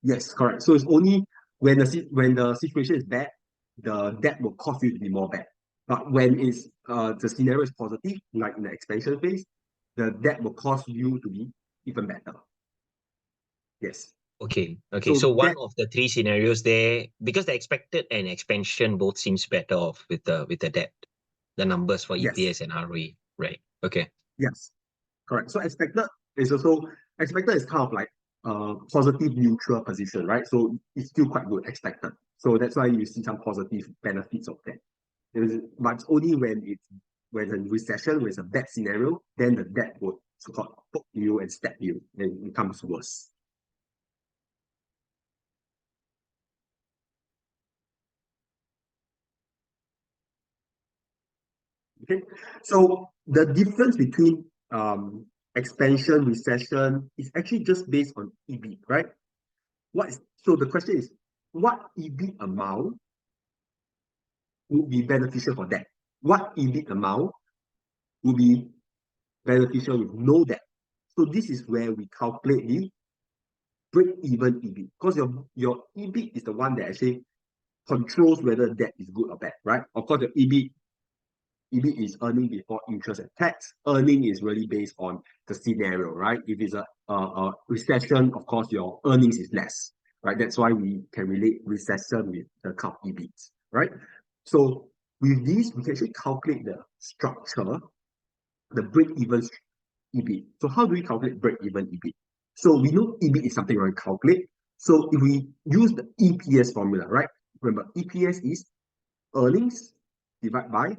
Yes, correct. So it's only when the situation is bad, the debt will cause you to be more bad. But when the scenario is positive, like in the expansion phase, the debt will cause you to be even better. Yes. Okay. So one of the three scenarios there, because the expected and expansion both seems better off with the debt, the numbers for EPS and ROE, right? Okay. Yes, correct. So expected is kind of like positive neutral position, right? So it's still quite good, expected. So that's why you see some positive benefits of that. But it's only when a recession, when it's a bad scenario, then the debt would so-called poke you and stab you, and it becomes worse. Okay, so the difference between expansion, recession is actually just based on EBIT, right? So the question is, what EBIT amount would be beneficial for that? What EBIT amount would be beneficial with no debt? So this is where we calculate the break-even EBIT, because your EBIT is the one that actually controls whether debt is good or bad, right? Of course, the EBIT is earning before interest and tax. Earning is really based on the scenario, right? If it's a recession, of course, your earnings is less, right? That's why we can relate recession with the count EBIT, right? So with this, we can actually calculate the structure, the break-even EBIT. So how do we calculate break-even EBIT? So we know EBIT is something we calculate. So if we use the EPS formula, right? Remember, EPS is earnings divided by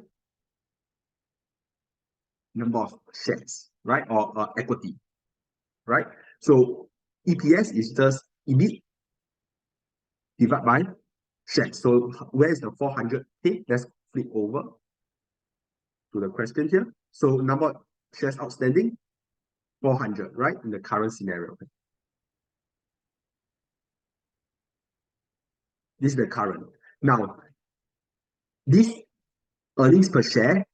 number of shares, right? Or equity, right? So EPS is just EBIT divided by shares. So where is the 400K? Let's flip over to the question here. So number of shares outstanding, 400, right? In the current scenario. This is the current. Now, this earnings per share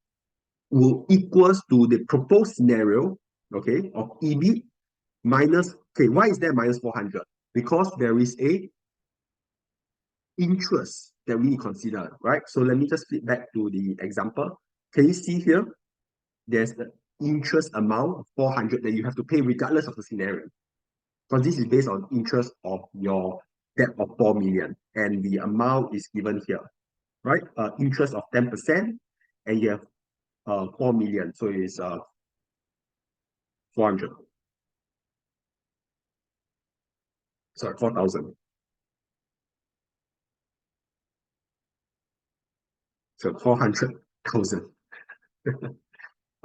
will equals to the proposed scenario, okay, of EBIT minus, okay, why is there minus 400? Because there is a interest that we need to consider, right? So let me just flip back to the example. Can you see here? There's the interest amount of 400 that you have to pay regardless of the scenario. Because this is based on interest of your debt of 4 million. And the amount is given here, right? Interest of 10%, and you have 4 million. So it's 400. Sorry, 4,000. So 400,000.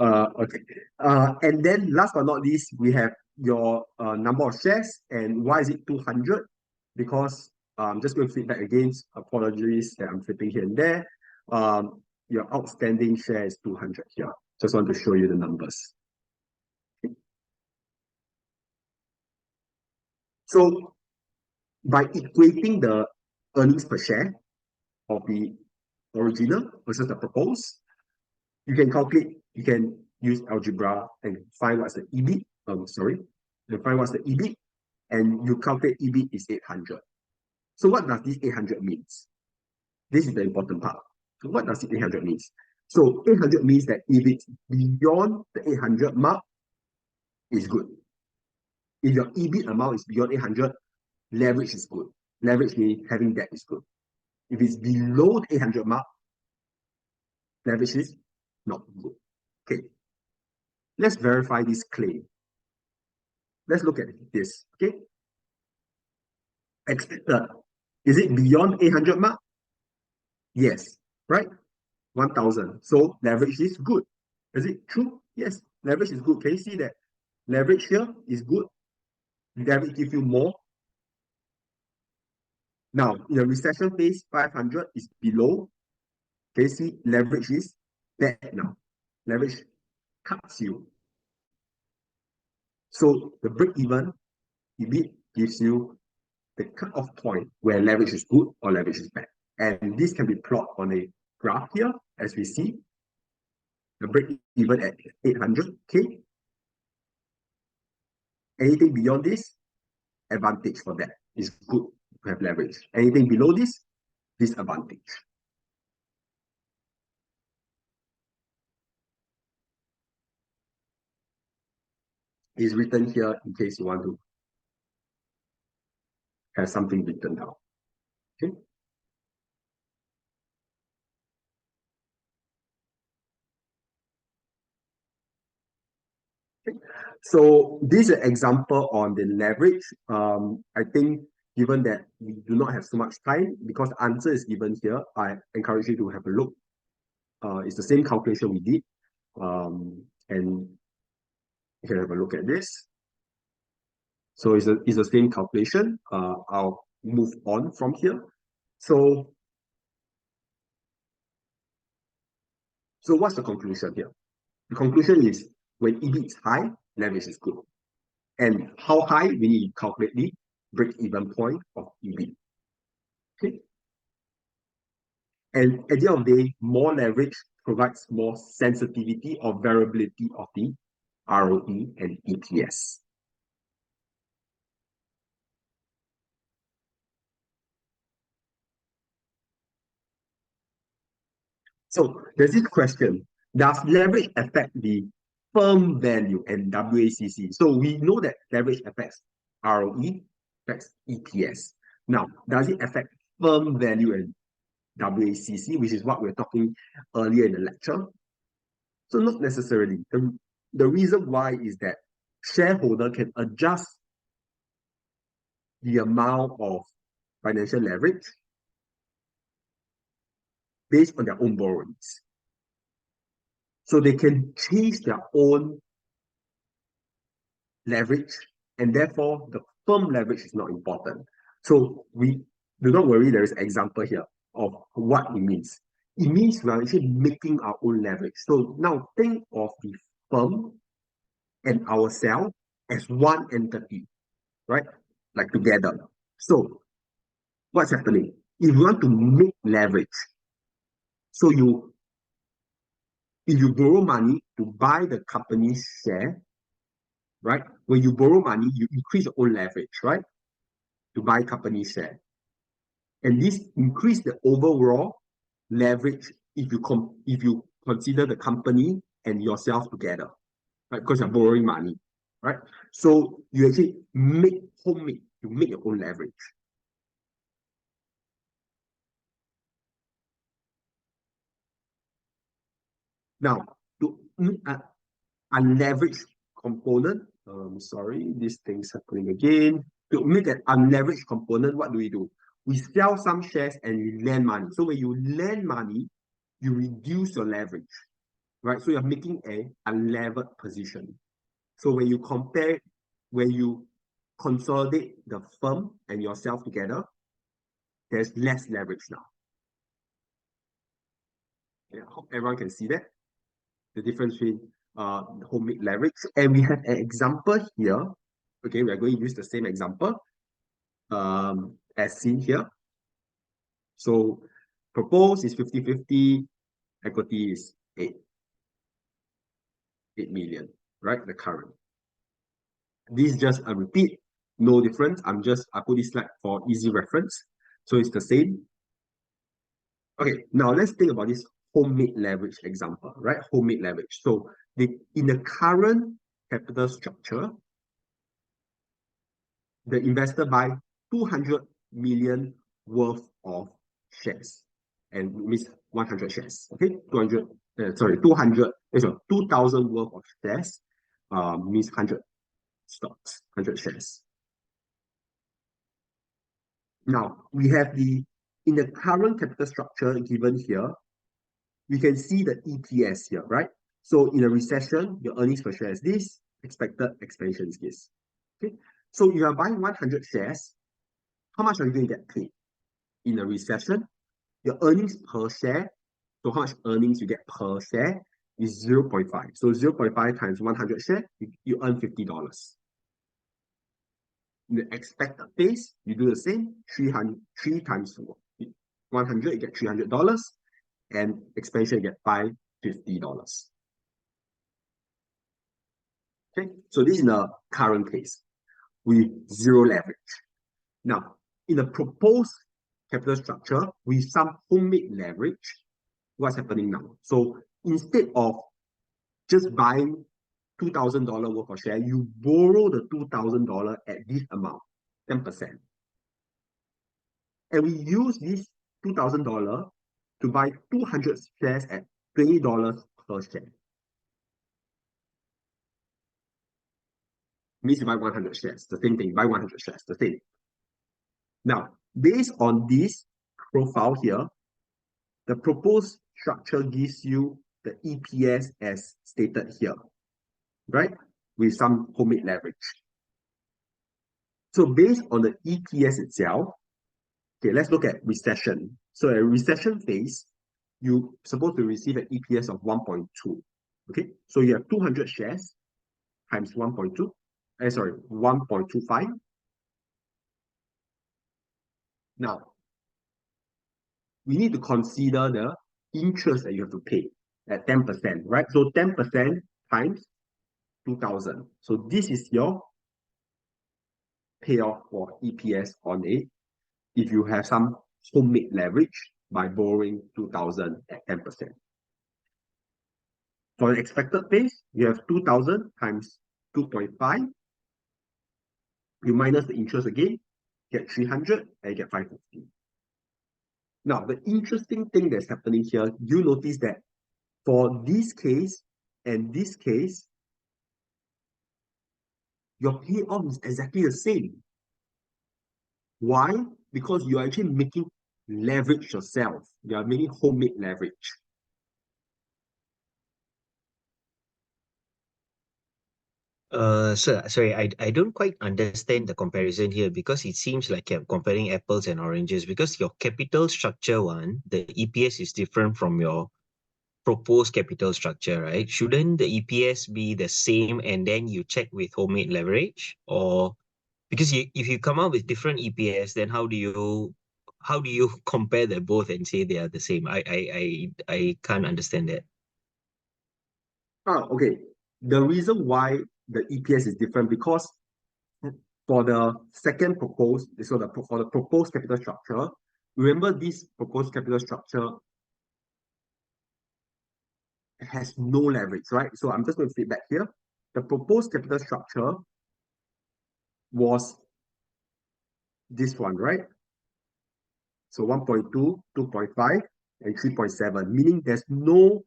Okay. And then last but not least, we have your number of shares. And why is it 200? Because I'm just going to flip back again. Apologies that I'm flipping here and there. Your outstanding share is 200 here. Just want to show you the numbers. Okay. So by equating the earnings per share of the original versus the proposed, you can calculate, you can use algebra and find what's the EBIT. You find what's the EBIT, and you calculate EBIT is 800. So what does this 800 means? This is the important part. So what does 800 means? So 800 means that if it's beyond the 800 mark, it's good. If your EBIT amount is beyond 800, leverage is good. Leverage means having debt is good. If it's below the 800 mark, leverage is not good. Okay. Let's verify this claim. Let's look at this. Okay. Expected. Is it beyond 800 mark? Yes. Right? 1,000. So leverage is good. Is it true? Yes. Leverage is good. Can you see that? Leverage here is good. Leverage gives you more. Now, in the recession phase, 500 is below. Can you see leverage is bad now? Leverage cuts you. So the break-even EBIT gives you the cut-off point where leverage is good or leverage is bad. And this can be plotted on a graph here, as we see. The break-even at 800K. Anything beyond this, advantage for that is good to have leverage. Anything below this, disadvantage. Is written here in case you want to have something written down. Okay. So this is an example on the leverage. I think given that we do not have so much time, because the answer is given here, I encourage you to have a look. It's the same calculation we did. And you can have a look at this. So it's the same calculation. I'll move on from here. So what's the conclusion here? The conclusion is when EBIT is high, leverage is good. And how high, we need to calculate the break-even point of EBIT. Okay. And at the end of the day, more leverage provides more sensitivity or variability of the ROE and EPS. So there's this question, does leverage affect the firm value and WACC? So we know that leverage affects ROE, affects EPS. Now, does it affect firm value and WACC, which is what we were talking earlier in the lecture? So not necessarily. The reason why is that shareholder can adjust the amount of financial leverage based on their own borrowings. So they can change their own leverage, and therefore the firm leverage is not important. So we do not worry, there is an example here of what it means. It means we are actually making our own leverage. So now think of the firm and ourselves as one entity, right? Like together. So what's happening? If you want to make leverage, so if you borrow money to buy the company's share, right? When you borrow money, you increase your own leverage, right? To buy company share. And this increase the overall leverage if you consider the company and yourself together, right? Because you're borrowing money, right? So you actually you make your own leverage. Now, to unleveraged component, sorry, this thing's happening again. To make an unleveraged component, what do? We sell some shares and we lend money. So when you lend money, you reduce your leverage, right? So you're making a unlevered position. So when you consolidate the firm and yourself together, there's less leverage now. Yeah, I hope everyone can see that. The difference between homemade leverage. And we have an example here. Okay, we are going to use the same example as seen here. So proposed is 50-50, equity is 8 million, right? The current. This is just a repeat, no difference. I put this slide for easy reference. So it's the same. Okay, now let's think about this homemade leverage example, right? Homemade leverage. So in the current capital structure, the investor buy 200 million worth of shares and means 100 shares. Okay, 2,000 worth of shares means 100 stocks, 100 shares. Now, we have in the current capital structure given here, we can see the EPS here, right? So in a recession, your earnings per share is this, expected expansion is this. Okay, so you are buying 100 shares, how much are you going to get paid? In a recession, your earnings per share, so how much earnings you get per share is 0.5. So 0.5 times 100 share, you earn $50. In the expected pace, you do the same, 3 times 100, you get $300, and expansion, you get $50. Okay, so this is the current case with zero leverage. Now, in the proposed capital structure with some homemade leverage, what's happening now? So instead of just buying $2,000 worth of share, you borrow the $2,000 at this amount, 10%. And we use this $2,000 to buy 200 shares at $20 per share. Means you buy 100 shares, the same thing, buy 100 shares, the same. Now, based on this profile here, the proposed structure gives you the EPS as stated here, right? With some homemade leverage. So based on the EPS itself, okay, let's look at recession. So a recession phase, you're supposed to receive an EPS of 1.2. Okay, so you have 200 shares times 1.2, 1.25. Now, we need to consider the interest that you have to pay at 10%, right? So 10% times 2,000. So this is your payoff for EPS on it if you have some homemade leverage by borrowing 2,000 at 10%. For the expected pace, you have 2,000 times 2.5. You minus the interest again, get 300 and you get 550. Now, the interesting thing that's happening here, you notice that for this case and this case, your payoff is exactly the same. Why? Because you are actually making leverage yourself. You are making homemade leverage. Sorry, I don't quite understand the comparison here because it seems like you're comparing apples and oranges because your capital structure one, the EPS is different from your proposed capital structure, right? Shouldn't the EPS be the same and then you check with homemade leverage? Or because if you come up with different EPS, then how do you compare them both and say they are the same? I can't understand that. Okay. The reason why the EPS is different because for the second proposed, so for the proposed capital structure, remember this proposed capital structure has no leverage, right? So I'm just going to flip back here. The proposed capital structure was this one, right? So 1.2, 2.5, and 3.7, meaning there's no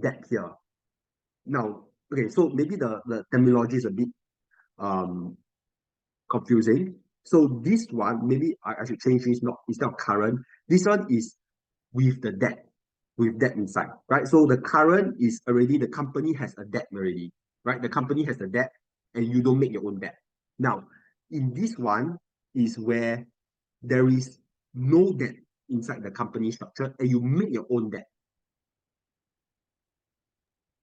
debt here. Now, okay, so maybe the terminology is a bit um confusing. So this one, maybe I should change this, not instead of current. This one is with the debt, with debt inside, right? So the current is already the company has a debt already, right? The company has a debt, and you don't make your own debt. Now, in this one is where there is no debt inside the company structure, and you make your own debt.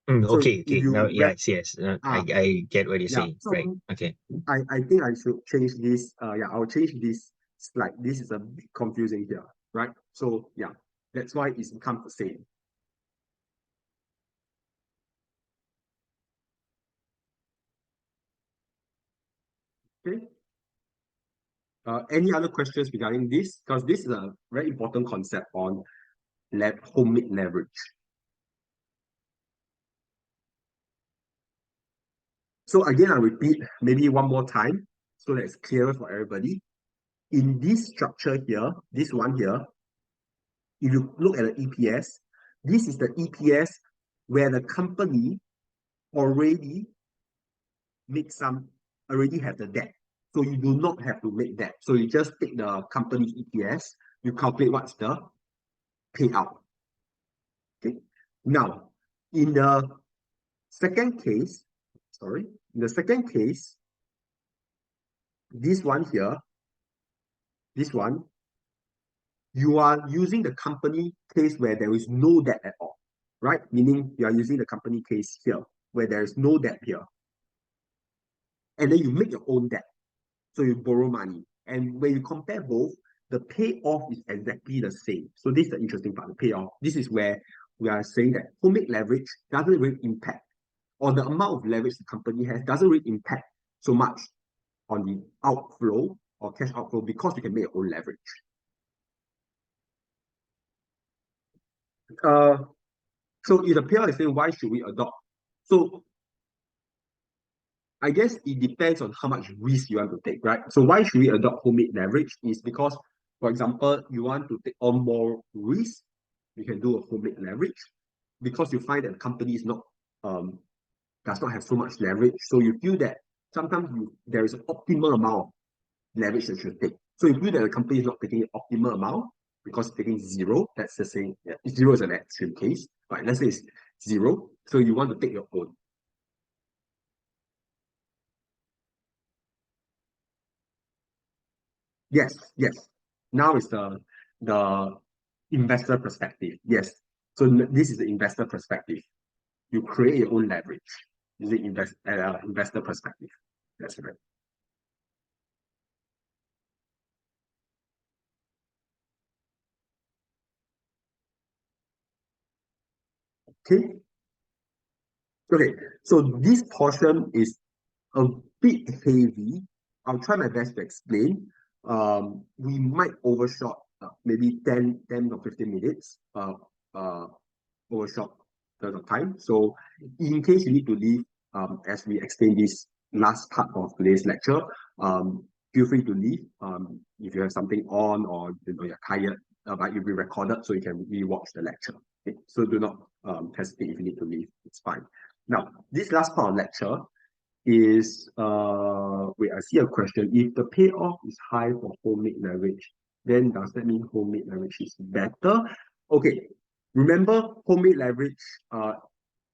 So Okay, if now you read, yes. ah, I get what you're yeah. saying. Right. So Okay. I think I should change this. Yeah, I'll change this slide. This is a bit confusing here, right? So yeah, that's why it's become the same. Okay. Any other questions regarding this? Because this is a very important concept on homemade leverage. So again, I repeat maybe one more time so that it's clearer for everybody. In this structure here, this one here, if you look at the EPS, this is the EPS where the company already make some already have the debt. So you do not have to make debt. So you just take the company's EPS, you calculate what's the payout. Okay. Now, in the second case, sorry, in the second case, this one here, this one, you are using the company case where there is no debt at all, right? Meaning you are using the company case here where there is no debt here. And then you make your own debt. So you borrow money. And when you compare both, the payoff is exactly the same. So this is the interesting part, the payoff. This is where we are saying that homemade leverage doesn't really impact, or the amount of leverage the company has doesn't really impact so much on the outflow or cash outflow because you can make your own leverage. Uh, so if the payoff is saying, why should we adopt? So I guess it depends on how much risk you want to take, right? So why should we adopt homemade leverage is because, for example, you want to take on more risk, you can do a homemade leverage because you find that the company is not does not have so much leverage. So you feel that sometimes there is an optimal amount of leverage that you should take. So you feel that the company is not taking an optimal amount because it's taking zero. That's the same. Yeah, zero is an extreme case, but let's say it's zero. So you want to take your own. Yes, yes. Now is the investor perspective. Yes. So this is the investor perspective. You create your own leverage using investor perspective. That's right. Okay. Okay. So this portion is a bit heavy. I'll try my best to explain. We might overshot maybe 10 or 15 minutes uh, overshot the time. So in case you need to leave, as we explain this last part of today's lecture, feel free to leave if you have something on or you're tired, but you'll be recorded so you can re-watch the lecture. Okay? So do not hesitate if you need to leave. It's fine. Now, this last part of lecture is wait, I see a question. If the payoff is high for homemade leverage, then does that mean homemade leverage is better? Okay, remember homemade leverage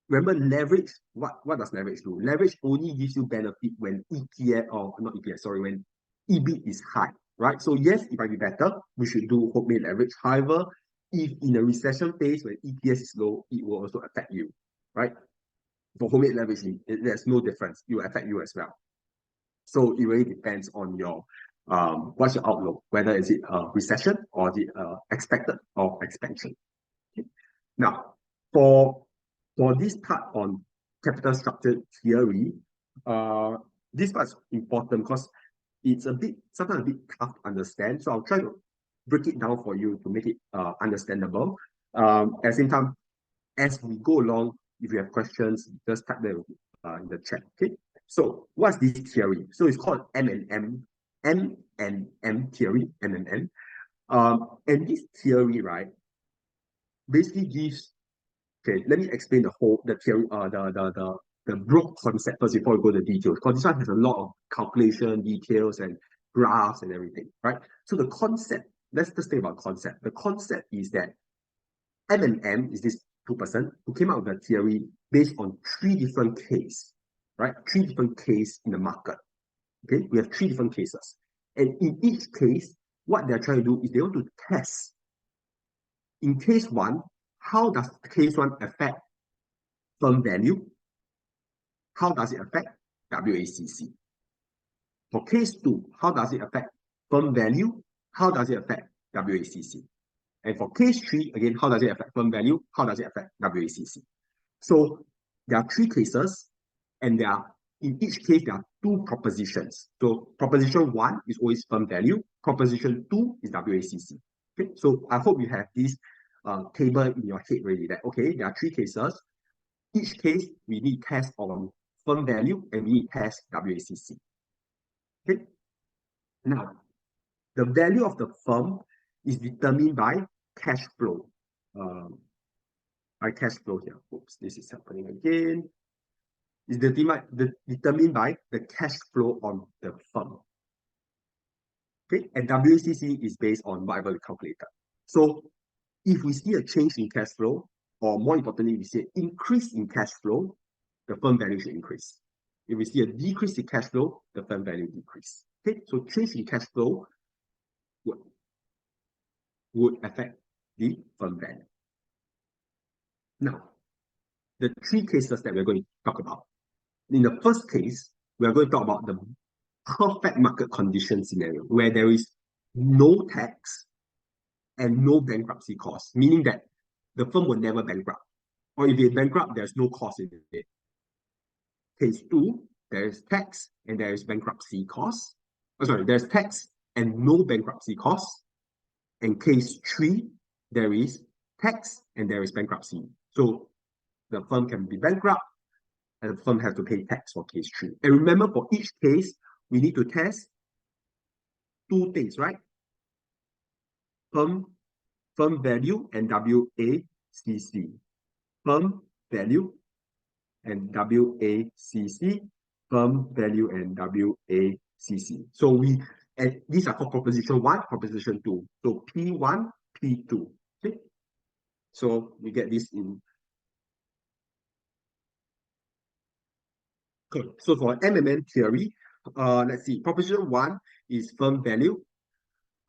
remember leverage, what does leverage do? Leverage only gives you benefit when EPS, or not EPS, sorry, when EBIT is high, right? So yes, it might be better. We should do homemade leverage. However, if in a recession phase when EPS is low, it will also affect you, right? For homemade leveraging, there's no difference. It will affect you as well. So it really depends on your what's your outlook, whether is it a recession or the expected or expansion. Okay. Now, for this part on capital structure theory, this part's important because it's sometimes a bit tough to understand. So I'll try to break it down for you to make it understandable. At the same time, as we go along, if you have questions, just type them in the chat. Okay. So what's this theory? So it's called M&M theory, M&M. And this theory, right, basically gives. Okay, let me explain the theory, the broad concept first before we go to details. Because this one has a lot of calculation, details, and graphs and everything, right? So the concept, let's just think about concept. The concept is that M&M is this two-person who came out with a theory based on three different cases, right? Three different cases in the market. Okay, we have three different cases. And in each case, what they're trying to do is they want to test. In case one, how does case one affect firm value? How does it affect WACC? For case two, how does it affect firm value? How does it affect WACC? And for case three, again, how does it affect firm value? How does it affect WACC? So there are three cases, and in each case, there are two propositions. So proposition one is always firm value. Proposition two is WACC. Okay, so I hope you have this table in your head already that, okay, there are three cases. Each case, we need test on firm value and we need test WACC. Okay. Now, the value of the firm is determined by cash flow. By cash flow here. Oops, this is happening again. Is determined by the cash flow on the firm. Okay, and WACC is based on whatever we calculated. So if we see a change in cash flow, or more importantly, we see an increase in cash flow, the firm value should increase. If we see a decrease in cash flow, the firm value decrease. Okay, so change in cash flow would affect the firm value. Now, the three cases that we're going to talk about. In the first case, we are going to talk about the perfect market condition scenario where there is no tax and no bankruptcy costs, meaning that the firm will never bankrupt. Or if it bankrupt, there's no cost in it. Case two, there is tax and there is bankruptcy costs. Oh, sorry, there's tax and no bankruptcy costs. And case three, there is tax and there is bankruptcy. So the firm can be bankrupt and the firm has to pay tax for case three. And remember, for each case, we need to test two things, right? Firm value and WACC. Firm value and WACC. Firm value and WACC. So these are for proposition one, proposition two. So P1, P2. Okay. So we get this in. Okay. So for M&M theory, let's see. Proposition one is firm value.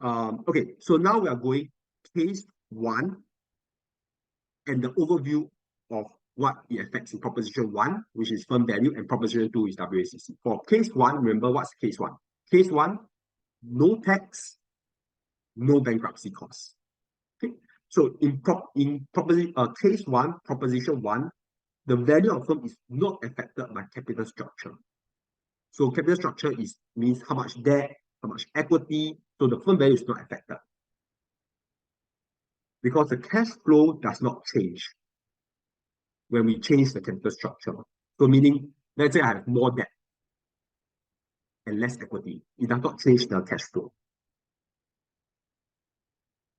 Okay. So now we are going case one and the overview of what it affects in proposition one, which is firm value, and proposition two is WACC. For case one, remember what's case one? Case one, no tax, no bankruptcy costs. Okay. So in case one, proposition one, the value of firm is not affected by capital structure. So capital structure means how much debt, how much equity. So the firm value is not affected because the cash flow does not change when we change the capital structure. So meaning, let's say I have more debt and less equity. It does not change the cash flow.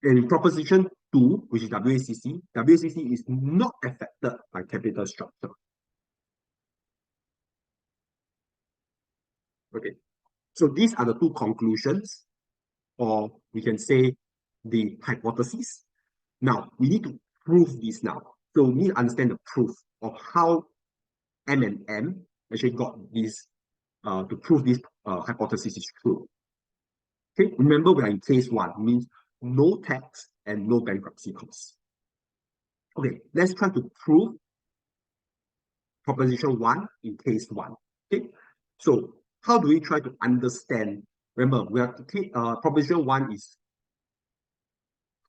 In proposition two, which is WACC, WACC is not affected by capital structure. Okay, so these are the two conclusions, or we can say the hypotheses. Now, we need to prove this now. So we need to understand the proof. of how M and M actually got this to prove this hypothesis is true. Okay, remember we are in case one, means no tax and no bankruptcy costs. Okay, let's try to prove proposition one in case one. Okay, so how do we try to understand? Remember, we have to proposition one is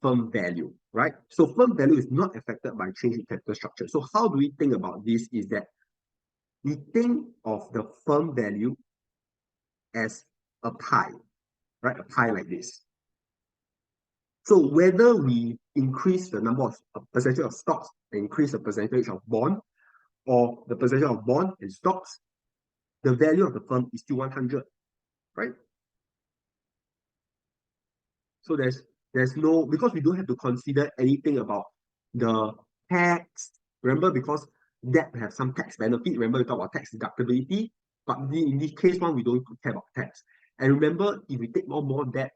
firm value, right? So firm value is not affected by change in capital structure. So how do we think about this? Is that we think of the firm value as a pie, right? A pie like this. So whether we increase the number of percentage of stocks and increase the percentage of bond, or the percentage of bond and stocks, the value of the firm is still 100, right? So there's no, because we don't have to consider anything about the tax. Remember, because debt have some tax benefit. Remember, we talk about tax deductibility, but in this case one, we don't care about tax. And remember, if we take more debt,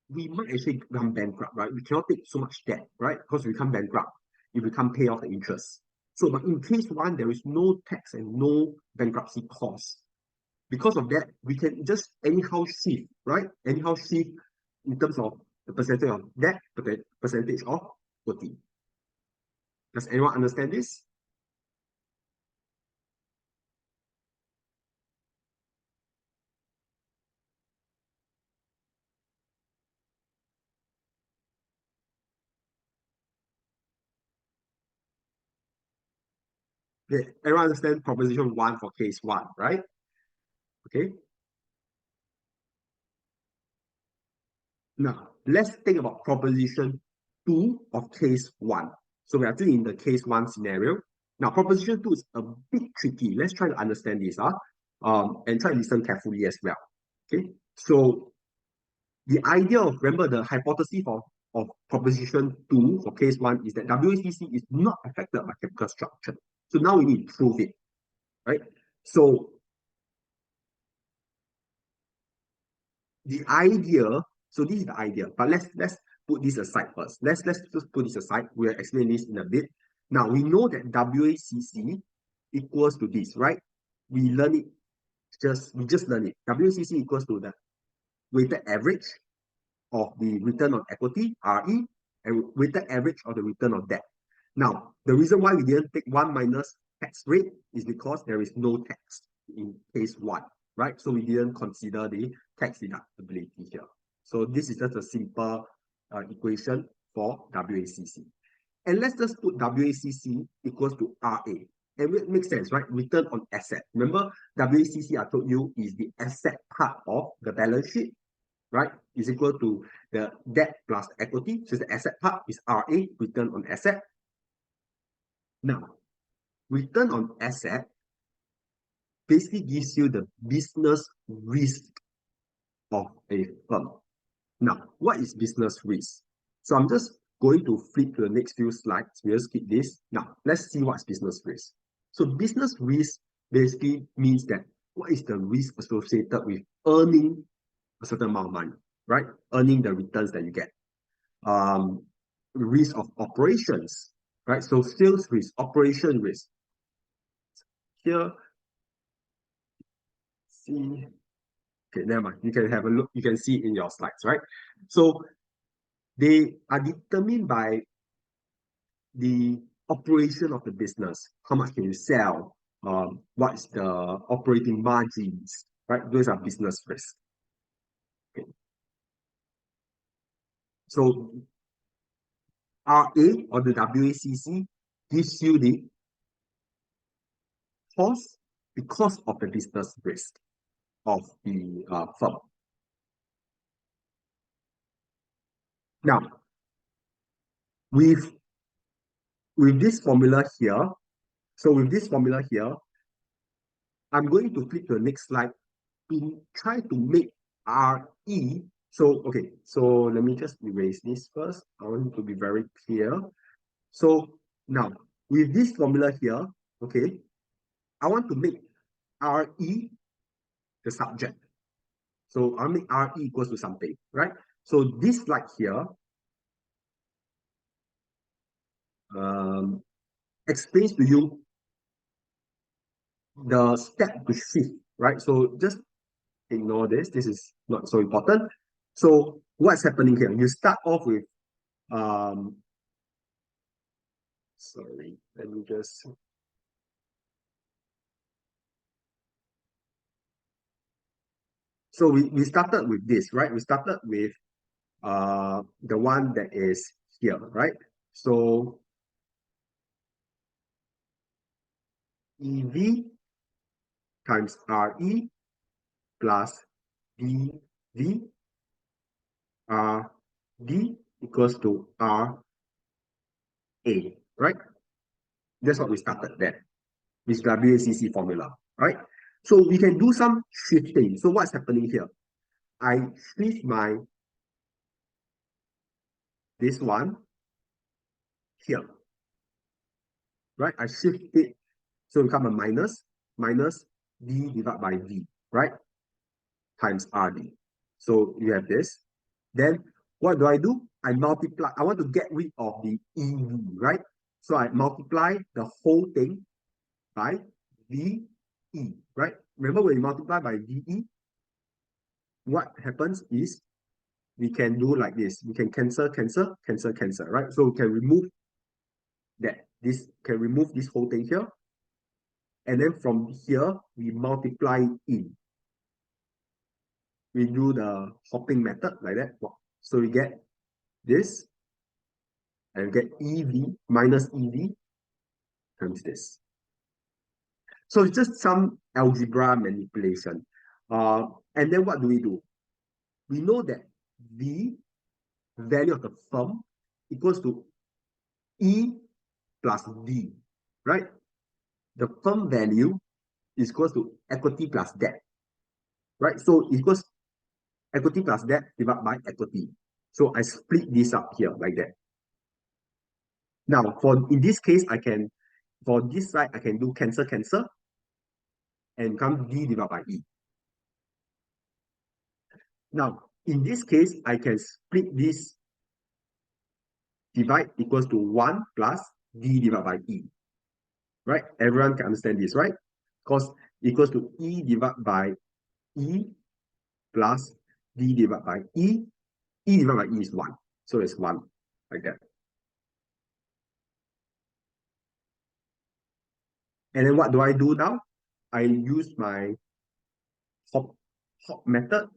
we might actually become bankrupt, right? We cannot take so much debt, right? Because we become bankrupt if we can't pay off the interest. So, but in case one, there is no tax and no bankruptcy cost. Because of that, we can just anyhow shift, right? Anyhow shift in terms of the percentage of debt, percentage of equity. Does anyone understand this? Okay, everyone understand proposition one for case one, right? Okay. Now, let's think about proposition two of case one. So we are still in the case one scenario. Now, proposition two is a bit tricky. Let's try to understand this, and try to listen carefully as well. Okay. So the idea of, remember, the hypothesis of proposition two for case one is that WACC is not affected by capital structure. So now we need to prove it, right? So the idea, so this is the idea, but let's put this aside first. Let's just put this aside. We'll explain this in a bit. Now we know that WACC equals to this, right? We learn it we just learn it. WACC equals to the weighted average of the return on equity, RE, and weighted average of the return on debt. Now, the reason why we didn't take 1 minus tax rate is because there is no tax in case one, right? So we didn't consider the tax deductibility here. So this is just a simple equation for WACC. And let's just put WACC equals to RA. And it makes sense, right? Return on asset. Remember, WACC, I told you, is the asset part of the balance sheet, right? Is equal to the debt plus equity. So the asset part is RA, return on asset. Now, return on asset basically gives you the business risk of a firm. Now, what is business risk? So I'm just going to flip to the next few slides. We'll skip this. Now, let's see what's business risk. So business risk basically means that what is the risk associated with earning a certain amount of money, right? Earning the returns that you get. Risk of operations, right? So sales risk, operation risk. Here, see, okay, never mind. You can have a look. You can see in your slides, right? So they are determined by the operation of the business. How much can you sell? What's the operating margins, right? Those are business risks. Okay. So RA or the WACC gives you the cost because of the business risk of the firm. Now, with this formula here, so with this formula here, I'm going to flip to the next slide to try to make RE. So, okay, so let me just erase this first. I want to be very clear. So now, with this formula here, okay, I want to make RE the subject. So I'll make RE equals to something, right? So this slide here, explains to you the step to shift, right? So just ignore this. This is not so important. So what's happening here? You start off with sorry, let me just so we started with this, right? We started with the one that is here, right? So EV times RE plus DV RD equals to RA, right? That's what we started there. This WACC formula, right? So we can do some shifting. So what's happening here? I shift this one here, right? I shift it, so become a minus D divided by V, right? Times RD. So you have this. Then what do? I multiply. I want to get rid of the EV, right? So I multiply the whole thing by VE, right? Remember when you multiply by VE, what happens is we can do like this. We can cancel, right? So we can remove that. This can remove this whole thing here. And then from here, we multiply in. We do the hopping method like that. So we get this and get EV minus EV times this. So it's just some algebra manipulation. And then what do? We know that the value of the firm equals to E plus D, right? The firm value is equals to equity plus debt, right? So it equals equity plus debt divided by equity. So I split this up here like that. Now, in this case, for this side, I can do cancel, and come D divided by E. Now, in this case, I can split this divide equals to 1 plus D divided by E. Right? Everyone can understand this, right? Because equals to E divided by E plus D divided by E. E divided by E is 1. So it's 1, like that. And then what do I do now? I use my hop method,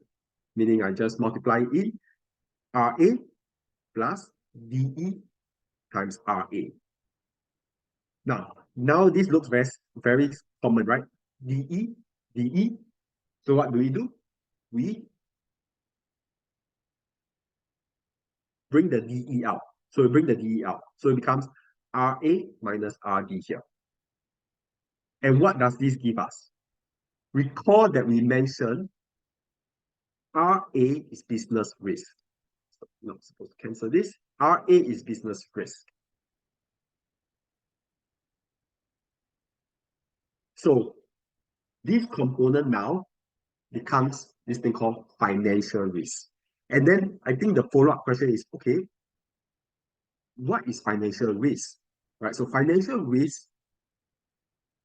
meaning I just multiply it, RA plus DE times RA. Now this looks very common, right? DE. So what do? We bring the DE out. So we bring the DE out. So it becomes RA minus RD here. And what does this give us? Recall that we mentioned RA is business risk. So I'm not supposed to cancel this. RA is business risk. So this component now becomes this thing called financial risk. And then I think the follow-up question is, okay, what is financial risk? Right? So financial risk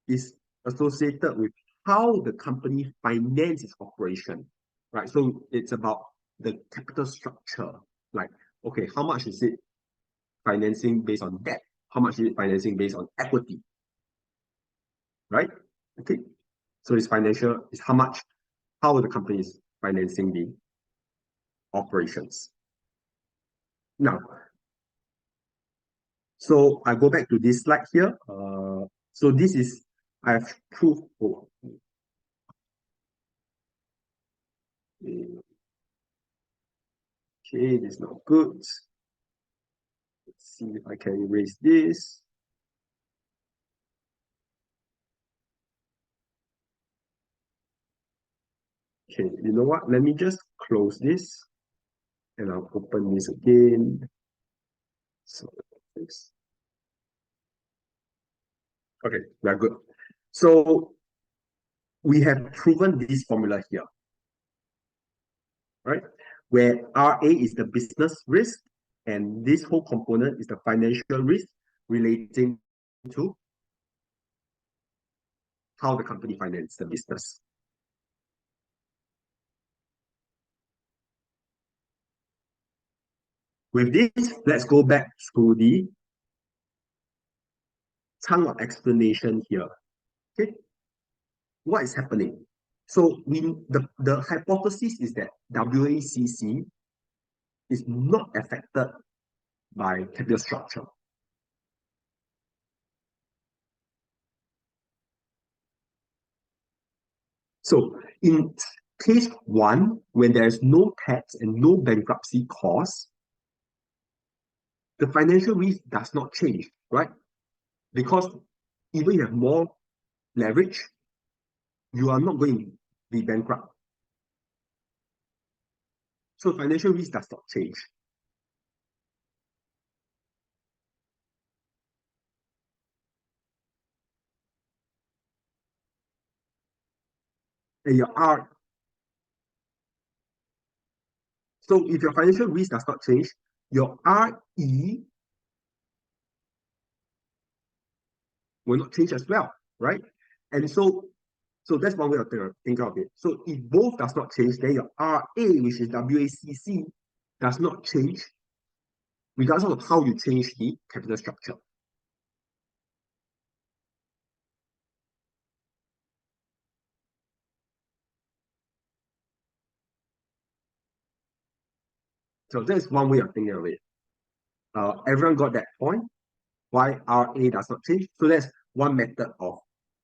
is associated with how the company finances its operation, right? So it's about the capital structure. Like, okay, how much is it financing based on debt? How much is it financing based on equity? Right? Okay. So it's financial, it's how the company is financing the operations. Now, so I go back to this slide here. So this is, I have proof. Oh, okay, this is not good. Let's see if I can erase this. Okay, you know what? Let me just close this and I'll open this again. So this. Okay, we're good. So we have proven this formula here, right? Where RA is the business risk and this whole component is the financial risk relating into how the company finances the business. With this, let's go back to the chunk of explanation here. Okay, what is happening? So the hypothesis is that WACC is not affected by capital structure. So in case one, when there is no tax and no bankruptcy cost, the financial risk does not change, right? Because even if you have more leverage, you are not going to be bankrupt. So financial risk does not change. And your R, so if your financial risk does not change, your RE will not change as well, right? And so that's one way of thinking of it. So if both does not change, then your RA, which is WACC, does not change, regardless of how you change the capital structure. So that's one way of thinking of it. Everyone got that point? Why RA does not change? So that's one method of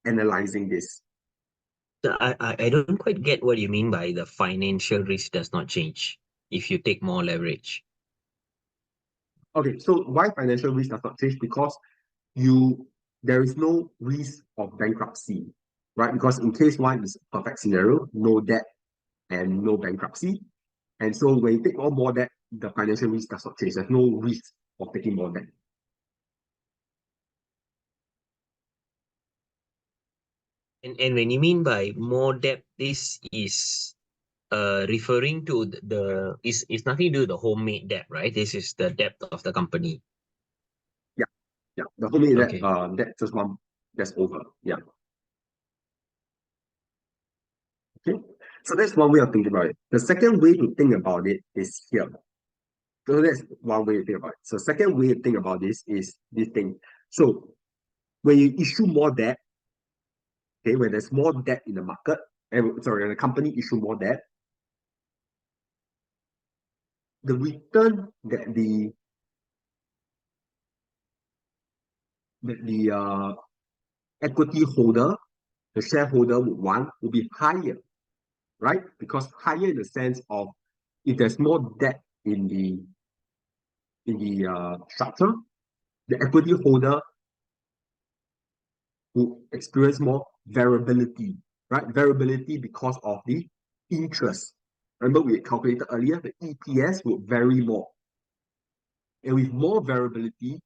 analyzing this. So I don't quite get what you mean by the financial risk does not change if you take more leverage. Okay, so why financial risk does not change? Because there is no risk of bankruptcy, right? Because in case one is a perfect scenario, no debt and no bankruptcy. And so when you take on more debt, the financial risk does not change. There's no risk of taking more debt. And when you mean by more debt, this is referring to it's nothing to do with the homemade debt, right? This is the debt of the company. Yeah, the whole debt, Okay. that's just one, that's over. Yeah. Okay. So that's one way of thinking about it. The second way to think about it is here. So that's one way to think about it. So second way to think about this is this thing. So when you issue more debt, okay, when there's more debt in the market, and sorry, when the company issue more debt, the return that the equity holder, the shareholder would want will be higher, right? Because higher in the sense of if there's more debt in the structure, the equity holder will experience more variability, right? Variability because of the interest. Remember, we calculated earlier, the EPS will vary more. And with more variability,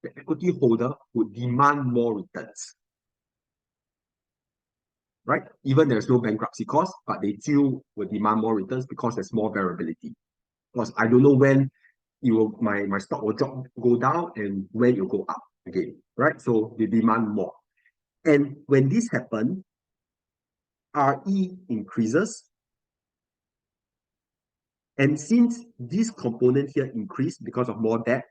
the equity holder would demand more returns, right? Even there's no bankruptcy cost, but they still will demand more returns because there's more variability. Because I don't know when my stock will go down and when it will go up again, right? So they demand more. And when this happens, RE increases. And since this component here increased because of more debt,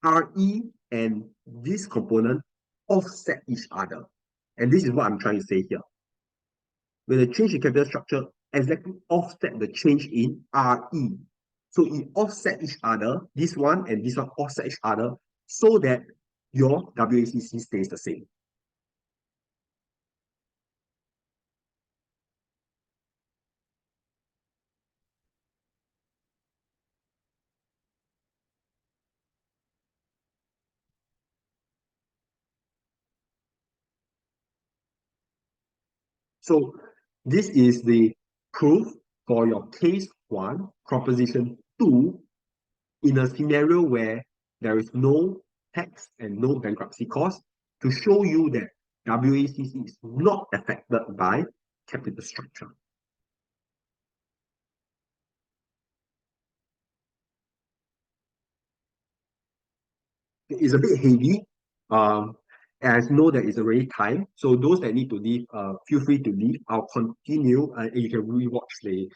RE and this component offset each other. And this is what I'm trying to say here. When the change in capital structure exactly offset the change in RE. So it offset each other, this one and this one offset each other, so that your WACC stays the same. So this is the proof for your case one, proposition two, in a scenario where there is no tax and no bankruptcy cost, to show you that WACC is not affected by capital structure. it's a bit heavy. And I know that it's already time. So those that need to leave, feel free to leave. I'll continue, and you can rewatch the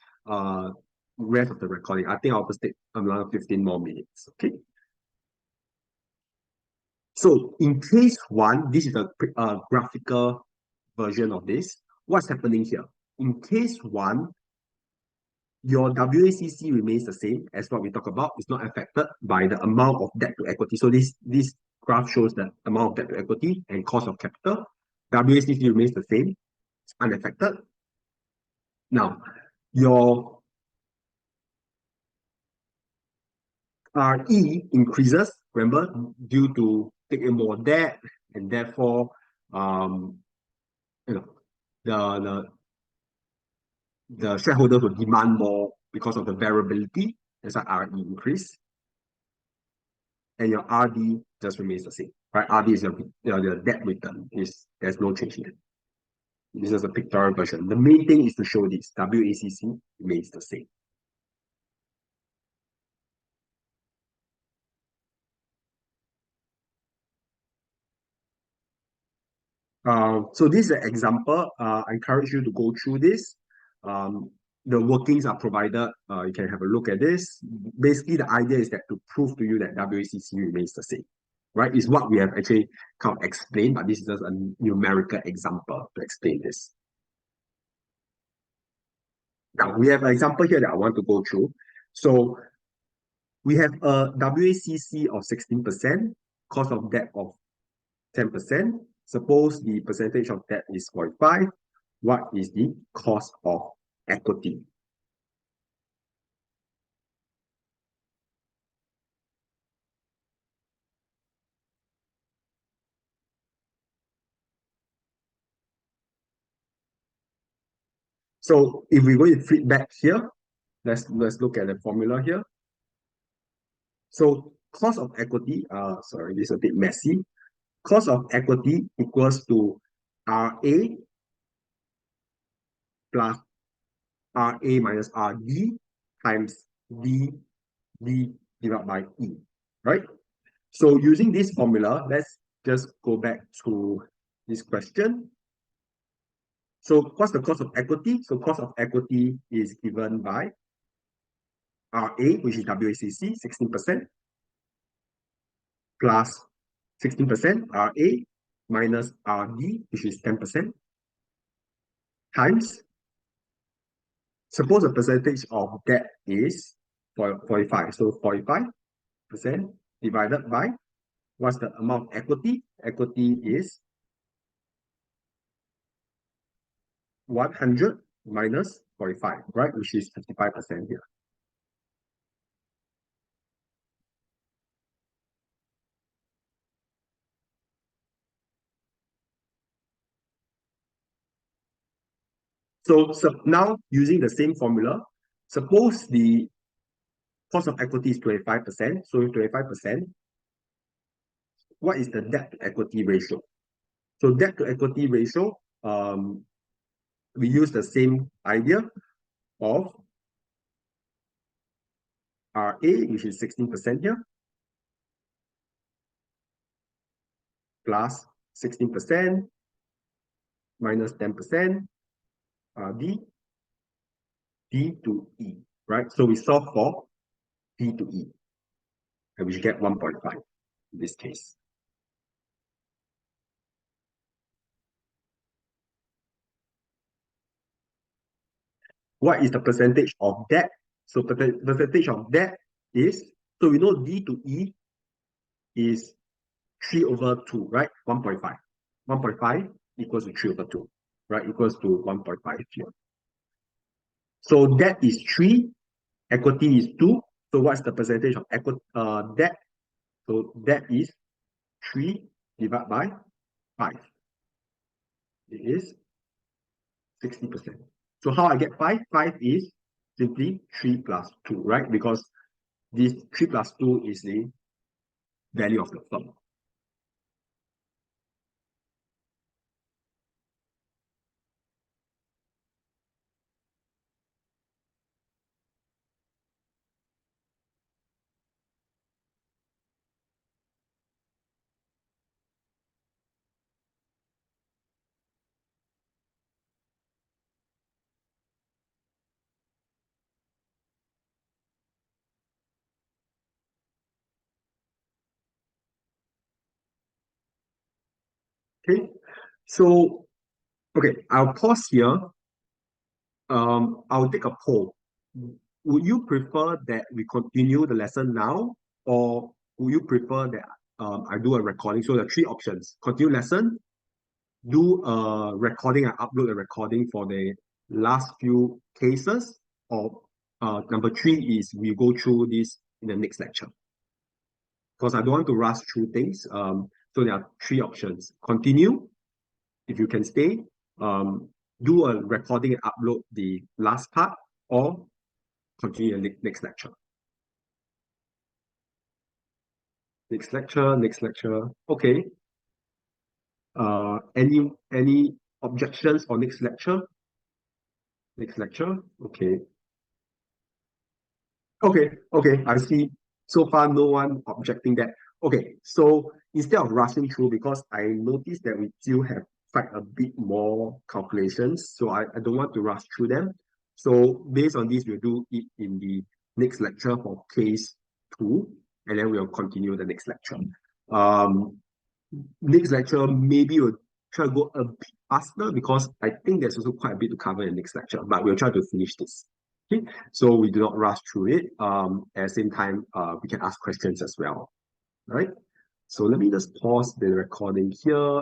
rest of the recording. I think I'll just take another 15 more minutes. Okay. So in case one, this is a graphical version of this. What's happening here? In case one, your WACC remains the same as what we talked about. It's not affected by the amount of debt to equity. So this graph shows the amount of debt to equity and cost of capital. WACC remains the same. It's unaffected. Now, your RE increases, remember, due to taking more debt, and therefore, you know, the the shareholders will demand more because of the variability. That's why RE increase, and your RD just remains the same, right? RD is the debt return. There's no change in it. This is a pictorial version. The main thing is to show this WACC remains the same. So this is an example. I encourage you to go through this. Um, the workings are provided. You can have a look at this. Basically, the idea is that to prove to you that WACC remains the same, right? Is what we have actually kind of explained, but this is just a numerical example to explain this. Now, we have an example here that I want to go through. So we have a WACC of 16%, cost of debt of 10%. Suppose the percentage of debt is 45. What is the cost of equity? So if we're going to flip back here, let's look at the formula here. So cost of equity, sorry, this is a bit messy. Cost of equity equals to RA plus RA minus RD times D divided by E, right? So using this formula, let's just go back to this question. So what's the cost of equity? So cost of equity is given by RA, which is WACC, 16%, plus 16% RA minus RD, which is 10%, times, suppose the percentage of debt is 45. So 45% divided by, what's the amount of equity? Equity is 100 minus 45, right? Which is 55% here. So now using the same formula, suppose the cost of equity is 25%. So 25%, what is the debt to equity ratio? So debt to equity ratio, we use the same idea of RA, which is 16% here, plus 16% minus 10%, D to E, right? So we solve for D to E, and we get 1.5 in this case. What is the percentage of debt? So percentage of debt is, so we know D to E is 3 over 2, right? 1.5. 1.5 equals to 3 over 2, right? Equals to 1.5 here. So debt is 3, equity is 2. So what's the percentage of debt? So debt is 3 divided by 5. It is 60%. So how I get 5? 5 is simply 3 plus 2, right? Because this 3 plus 2 is the value of the firm. Okay, so okay, I'll pause here. I'll take a poll. Would you prefer that we continue the lesson now, or would you prefer that I do a recording? So there are three options: continue lesson, do a recording and upload a recording for the last few cases, or number three is we go through this in the next lecture. Because I don't want to rush through things. So there are three options: continue, if you can stay, do a recording and upload the last part, or continue the next lecture. Next lecture. Okay. Any objections for next lecture? Next lecture. Okay. Okay. I see. So far, no one objecting that. Okay, so instead of rushing through, because I noticed that we still have quite a bit more calculations, so I don't want to rush through them. So based on this, we'll do it in the next lecture for case 2, and then we'll continue the next lecture. Next lecture, maybe we'll try to go a bit faster because I think there's also quite a bit to cover in the next lecture, but we'll try to finish this. Okay, so we do not rush through it. At the same time, we can ask questions as well. Right? So let me just pause the recording here.